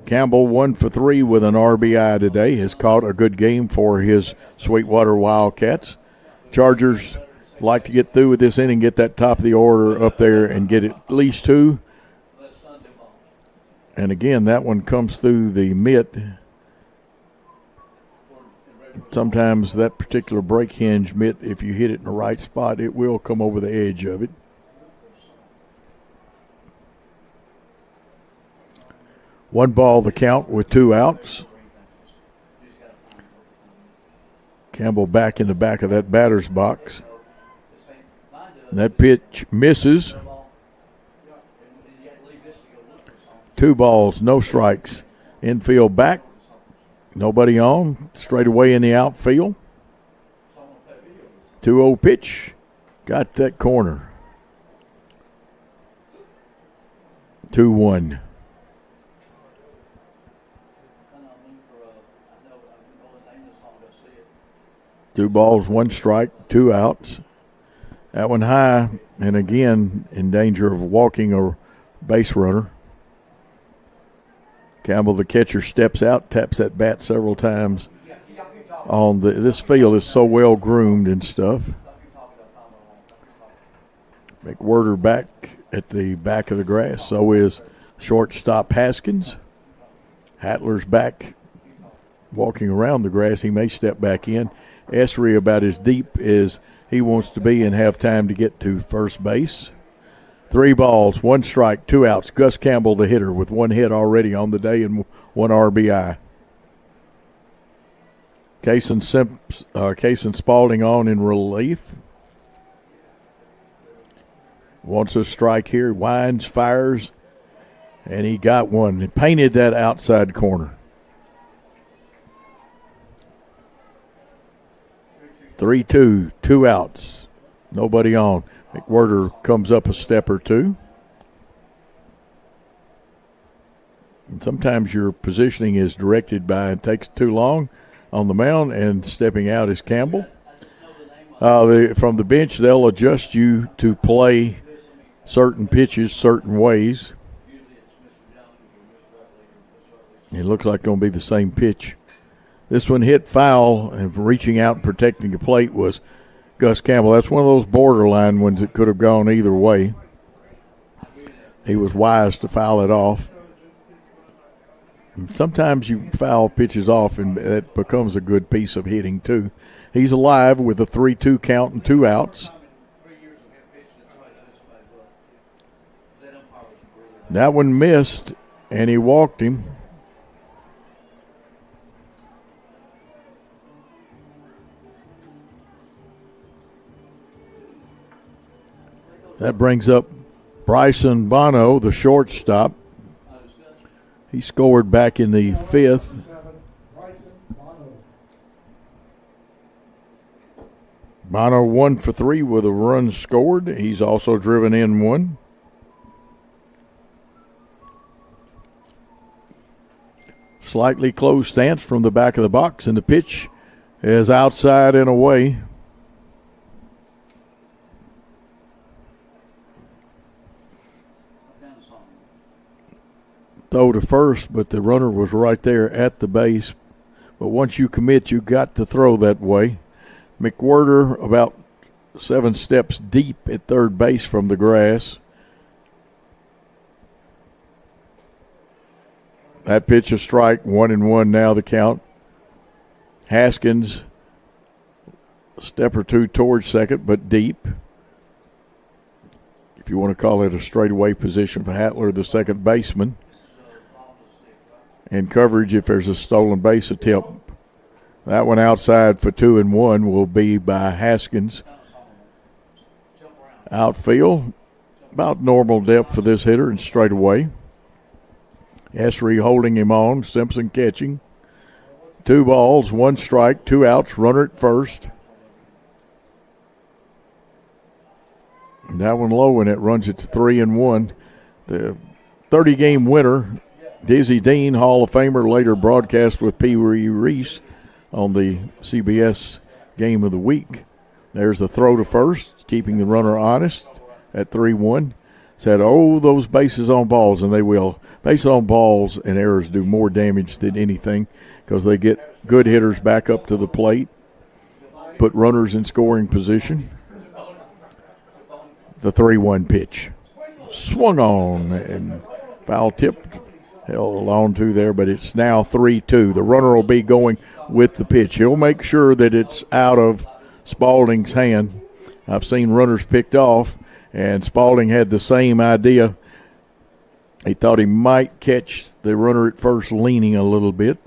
Speaker 1: Campbell 1 for 3 with an RBI today. Has caught a good game for his Sweetwater Wildcats. Chargers like to get through with this inning, get that top of the order up there and get at least 2. And again, that one comes through the mitt. Sometimes that particular brake hinge mitt, if you hit it in the right spot, it will come over the edge of it. One ball the count with 2 outs. Campbell back in the back of that batter's box. And that pitch misses. 2 balls, no strikes. Infield back. Nobody on. Straight away in the outfield. 2-0 pitch. Got that corner. 2-1. Two balls, 1 strike, 2 outs. That one high, and again in danger of walking a base runner. Campbell, the catcher, steps out, taps that bat several times. This field is so well groomed and stuff. McWhirter back at the back of the grass. So is shortstop Haskins. Hatler's back walking around the grass. He may step back in. Esri about as deep as he wants to be and have time to get to first base. 3 balls, 1 strike, 2 outs. Gus Campbell, the hitter, with 1 hit already on the day and 1 RBI. Cason Spalding on in relief. Wants a strike here, winds, fires, and he got one. He painted that outside corner. 3-2, 2 outs, nobody on. McWhirter comes up a step or 2. And sometimes your positioning is directed by it takes too long on the mound, and stepping out is Campbell. From the bench, they'll adjust you to play certain pitches certain ways. It looks like going to be the same pitch. This one hit foul, and reaching out and protecting the plate was Gus Campbell. That's one of those borderline ones that could have gone either way. He was wise to foul it off. Sometimes you foul pitches off, and that becomes a good piece of hitting, too. He's alive with a 3-2 count and 2 outs. That one missed, and he walked him. That brings up Bryson Bono, the shortstop. He scored back in the 5th. Bono 1 for 3 with a run scored. He's also driven in 1. Slightly closed stance from the back of the box, and the pitch is outside and away. Throw to first, but the runner was right there at the base. But once you commit, you got to throw that way. McWhirter about 7 steps deep at third base from the grass. That pitch a strike, 1-1 now the count. Haskins, a step or two towards second, but deep. If you want to call it a straightaway position for Hattler, the second baseman. And coverage if there's a stolen base attempt. That one outside for 2-1 will be by Haskins. Outfield, about normal depth for this hitter and straight away. Esri holding him on, Simpson catching. 2 balls, 1 strike, 2 outs, runner at first. And that one low, and it runs it to 3-1. The 30-game winner, Dizzy Dean, Hall of Famer, later broadcast with Pee Wee Reese on the CBS Game of the Week. There's the throw to first, keeping the runner honest at 3-1. Said, those bases on balls, and they will. Bases on balls and errors do more damage than anything because they get good hitters back up to the plate, put runners in scoring position. The 3-1 pitch. Swung on and foul tipped. Held on to there, but it's now 3-2. The runner will be going with the pitch. He'll make sure that it's out of Spalding's hand. I've seen runners picked off, and Spalding had the same idea. He thought he might catch the runner at first leaning a little bit.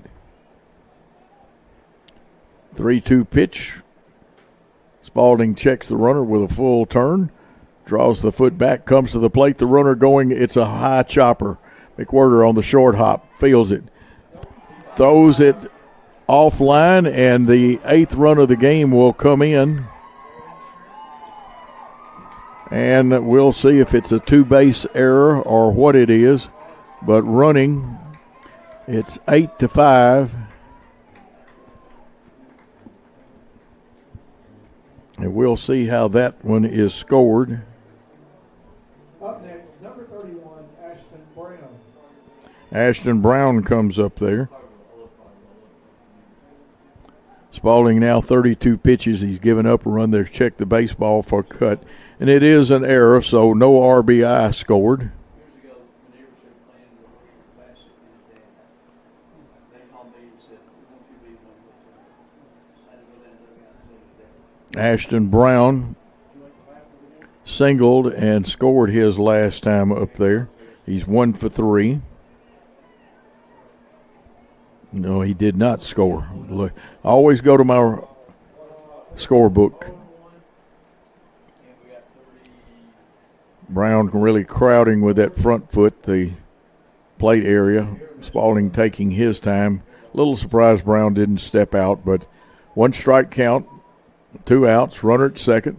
Speaker 1: 3-2 pitch. Spalding checks the runner with a full turn. Draws the foot back, comes to the plate. The runner going, it's a high chopper. McWhirter on the short hop, feels it, throws it offline, and the 8th run of the game will come in. And we'll see if it's a 2-base error or what it is. But running, it's 8-5. And we'll see how that one is scored.
Speaker 9: Up next, number 31, Ashton Brown.
Speaker 1: Ashton Brown comes up there. Spalding now 32 pitches. He's given up a run there. Check the baseball for a cut. And it is an error, so no RBI scored. Ashton Brown singled and scored his last time up there. He's 1 for 3. No, he did not score. Look, I always go to my scorebook. Brown really crowding with that front foot, the plate area. Spalding taking his time. A little surprised Brown didn't step out, but 1 strike count, 2 outs, runner at second.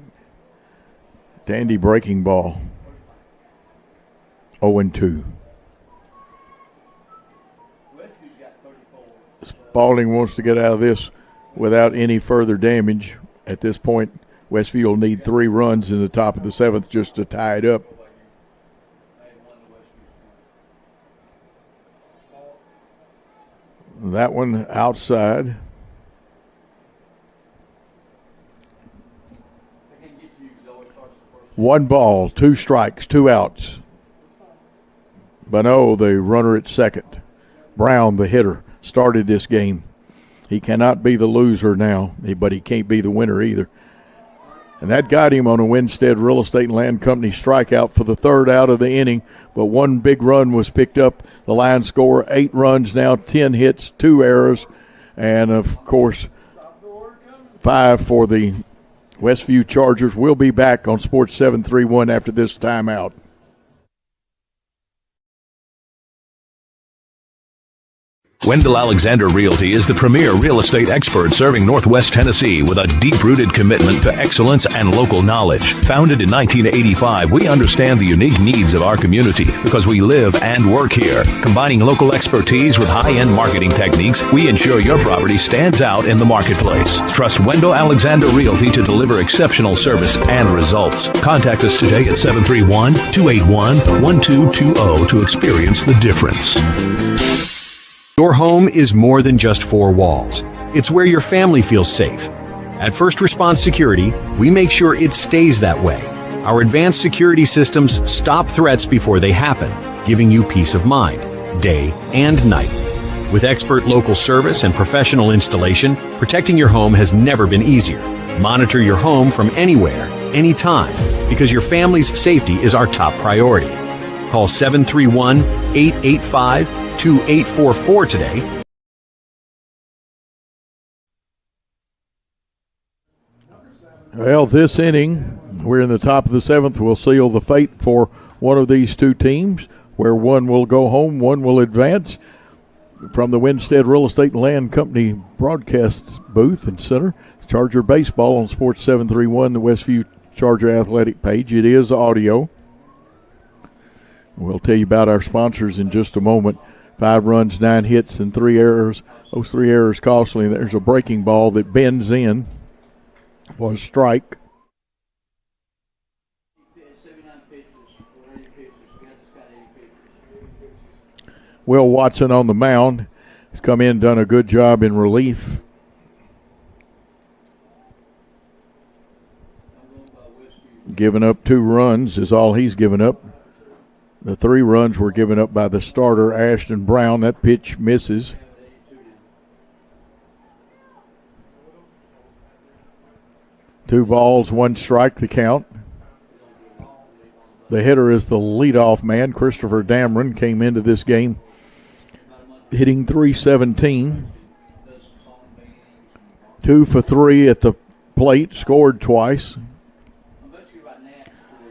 Speaker 1: Dandy breaking ball. 0-2. Spalding wants to get out of this without any further damage. At this point, Westview will need 3 runs in the top of the 7th just to tie it up. That one outside. One ball, 2 strikes, 2 outs. Bonneau, the runner at second. Brown, the hitter, started this game. He cannot be the loser now, but he can't be the winner either. And that got him on a Winstead Real Estate and Land Company strikeout for the 3rd out of the inning. But 1 big run was picked up. The line score, 8 runs now, 10 hits, 2 errors. And, of course, 5 for the Westview Chargers. Will be back on Sports 731 after this timeout.
Speaker 5: Wendell Alexander Realty is the premier real estate expert serving Northwest Tennessee with a deep-rooted commitment to excellence and local knowledge. Founded in 1985, we understand the unique needs of our community because we live and work here. Combining local expertise with high-end marketing techniques, we ensure your property stands out in the marketplace. Trust Wendell Alexander Realty to deliver exceptional service and results. Contact us today at 731-281-1220 to experience the difference.
Speaker 3: Your home is more than just four walls. It's where your family feels safe. At First Response Security, we make sure it stays that way. Our advanced security systems stop threats before they happen, giving you peace of mind, day and night. With expert local service and professional installation, protecting your home has never been easier. Monitor your home from anywhere, anytime, because your family's safety is our top priority. Call 731-885-2844 today.
Speaker 1: Well, this inning, we're in the top of the seventh. We'll seal the fate for one of these two teams, where one will go home, one will advance. From the Winstead Real Estate and Land Company broadcast booth and center, Charger Baseball on Sports 731, the Westview Charger Athletic page. It is audio. We'll tell you about our sponsors in just a moment. 5 runs, 9 hits, and 3 errors. Those 3 errors costly. There's a breaking ball that bends in for a strike. Will Watson on the mound has come in, done a good job in relief. Giving up 2 runs is all he's given up. The 3 runs were given up by the starter, Ashton Brown. That pitch misses. Two balls, 1 strike, the count. The hitter is the leadoff man. Christopher Dameron came into this game hitting .317. 2 for 3 at the plate, scored twice.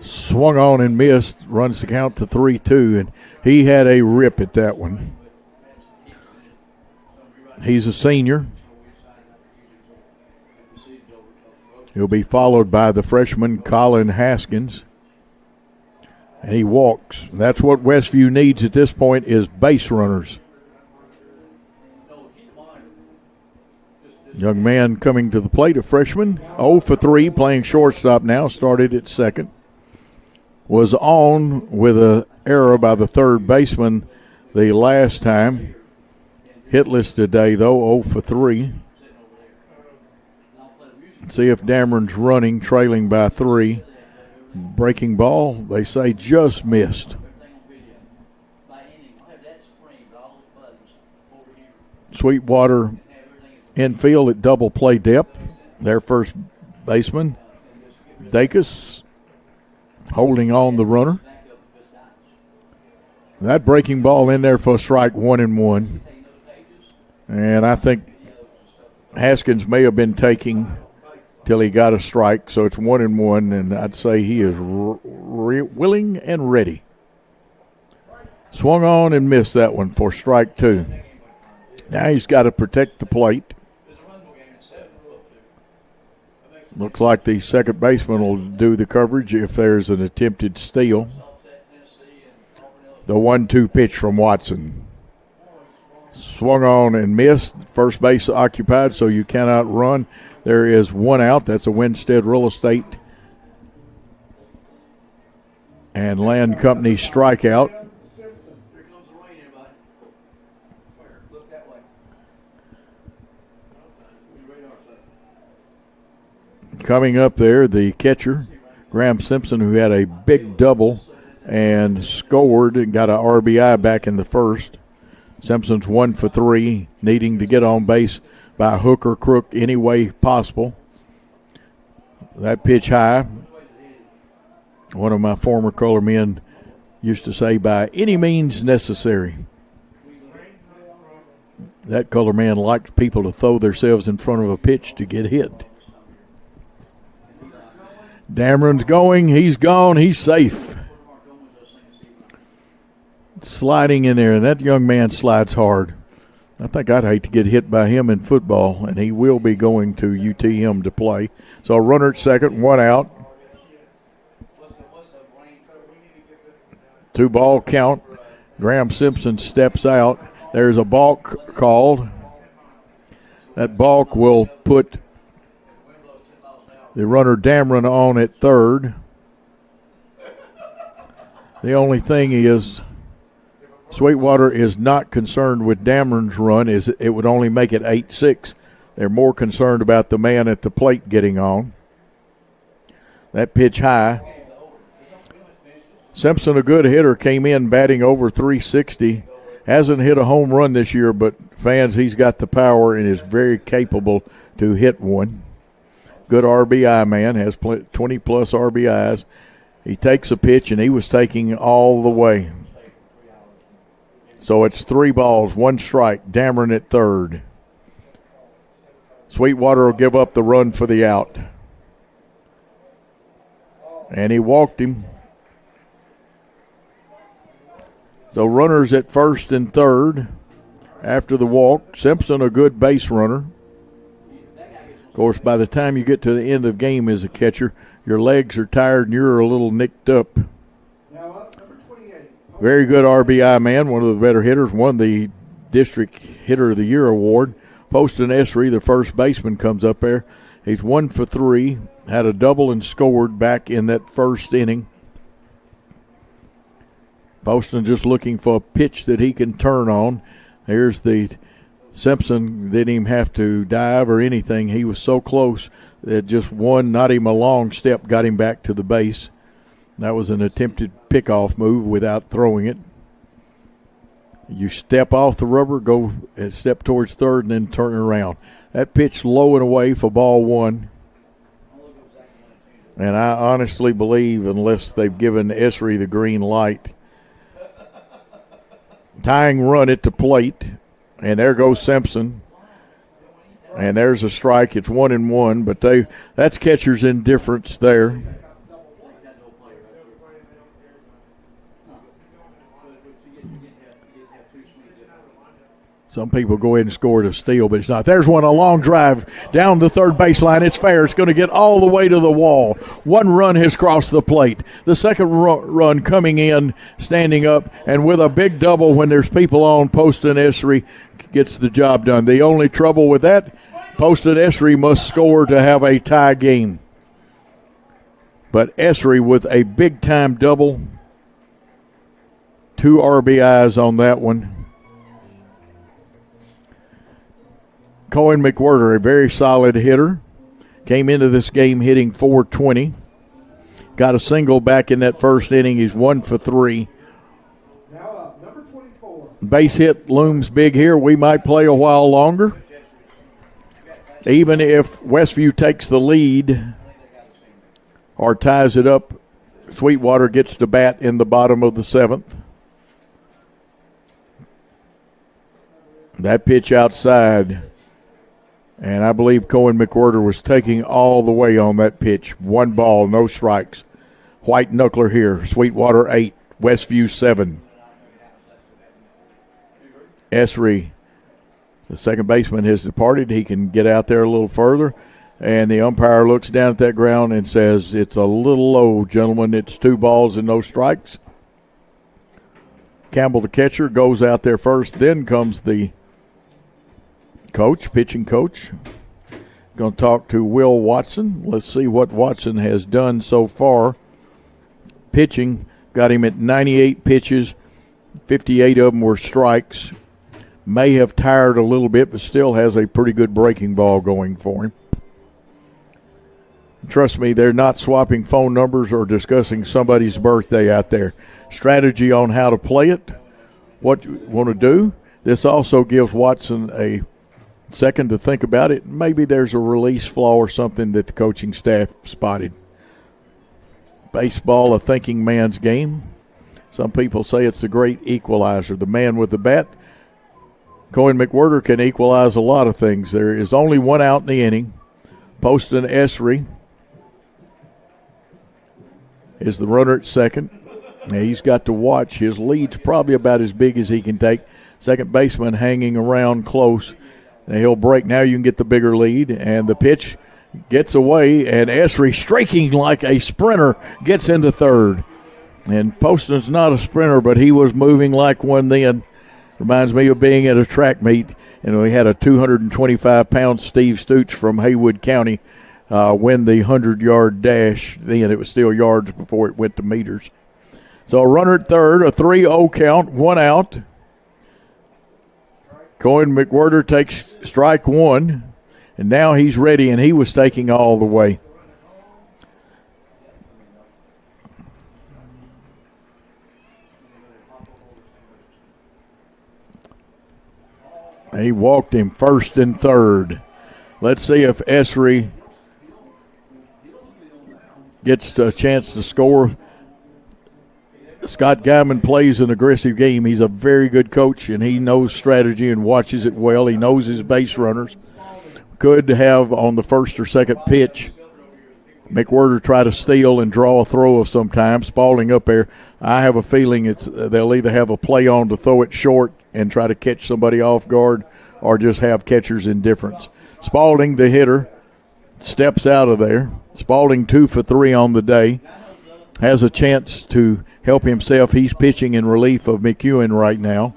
Speaker 1: Swung on and missed, runs the count to 3-2, and he had a rip at that one. He's a senior. He'll be followed by the freshman Colin Haskins. And he walks. That's what Westview needs at this point, is base runners. Young man coming to the plate, a freshman, 0 for 3, playing shortstop now, started at second. Was on with an error by the third baseman the last time. Hitless today, though, 0 for 3. See if Dameron's running, trailing by 3. Breaking ball, they say, just missed. Sweetwater infield at double play depth. Their first baseman, Dacus, holding on the runner. That breaking ball in there for a strike, 1-1. And I think Haskins may have been taking till he got a strike, so it's 1-1, and I'd say he is willing and ready. Swung on and missed that one for strike 2. Now he's got to protect the plate. Looks like the second baseman will do the coverage if there's an attempted steal. The 1-2 pitch from Watson. Swung on and missed. First base occupied, so you cannot run. There is 1 out. That's a Winstead Real Estate and Land Company strikeout. Coming up there, the catcher, Graham Simpson, who had a big double and scored and got an RBI back in the first. Simpson's 1 for 3, needing to get on base by hook or crook any way possible. That pitch high. One of my former color men used to say, by any means necessary. That color man liked people to throw themselves in front of a pitch to get hit. Dameron's going. He's gone. He's safe. Sliding in there, and that young man slides hard. I think I'd hate to get hit by him in football, and he will be going to UTM to play. So a runner at second, one out. 2-ball count. Graham Simpson steps out. There's a balk called. That balk will put the runner Dameron on at third. The only thing is Sweetwater is not concerned with Dameron's run. It would only make it 8-6. They're more concerned about the man at the plate getting on. That pitch high. Simpson, a good hitter, came in batting over 360. Hasn't hit a home run this year, but fans, he's got the power and is very capable to hit one. Good RBI man, has 20-plus RBIs. He takes a pitch, and he was taking all the way. So it's 3 balls, 1 strike. Dameron at third. Sweetwater will give up the run for the out. And he walked him. So runners at first and third after the walk. Simpson, a good base runner. Of course, by the time you get to the end of the game as a catcher, your legs are tired and you're a little nicked up. Very good RBI man, one of the better hitters, won the District Hitter of the Year award. Poston Esri, the first baseman, comes up there. He's 1 for 3, had a double and scored back in that first inning. Poston just looking for a pitch that he can turn on. Here's the Simpson, didn't even have to dive or anything. He was so close that just one, not even a long step, got him back to the base. That was an attempted pickoff move without throwing it. You step off the rubber, go and step towards third, and then turn around. That pitch low and away for ball 1. And I honestly believe, unless they've given Esri the green light, tying run at the plate, and there goes Simpson. And there's a strike. It's 1-1, but that's catcher's indifference there. Some people go ahead and score to steal, but it's not. There's one, a long drive down the third baseline. It's fair. It's going to get all the way to the wall. 1 run has crossed the plate. The second run coming in, standing up, and with a big double when there's people on, Poston Esri gets the job done. The only trouble with that, Poston Esri must score to have a tie game. But Esri with a big-time double. 2 RBIs on that one. Cohen McWhirter, a very solid hitter. Came into this game hitting .420. Got a single back in that first inning. He's 1 for 3.
Speaker 9: Now up, number 24.
Speaker 1: Base hit looms big here. We might play a while longer. Even if Westview takes the lead or ties it up, Sweetwater gets to bat in the bottom of the 7th. That pitch outside. And I believe Cohen McWhirter was taking all the way on that pitch. 1 ball, no strikes. White knuckler here. Sweetwater 8, Westview 7. Esri, the second baseman, has departed. He can get out there a little further. And the umpire looks down at that ground and says, it's a little low, gentlemen. It's 2 balls and no strikes. Campbell, the catcher, goes out there first. Then comes the coach, pitching coach. Going to talk to Will Watson. Let's see what Watson has done so far. Pitching, got him at 98 pitches. 58 of them were strikes. May have tired a little bit, but still has a pretty good breaking ball going for him. Trust me, they're not swapping phone numbers or discussing somebody's birthday out there. Strategy on how to play it, what you want to do. This also gives Watson a second to think about it. Maybe there's a release flaw or something that the coaching staff spotted. Baseball, a thinking man's game. Some people say it's the great equalizer. The man with the bat. Cohen McWhirter can equalize a lot of things. There is only 1 out in the inning. Poston Esri is the runner at second. He's got to watch. His lead's probably about as big as he can take. Second baseman hanging around close. And he'll break. Now you can get the bigger lead. And the pitch gets away. And Esri, streaking like a sprinter, gets into third. And Poston's not a sprinter, but he was moving like one then. Reminds me of being at a track meet. And we had a 225-pound Steve Stooch from Haywood County win the 100-yard dash. Then it was still yards before it went to meters. So a runner at third, a 3-0 count, 1 out. Cohen McWhirter takes strike 1, and now he's ready, and he was taking all the way. He walked him first and third. Let's see if Esri gets a chance to score. Scott Guyman plays an aggressive game. He's a very good coach, and he knows strategy and watches it well. He knows his base runners. Could have on the first or second pitch McWhirter try to steal and draw a throw of some time. Spalding up there. I have a feeling they'll either have a play on to throw it short and try to catch somebody off guard or just have catcher's indifference. Spalding, the hitter, steps out of there. Spalding 2 for 3 on the day. Has a chance to help himself. He's pitching in relief of McEwen right now.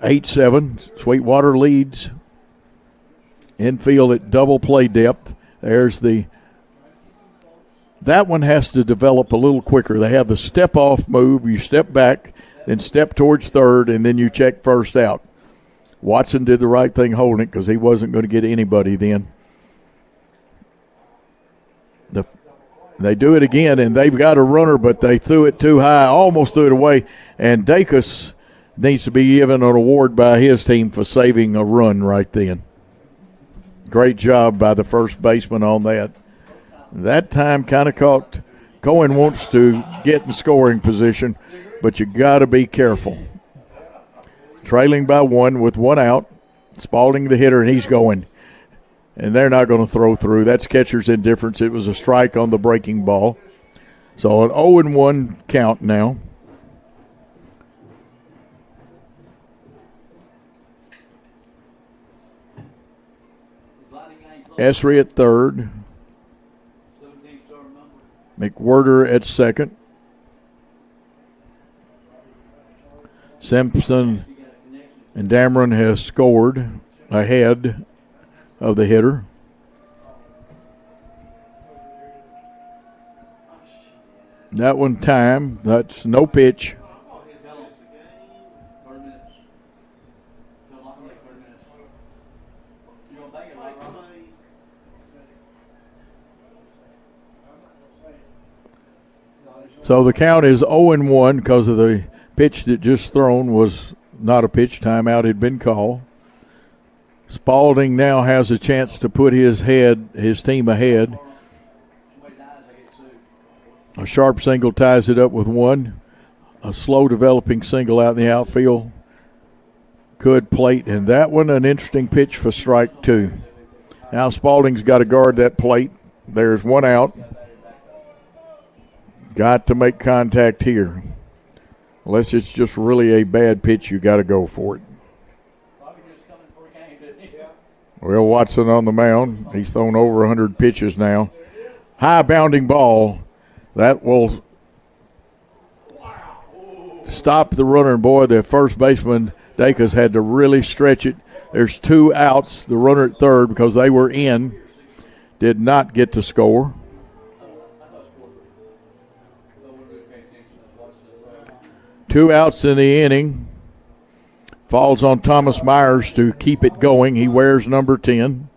Speaker 1: 8-7. Sweetwater leads. Infield at double play depth. There's that one has to develop a little quicker. They have the step-off move. You step back, then step towards third, and then you check first out. Watson did the right thing holding it because he wasn't going to get anybody then. They do it again, and they've got a runner, but they threw it too high, almost threw it away. And Dacus needs to be given an award by his team for saving a run right then. Great job by the first baseman on that. That time kind of caught. Cohen wants to get in scoring position, but you got to be careful. Trailing by 1 with 1 out. Spalding the hitter, and he's going. And they're not going to throw through. That's catcher's indifference. It was a strike on the breaking ball. So an 0-1 count now. Esri at third. McWhirter at second. Simpson and Dameron has scored ahead of the hitter. That one time, that's no pitch. So the count is 0-1 because of the pitch that just thrown was not a pitch. Timeout had been called. Spalding now has a chance to put his team ahead. A sharp single ties it up with 1. A slow developing single out in the outfield could plate, and that one an interesting pitch for strike 2. Now Spalding's got to guard that plate. There's 1 out. Got to make contact here. Unless it's just really a bad pitch, you got to go for it. Well, Watson on the mound. He's thrown over 100 pitches now. High bounding ball. That will stop the runner. And boy, the first baseman, Dacus, had to really stretch it. There's 2 outs. The runner at third, because they were in, did not get to score. Two outs in the inning. Falls on Thomas Myers to keep it going. He wears number 10.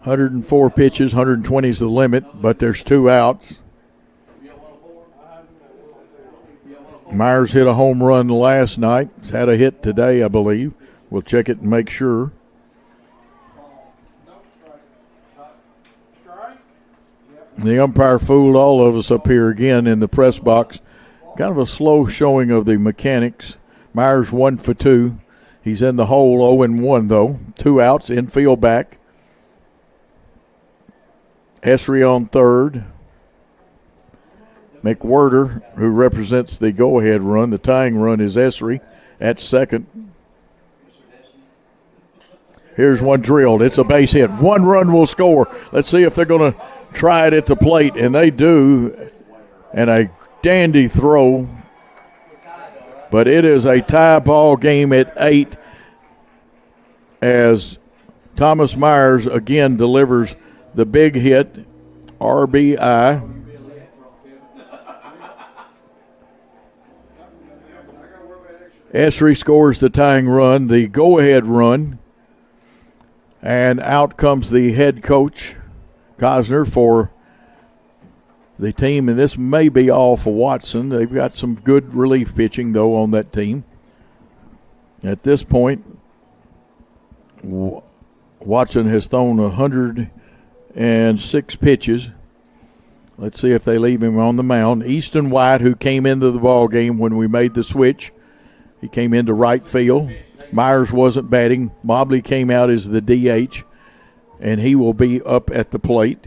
Speaker 1: $104 pitches, 120 is the limit, but there's 2 outs. Myers hit a home run last night. He's had a hit today, I believe. We'll check it and make sure. The umpire fooled all of us up here again in the press box. Kind of a slow showing of the mechanics. Myers 1 for 2. He's in the hole 0-1, though. 2 outs, infield back. Esri on third. McWhirter, who represents the go-ahead run, the tying run, is Esri at second. Here's one drilled. It's a base hit. 1 run will score. Let's see if they're going to try it at the plate, and they do. And a dandy throw. But it is a tie ball game at 8 as Thomas Myers again delivers the big hit, RBI. Esri scores the tying run, the go-ahead run, and out comes the head coach, Cosner, for the team, and this may be all for Watson. They've got some good relief pitching, though, on that team. At this point, Watson has thrown 106 pitches. Let's see if they leave him on the mound. Easton White, who came into the ball game when we made the switch, he came into right field. Myers wasn't batting. Mobley came out as the DH, and he will be up at the plate.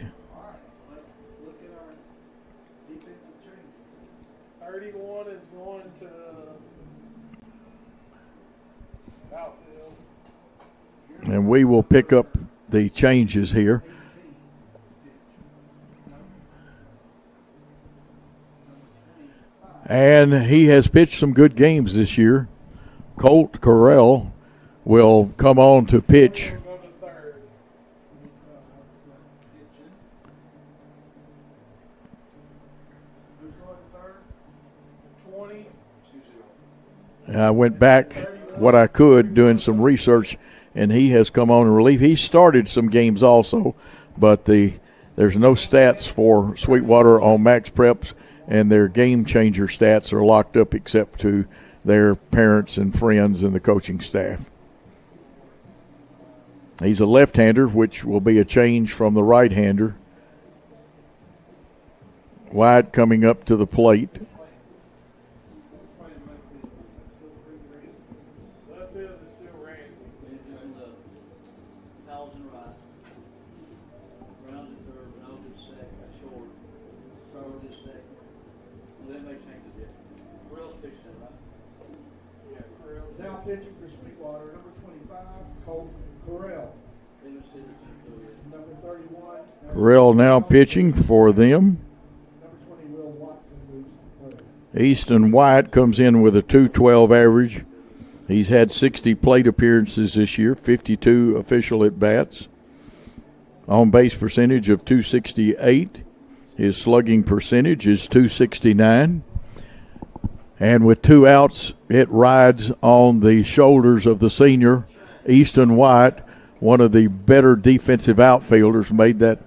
Speaker 9: 31 is going to outfield.
Speaker 1: And we will pick up the changes here. And he has pitched some good games this year. Colt Correll will come on to pitch. I went back what I could doing some research, and he has come on in relief. He started some games also, but there's no stats for Sweetwater on Max Preps, and their game changer stats are locked up except to their parents and friends and the coaching staff. He's a left-hander, which will be a change from the right-hander. White coming up to the plate.
Speaker 9: Now pitching for Sweetwater, number 25, Colt Correll. Number 31.
Speaker 1: Correll now pitching for them.
Speaker 9: Number 20, Will Watson moves to third.
Speaker 1: Easton White comes in with a .212 average. He's had 60 plate appearances this year, 52 official at-bats. On base percentage of .268. His slugging percentage is .269. And with 2 outs, it rides on the shoulders of the senior, Easton White, one of the better defensive outfielders, made that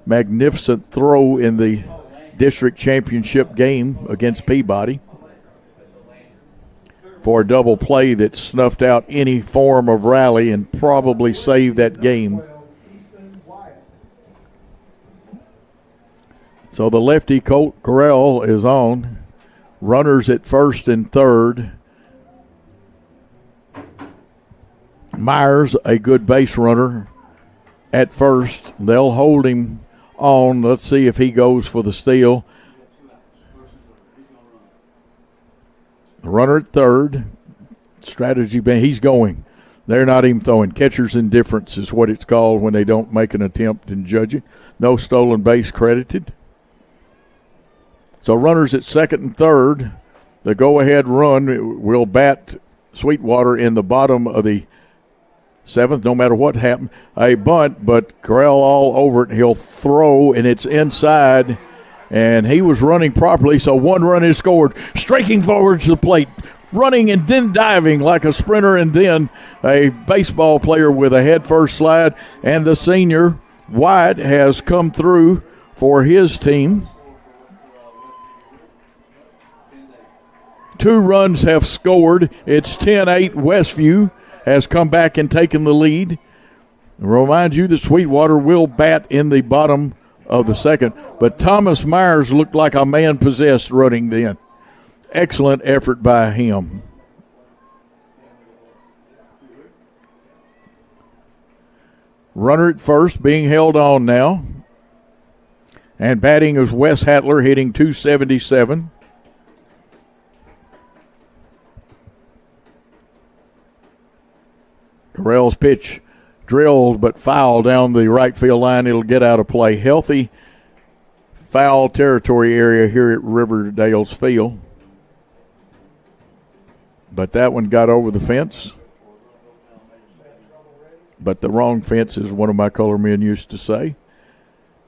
Speaker 1: magnificent throw in the district championship game against Peabody for a double play that snuffed out any form of rally and probably saved that game. So the lefty Colt Correll is on. Runners at first and third. Myers, a good base runner at first. They'll hold him on. Let's see if he goes for the steal. The runner at third. Strategy, he's going. They're not even throwing. Catcher's indifference is what it's called when they don't make an attempt in judging. No stolen base credited. So runners at second and third. The go-ahead run will bat Sweetwater in the bottom of the seventh, no matter what happened. A bunt, but Correll all over it. He'll throw, and it's inside, and he was running properly, so 1 run is scored. Striking forward to the plate, running and then diving like a sprinter, and then a baseball player with a head-first slide, and the senior, White, has come through for his team. 2 runs have scored. It's 10-8. Westview has come back and taken the lead. I remind you that Sweetwater will bat in the bottom of the second, but Thomas Myers looked like a man possessed running then. Excellent effort by him. Runner at first being held on now. And batting is Wes Hatler, hitting .277. Correll's pitch drilled but foul down the right field line. It'll get out of play. Healthy foul territory area here at Riverdale's field. But that one got over the fence. But the wrong fence, is one of my color men used to say.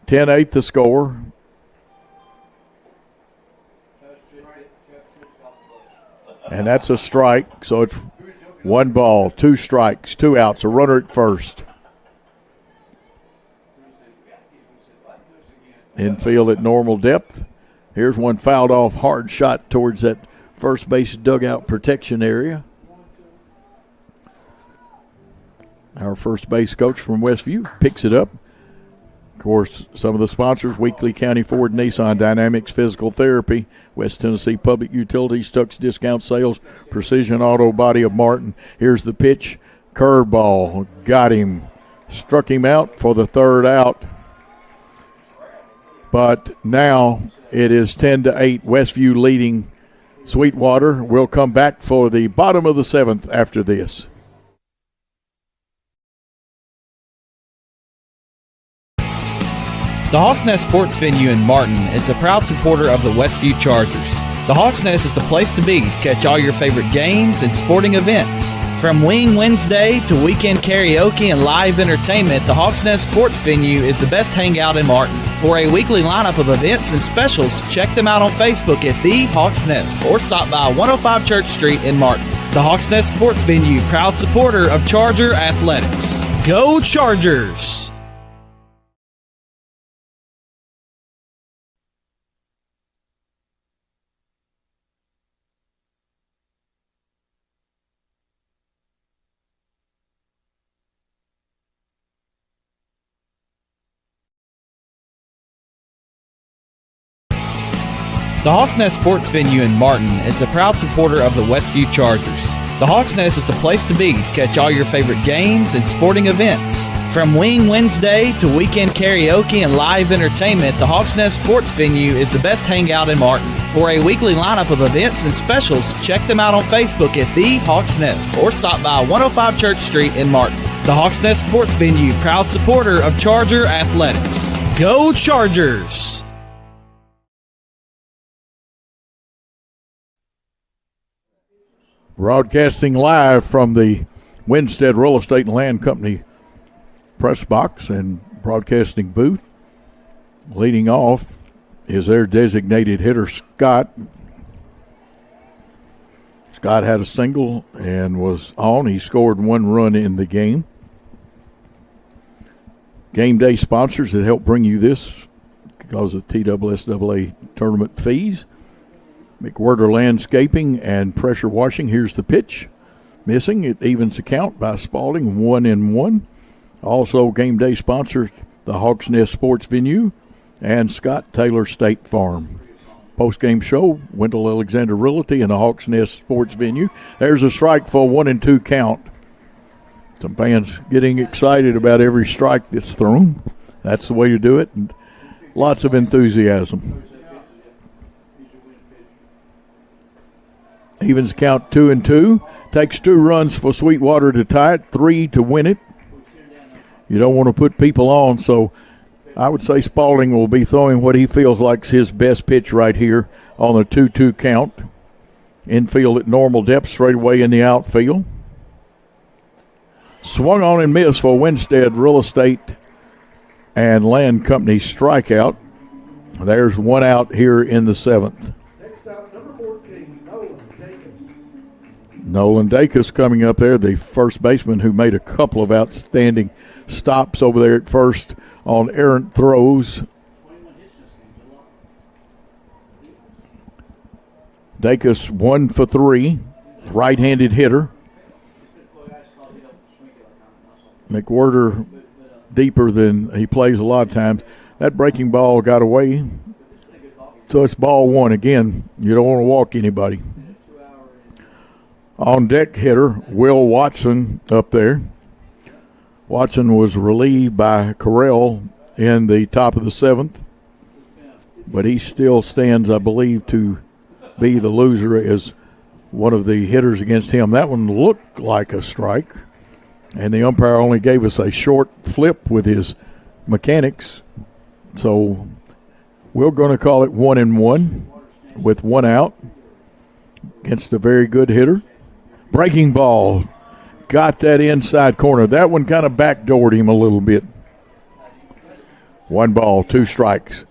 Speaker 1: 10-8 the score. And that's a strike, so it's 1 ball, 2 strikes, 2 outs, a runner at first. Infield at normal depth. Here's one fouled off, hard shot towards that first base dugout protection area. Our first base coach from Westview picks it up. Of course, some of the sponsors: Weekly County Ford, Nissan Dynamics Physical Therapy, West Tennessee Public Utilities, Tuck's Discount Sales, Precision Auto Body of Martin. Here's the pitch. Curveball. Got him. Struck him out for the 3rd out. But now it is 10-8. Westview leading Sweetwater. We'll come back for the bottom of the 7th after this.
Speaker 4: The Hawks Nest Sports Venue in Martin is a proud supporter of the Westview Chargers. The Hawks Nest is the place to be to catch all your favorite games and sporting events. From Wing Wednesday to weekend karaoke and live entertainment, the Hawks Nest Sports Venue is the best hangout in Martin. For a weekly lineup of events and specials, check them out on Facebook at The Hawks Nest or stop by 105 Church Street in Martin. The Hawks Nest Sports Venue, proud supporter of Charger Athletics. Go Chargers! The Hawks Nest Sports Venue in Martin is a proud supporter of the Westview Chargers. The Hawks Nest is the place to be to catch all your favorite games and sporting events. From Wing Wednesday to weekend karaoke and live entertainment, the Hawks Nest Sports Venue is the best hangout in Martin. For a weekly lineup of events and specials, check them out on Facebook at The Hawks Nest or stop by 105 Church Street in Martin. The Hawks Nest Sports Venue, proud supporter of Charger Athletics. Go Chargers!
Speaker 1: Broadcasting live from the Winstead Real Estate and Land Company press box and broadcasting booth. Leading off is their designated hitter, Scott. Scott had a single and was on. He scored 1 run in the game. Game day sponsors that help bring you this because of TSSAA tournament fees. McWhirter Landscaping and Pressure Washing. Here's the pitch. Missing. It evens the count by Spalding, 1-1. Also, game day sponsors the Hawks Nest Sports Venue and Scott Taylor State Farm. Post-game show, Wendell Alexander Realty and the Hawks Nest Sports Venue. There's a strike for 1-2 count. Some fans getting excited about every strike that's thrown. That's the way to do it, and lots of enthusiasm. Evens count 2-2. Takes 2 runs for Sweetwater to tie it, 3 to win it. You don't want to put people on, so I would say Spalding will be throwing what he feels like is his best pitch right here on the 2-2 count. Infield at normal depth, straight away in the outfield. Swung on and missed for Winstead Real Estate and Land Company strikeout. There's 1 out here in the 7th. Nolan Dacus coming up there, the first baseman who made a couple of outstanding stops over there at first on errant throws. Dacus 1 for 3, right-handed hitter. McWhirter deeper than he plays a lot of times. That breaking ball got away, so it's ball 1. Again, you don't want to walk anybody. On deck hitter, Will Watson up there. Watson was relieved by Carell in the top of the 7th, but he still stands, I believe, to be the loser as one of the hitters against him. That one looked like a strike, and the umpire only gave us a short flip with his mechanics. So we're going to call it 1-1 with 1 out against a very good hitter. Breaking ball. Got that inside corner. That one kind of backdoored him a little bit. 1 ball, 2 strikes.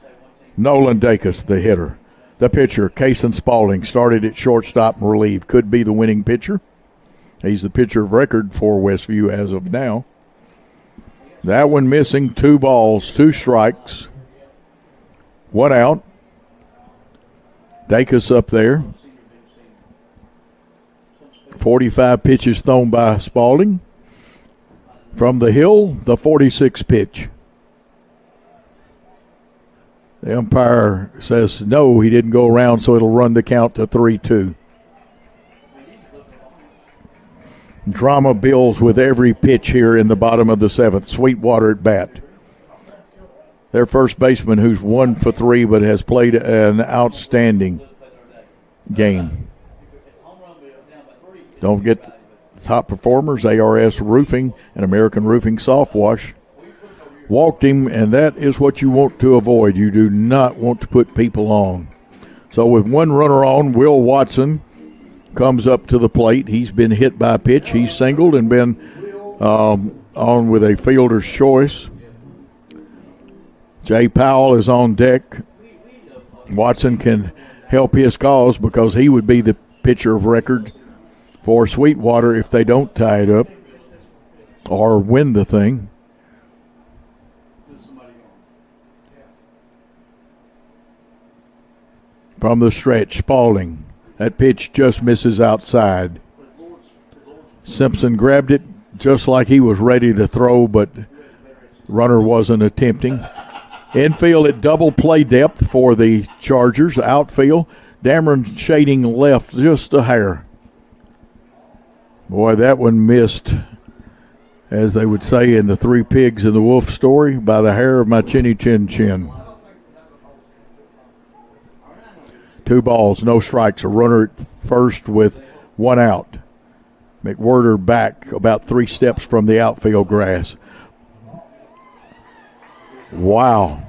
Speaker 1: Nolan Dacus, the hitter. The pitcher, Kason Spaulding, started at shortstop and relieved. Could be the winning pitcher. He's the pitcher of record for Westview as of now. That one missing. 2 balls, 2 strikes. 1 out. Dacus up there. 45 pitches thrown by Spaulding. From the hill, the 46 pitch. The umpire says no, he didn't go around, so it'll run the count to 3-2. Drama builds with every pitch here in the bottom of the 7th. Sweetwater at bat. Their first baseman, who's 1 for 3 but has played an outstanding game. Don't forget top performers, ARS Roofing and American Roofing Soft Wash. Walked him, and that is what you want to avoid. You do not want to put people on. So with 1 runner on, Will Watson comes up to the plate. He's been hit by a pitch. He's singled and been on with a fielder's choice. Jay Powell is on deck. Watson can help his cause because he would be the pitcher of record for Sweetwater if they don't tie it up or win the thing. From the stretch, Spaulding. That pitch just misses outside. Simpson grabbed it just like he was ready to throw, but runner wasn't attempting. Infield at double play depth for the Chargers. Outfield, Dameron shading left just a hair. Boy, that one missed, as they would say in the Three Pigs and the Wolf story, by the hair of my chinny chin chin. 2 balls, no strikes. A runner at first with 1 out. McWhirter back about 3 steps from the outfield grass. Wow.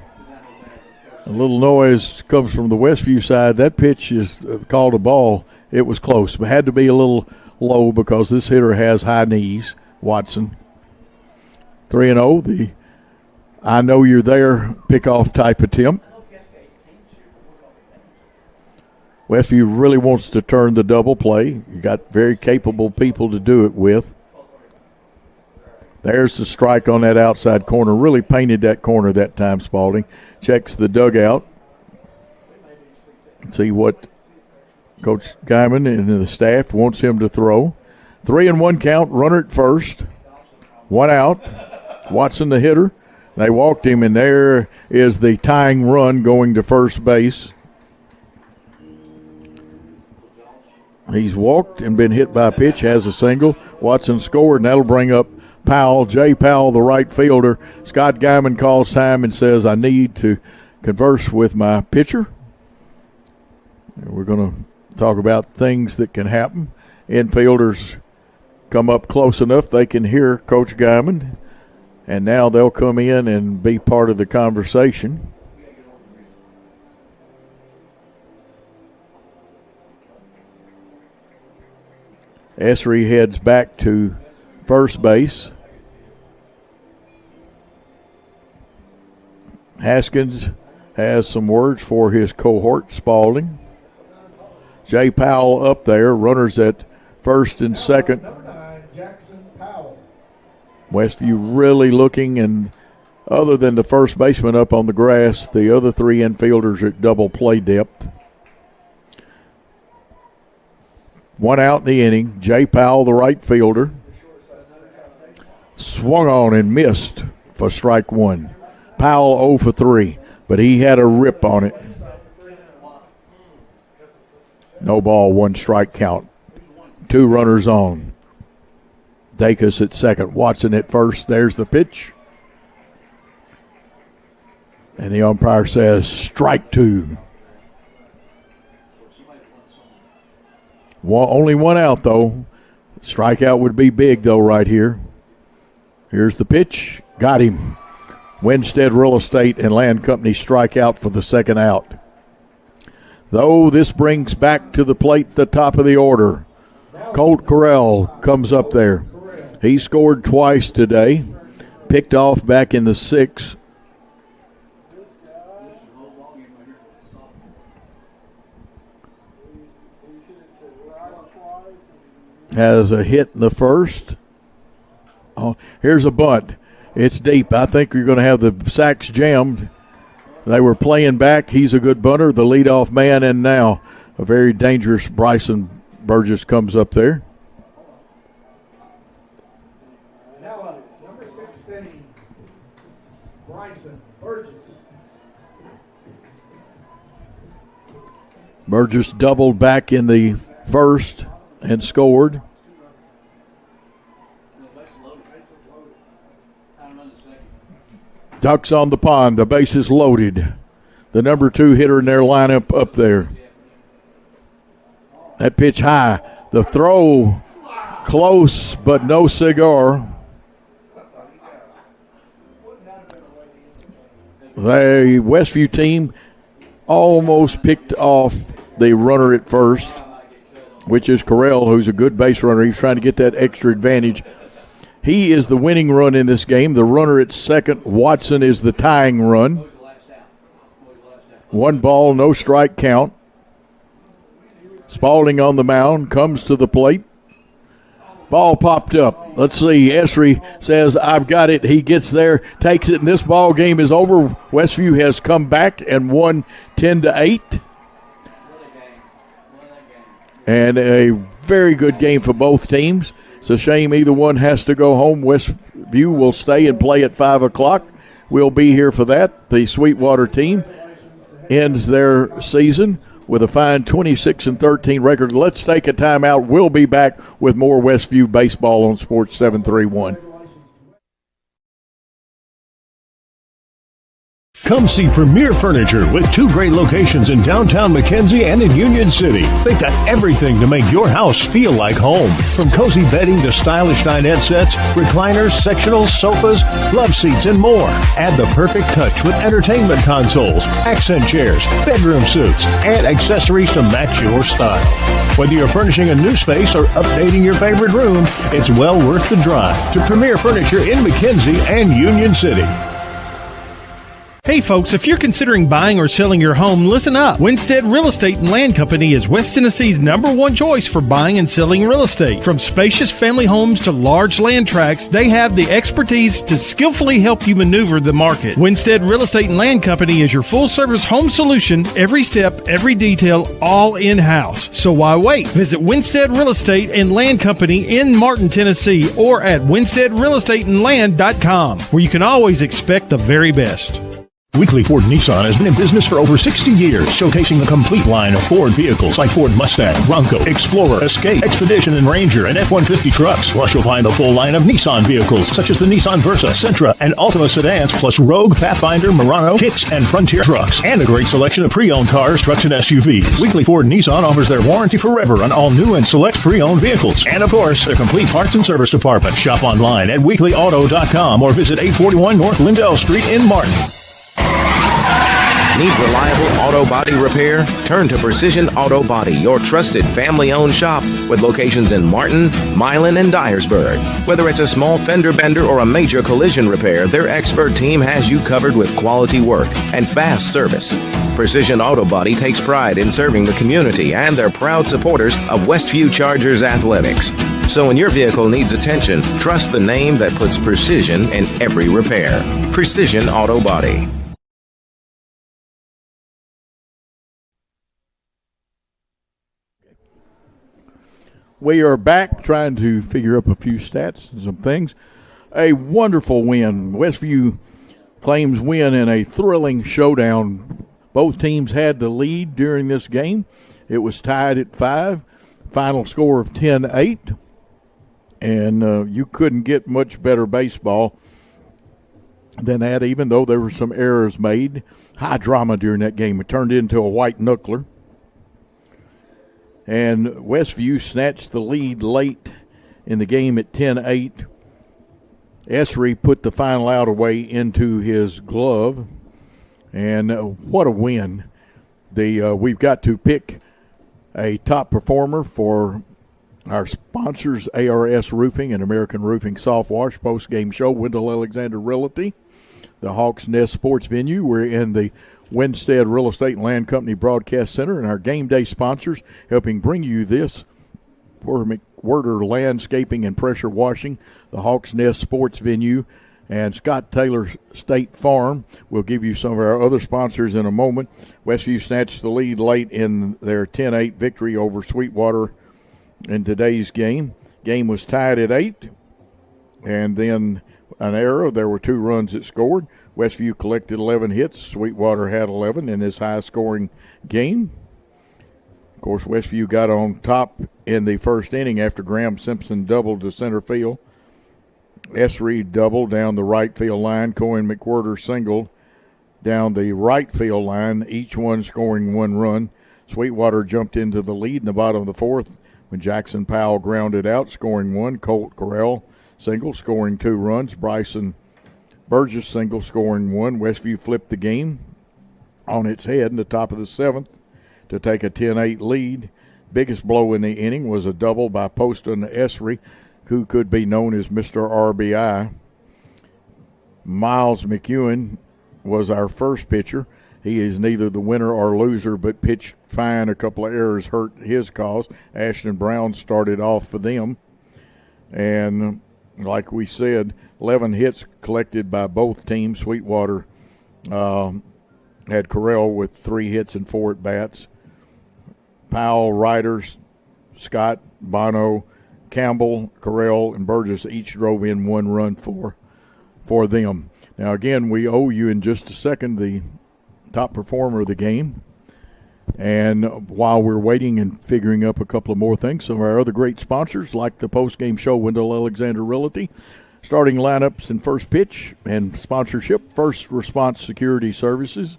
Speaker 1: A little noise comes from the Westview side. That pitch is called a ball. It was close, but had to be a little low because this hitter has high knees, Watson. 3-0, the I know you're there pickoff type attempt. Westview really wants to turn the double play. You got very capable people to do it with. There's the strike on that outside corner. Really painted that corner that time, Spaulding. Checks the dugout. See what Coach Guyman and the staff wants him to throw. 3-1 count, runner at first. 1 out. Watson the hitter. They walked him, and there is the tying run going to first base. He's walked and been hit by a pitch, has a single. Watson scored, and that'll bring up Powell, Jay Powell, the right fielder. Scott Guyman calls time and says, I need to converse with my pitcher. And we're going to talk about things that can happen. Infielders come up close enough they can hear Coach Guyman, and now they'll come in and be part of the conversation. Essery heads back to first base. Haskins has some words for his cohort, Spaulding. Jay Powell up there, runners at first and second. Westview really looking, and other than the first baseman up on the grass, the other 3 infielders are at double play depth. 1 out in the inning. Jay Powell, the right fielder, swung on and missed for strike 1. Powell 0 for 3, but he had a rip on it. No ball, 1 strike count. 2 runners on. Dacus at second. Watson at first. There's the pitch. And the umpire says strike two. Only one out, though. Strikeout would be big, though, right here. Here's the pitch. Got him. Winstead Real Estate and Land Company strike out for the second out. Though this brings back to the plate the top of the order. Colt Correll comes up there. He scored twice today. Picked off back in the sixth. Has a hit in the first. Oh, here's a bunt. It's deep. I think you're going to have the sacks jammed. They were playing back. He's a good bunter, the leadoff man, and now a very dangerous Bryson Burgess comes up there.
Speaker 9: Now number 16, Bryson Burgess.
Speaker 1: Burgess doubled back in the first and scored. Ducks on the pond. The base is loaded. The number 2 hitter in their lineup up there. That pitch high. The throw close, but no cigar. The Westview team almost picked off the runner at first, which is Correll, who's a good base runner. He's trying to get that extra advantage. He is the winning run in this game. The runner at second, Watson, is the tying run. 1 ball, no strike count. Spalding on the mound, comes to the plate. Ball popped up. Let's see. Esri says, I've got it. He gets there, takes it, and this ball game is over. Westview has come back and won 10-8. And a very good game for both teams. It's a shame either one has to go home. Westview will stay and play at 5 o'clock. We'll be here for that. The Sweetwater team ends their season with a fine 26-13 record. Let's take a timeout. We'll be back with more Westview baseball on Sports 731.
Speaker 8: Come see Premier Furniture with 2 great locations in downtown McKenzie and in Union City. They've got everything to make your house feel like home. From cozy bedding to stylish dinette sets, recliners, sectionals, sofas, love seats, and more. Add the perfect touch with entertainment consoles, accent chairs, bedroom suites, and accessories to match your style. Whether you're furnishing a new space or updating your favorite room, it's well worth the drive to Premier Furniture in McKenzie and Union City.
Speaker 7: Hey folks, if you're considering buying or selling your home, listen up. Winstead Real Estate and Land Company is West Tennessee's #1 choice for buying and selling real estate. From spacious family homes to large land tracts, they have the expertise to skillfully help you maneuver the market. Winstead Real Estate and Land Company is your full-service home solution, every step, every detail, all in-house. So why wait? Visit Winstead Real Estate and Land Company in Martin, Tennessee, or at winsteadrealestateandland.com, where you can always expect the very best.
Speaker 8: Weekly Ford Nissan has been in business for over 60 years, showcasing the complete line of Ford vehicles like Ford Mustang, Bronco, Explorer, Escape, Expedition, and Ranger, and F-150 trucks. Plus, you'll find a full line of Nissan vehicles, such as the Nissan Versa, Sentra, and Altima sedans, plus Rogue, Pathfinder, Murano, Kicks, and Frontier trucks, and a great selection of pre-owned cars, trucks, and SUVs. Weekly Ford Nissan offers their warranty forever on all new and select pre-owned vehicles. And, of course, their complete parts and service department. Shop online at weeklyauto.com or visit 841 North Lindell Street in Martin.
Speaker 6: Need reliable auto body repair? Turn to Precision Auto Body, your trusted family-owned shop with locations in Martin, Milan, and Dyersburg. Whether it's a small fender bender or a major collision repair, their expert team has you covered with quality work and fast service. Precision Auto Body takes pride in serving the community and they're proud supporters of Westview Chargers athletics. So when your vehicle needs attention, trust the name that puts precision in every repair. Precision Auto Body.
Speaker 1: We are back trying to figure up a few stats and some things. A wonderful win. Westview claims win in a thrilling showdown. Both teams had the lead during this game. It was tied at 5. Final score of 10-8. And you couldn't get much better baseball than that, even though there were some errors made. High drama during that game. It turned into a white knuckler. And Westview snatched the lead late in the game at 10-8. Esri put the final out away into his glove. And what a win. We've got to pick a top performer for our sponsors, ARS Roofing and American Roofing Soft Wash post-game show, Wendell Alexander Realty, the Hawks Nest Sports Venue. We're in the Winstead Real Estate and Land Company Broadcast Center, and our game day sponsors helping bring you this were McWhirter Landscaping and Pressure Washing, the Hawks Nest Sports Venue, and Scott Taylor State Farm. We'll give you some of our other sponsors in a moment. Westview snatched the lead late in their 10-8 victory over Sweetwater in today's game. Game was tied at 8, and then an error. There were 2 runs that scored. Westview collected 11 hits. Sweetwater had 11 in this high-scoring game. Of course, Westview got on top in the first inning after Graham Simpson doubled to center field. Esri doubled down the right field line. Cohen McWhirter singled down the right field line, each one scoring 1 run. Sweetwater jumped into the lead in the bottom of the 4th when Jackson Powell grounded out, scoring 1. Colt Correll single, scoring 2 runs. Bryson Burgess single, scoring 1. Westview flipped the game on its head in the top of the 7th to take a 10-8 lead. Biggest blow in the inning was a double by Poston Esri, who could be known as Mr. RBI. Miles McEwen was our first pitcher. He is neither the winner or loser, but pitched fine. A couple of errors hurt his cause. Ashton Brown started off for them. And like we said, 11 hits collected by both teams. Sweetwater had Correll with 3 hits and 4 at-bats. Powell, Riders, Scott, Bono, Campbell, Correll, and Burgess each drove in 1 run for them. Now, again, we owe you in just a second the top performer of the game. And while we're waiting and figuring up a couple of more things, some of our other great sponsors, like the post-game show, Wendell Alexander Realty, starting lineups and first pitch and sponsorship, First Response Security Services,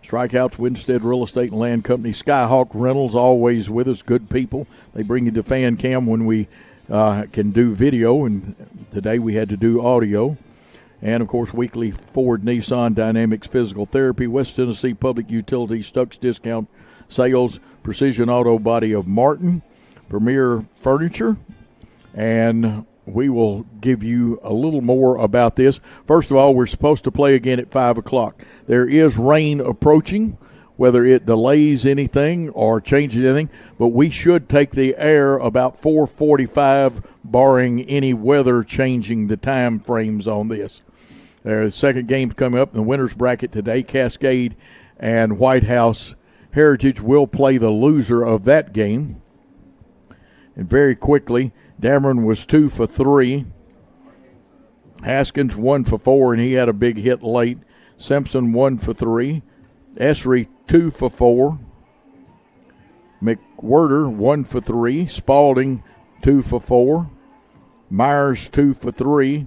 Speaker 1: Strikeouts, Winstead Real Estate and Land Company, Skyhawk Rentals, always with us, good people. They bring you the fan cam when we can do video, and today we had to do audio. And, of course, weekly Ford Nissan Dynamics Physical Therapy, West Tennessee Public Utilities, Stuck's Discount Sales, Precision Auto Body of Martin, Premier Furniture, and we will give you a little more about this. First of all, we're supposed to play again at 5 o'clock. There is rain approaching, whether it delays anything or changes anything, but we should take the air about 4:45, barring any weather changing the time frames on this. There's the second game coming up in the winner's bracket today. Cascade and White House Heritage will play the loser of that game. And very quickly, Dameron was 2 for 3. Haskins 1 for 4, and he had a big hit late. Simpson 1 for 3. Esri 2 for 4. McWhirter 1 for 3. Spalding 2 for 4. Myers 2 for 3.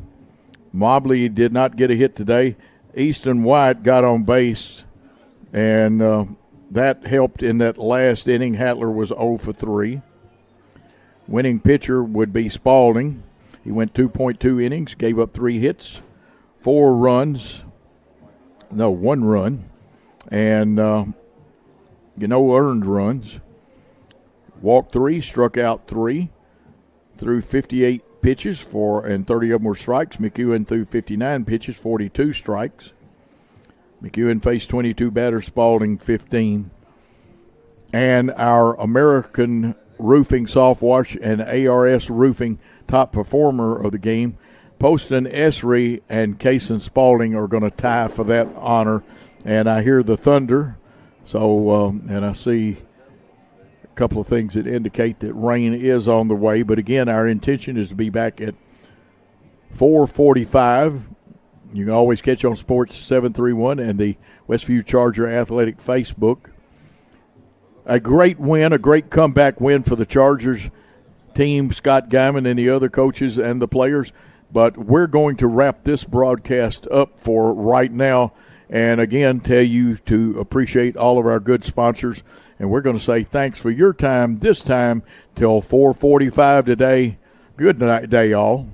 Speaker 1: Mobley did not get a hit today. Easton White got on base, and that helped in that last inning. Hatler was 0 for 3. Winning pitcher would be Spalding. He went 2.2 innings, gave up 3 hits, 1 run, and no earned runs. Walked 3, struck out 3, threw 58 pitches and 30 of them were strikes. McEwen threw 59 pitches, 42 strikes. McEwen faced 22 batters, Spalding 15. And our American Roofing Soft Wash and ARS Roofing top performer of the game, Poston Esri and Kaysen Spalding are going to tie for that honor. And I hear the thunder, so and I see a couple of things that indicate that rain is on the way. But again, our intention is to be back at 4:45. You can always catch on Sports 731 and the Westview Charger Athletic Facebook. A great win, a great comeback win for the Chargers. team, Scott Guyman and the other coaches and the players. But we're going to wrap this broadcast up for right now. And, again, tell you to appreciate all of our good sponsors. And we're going to say thanks for your time this time till 4:45 today. Good night, day, y'all.